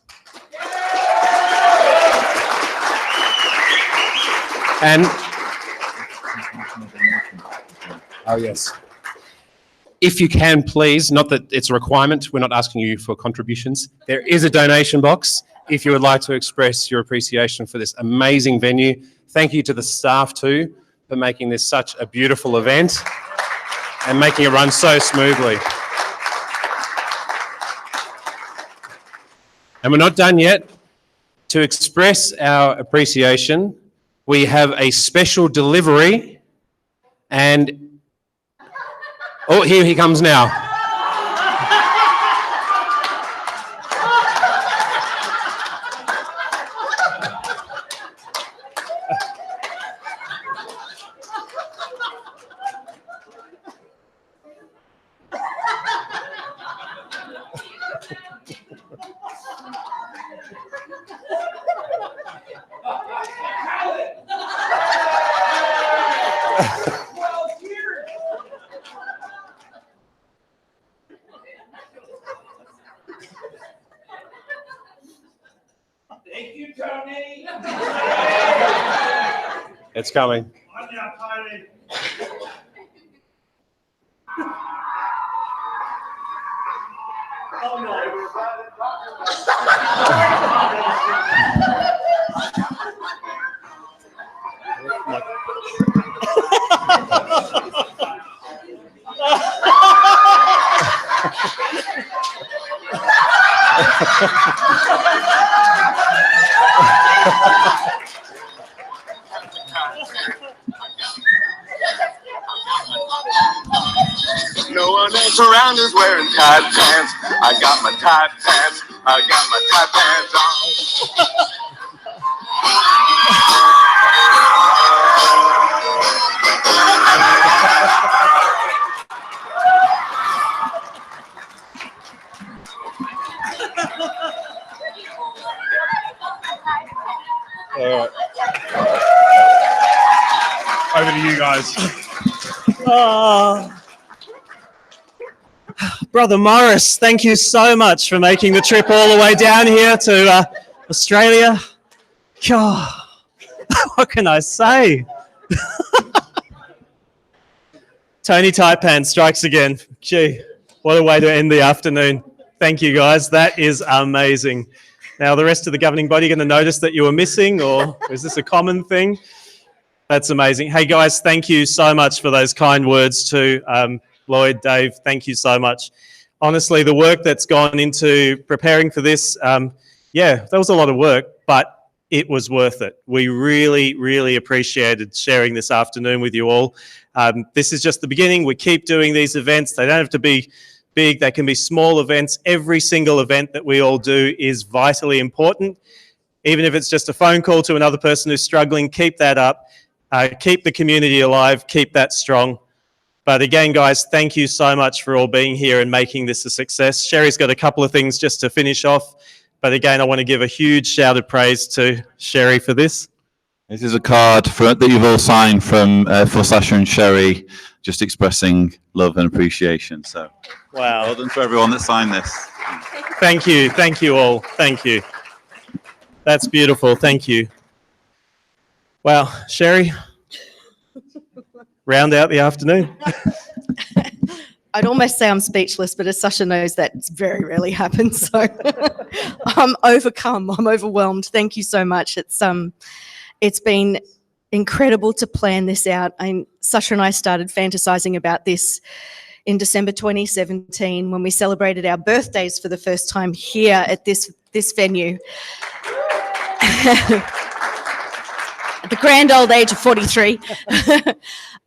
And, oh yes. If you can, please, not that it's a requirement, we're not asking you for contributions. There is a donation box if you would like to express your appreciation for this amazing venue. Thank you to the staff too for making this such a beautiful event and making it run so smoothly. And we're not done yet. To express our appreciation, we have a special delivery, and oh, here he comes now. Thank you, Tony. It's coming. Oh no. No one else around is wearing tight pants. I got my tight pants. I got my tight pants All right. Over to you guys. Brother Morris, thank you so much for making the trip all the way down here to Australia. God, what can I say? Tony Taipan strikes again. Gee, what a way to end the afternoon. Thank you, guys. That is amazing. Now, the rest of the governing body going to notice that you were missing, or is this a common thing? That's amazing. Hey, guys, thank you so much for those kind words too. Lloyd, Dave, thank you so much. Honestly, the work that's gone into preparing for this, yeah, that was a lot of work, but it was worth it. We really, really appreciated sharing this afternoon with you all. This is just the beginning. We keep doing these events. They don't have to be big. They can be small events. Every single event that we all do is vitally important. Even if it's just a phone call to another person who's struggling, keep that up. Keep the community alive. Keep that strong. But again, guys, thank you so much for all being here and making this a success. Sherry's got a couple of things just to finish off. But again, I want to give a huge shout of praise to Sherry for this. This is a card that you've all signed from for Sacha and Sherry, just expressing love and appreciation. So, wow, well done to everyone that signed this. Thank you all. Thank you. That's beautiful. Thank you. Wow, Sherry, round out the afternoon. I'd almost say I'm speechless, but as Sacha knows, that very rarely happens. So I'm overcome. I'm overwhelmed. Thank you so much. It's been incredible to plan this out. Sacha and I started fantasizing about this in December 2017 when we celebrated our birthdays for the first time here at this venue. At the grand old age of 43.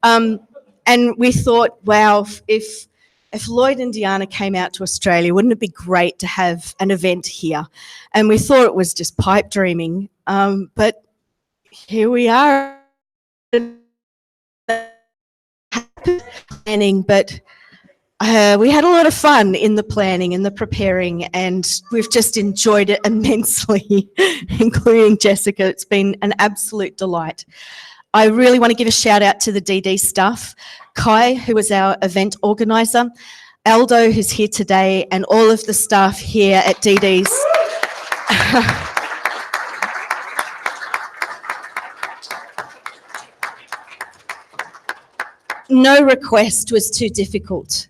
And we thought, wow, if Lloyd and Deanna came out to Australia, wouldn't it be great to have an event here? And we thought it was just pipe dreaming. But here we are. Planning, but we had a lot of fun in the planning and the preparing, and we've just enjoyed it immensely, including Jessica. It's been an absolute delight. I really want to give a shout out to the DD staff, Kai, who was our event organiser, Aldo, who's here today, and all of the staff here at DD's. No request was too difficult.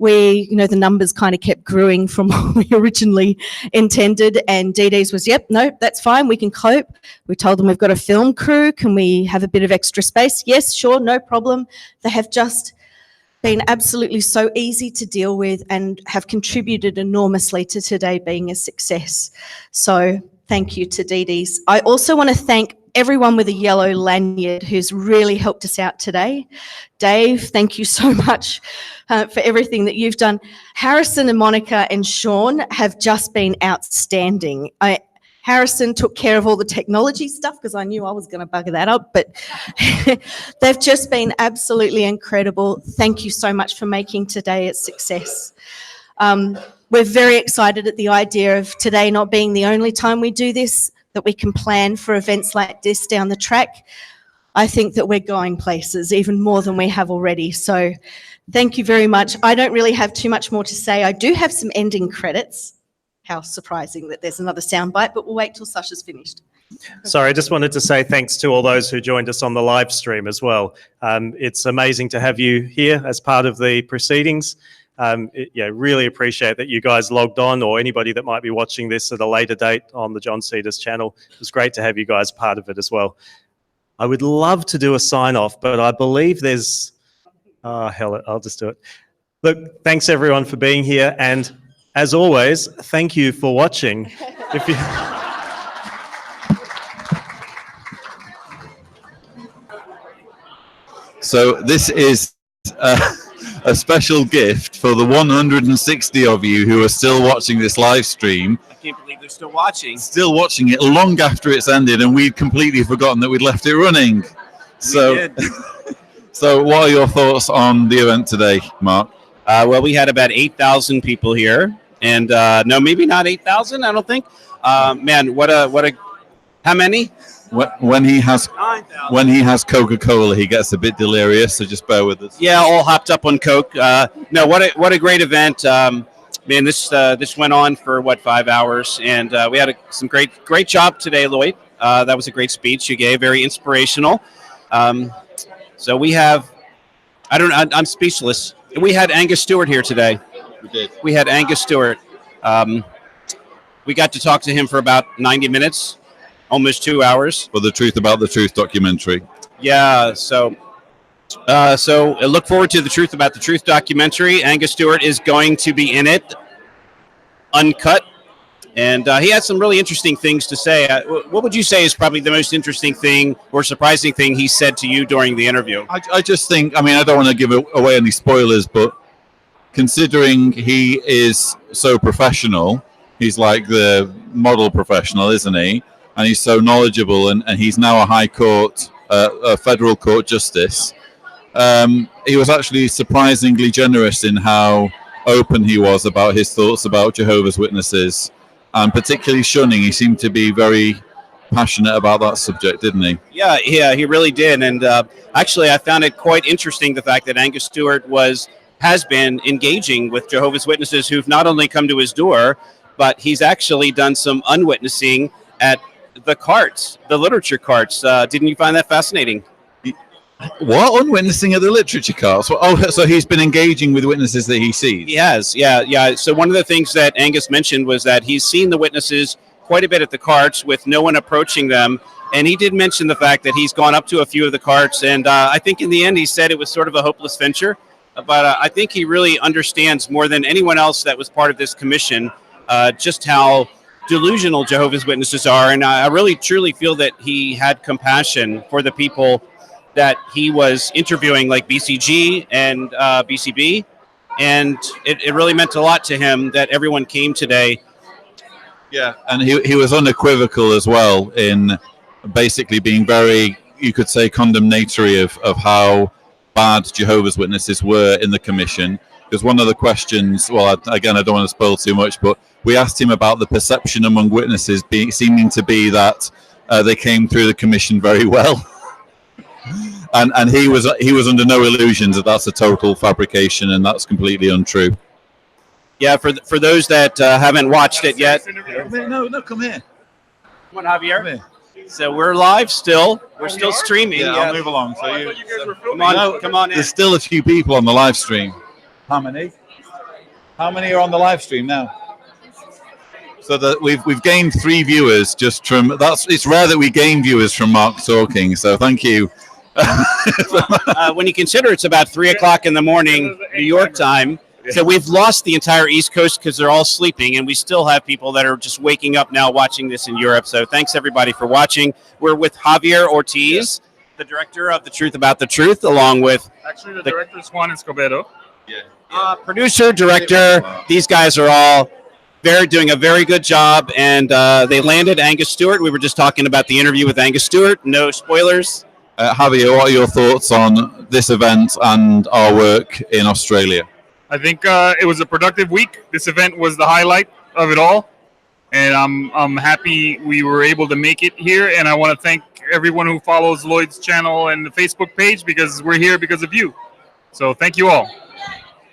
The numbers kind of kept growing from what we originally intended, and DD's was, yep, no, that's fine, we can cope. We told them we've got a film crew, can we have a bit of extra space? Yes, sure, no problem. They have just been absolutely so easy to deal with and have contributed enormously to today being a success. So thank you to DD's. I also want to thank everyone with a yellow lanyard who's really helped us out today. Dave, thank you so much for everything that you've done. Harrison and Monica and Sean have just been outstanding. Harrison took care of all the technology stuff because I knew I was going to bugger that up, but they've just been absolutely incredible. Thank you so much for making today a success. We're very excited at the idea of today not being the only time we do this, that we can plan for events like this down the track. I think that we're going places even more than we have already. So thank you very much. I don't really have too much more to say. I do have some ending credits. How surprising that there's another soundbite, but we'll wait till Sacha's finished. Sorry, I just wanted to say thanks to all those who joined us on the live stream as well. It's amazing to have you here as part of the proceedings. Really appreciate that you guys logged on, or anybody that might be watching this at a later date on the John Cedars channel. It was great to have you guys part of it as well. I would love to do a sign off, but I believe there's, hell, I'll just do it. Look, thanks everyone for being here. And as always, thank you for watching. If you... So this is a special gift for the 160 of you who are still watching this live stream. I can't believe they're still watching. Still watching it long after it's ended, and we'd completely forgotten that we'd left it running. So, so what are your thoughts on the event today, Mark? Well, we had about 8,000 people here, and no, maybe not 8,000. I don't think. Man, what a, how many? When he has Coca-Cola, he gets a bit delirious. So just bear with us. Yeah, all hopped up on Coke. No, what a great event. Man, this went on for 5 hours, and we had some great job today, Lloyd. That was a great speech you gave, very inspirational. So we have, I'm speechless. We had Angus Stewart here today. We did. We had Angus Stewart. We got to talk to him for about 90 minutes. Almost 2 hours. For the Truth About the Truth documentary. Yeah, so look forward to the Truth About the Truth documentary. Angus Stewart is going to be in it, uncut, and he had some really interesting things to say. What would you say is probably the most interesting thing or surprising thing he said to you during the interview? I just think, I mean, I don't want to give away any spoilers, but considering he is so professional, he's like the model professional, isn't he? And he's so knowledgeable, and he's now a high court, a federal court justice. He was actually surprisingly generous in how open he was about his thoughts about Jehovah's Witnesses, and particularly shunning. He seemed to be very passionate about that subject, didn't he? Yeah, he really did. And actually, I found it quite interesting, the fact that Angus Stewart has been engaging with Jehovah's Witnesses who've not only come to his door, but he's actually done some unwitnessing at the carts, the literature carts. Didn't you find that fascinating? What? Unwitnessing at the literature carts? Oh, so he's been engaging with witnesses that he sees? He has, yeah. So one of the things that Angus mentioned was that he's seen the witnesses quite a bit at the carts with no one approaching them. And he did mention the fact that he's gone up to a few of the carts. And I think in the end, he said it was sort of a hopeless venture. But I think he really understands more than anyone else that was part of this commission just how delusional Jehovah's Witnesses are. And I really truly feel that he had compassion for the people that he was interviewing, like BCG and BCB. And it really meant a lot to him that everyone came today. Yeah, and he was unequivocal as well in basically being very, you could say, condemnatory of how bad Jehovah's Witnesses were in the commission. Because one of the questions, well, again, I don't want to spoil too much, but we asked him about the perception among witnesses seeming to be that they came through the commission very well. and he was under no illusions that that's a total fabrication and that's completely untrue. Yeah, for those that haven't watched it yet. No, come here. Come on, Javier. Come here. So we're live still. We're still streaming. Yeah, I'll move along. So you come on in. There's still a few people on the live stream. How many? How many are on the live stream now? So that we've gained 3 viewers just from that's. It's rare that we gain viewers from Mark talking. So thank you. When you consider it's about 3 o'clock in the morning, New York time, so we've lost the entire East Coast because they're all sleeping, and we still have people that are just waking up now watching this in Europe. So thanks everybody for watching. We're with Javier Ortiz, the director of The Truth About the Truth, along with actually the director is Juan Escobedo. Producer, director. These guys are all doing a very good job, and they landed Angus Stewart. We were just talking about the interview with Angus Stewart. No spoilers. Javier, what are your thoughts on this event and our work in Australia? I think it was a productive week. This event was the highlight of it all, and I'm happy we were able to make it here. And I want to thank everyone who follows Lloyd's channel and the Facebook page, because we're here because of you. So thank you all.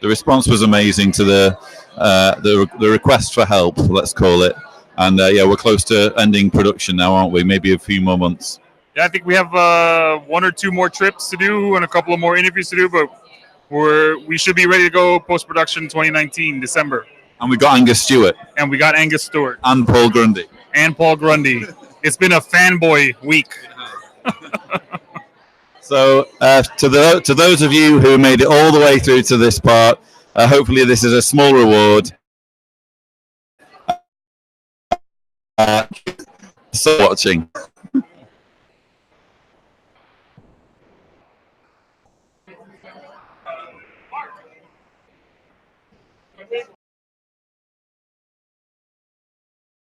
The response was amazing to the request for help, let's call it. And yeah, we're close to ending production now, aren't we? Maybe a few more months. Yeah, I think we have 1 or 2 more trips to do and a couple of more interviews to do, but we should be ready to go post-production 2019, December. And we got Angus Stewart. And we got Angus Stewart. And Paul Grundy. And Paul Grundy. It's been a fanboy week. So to those of you who made it all the way through to this part, hopefully this is a small reward. So watching.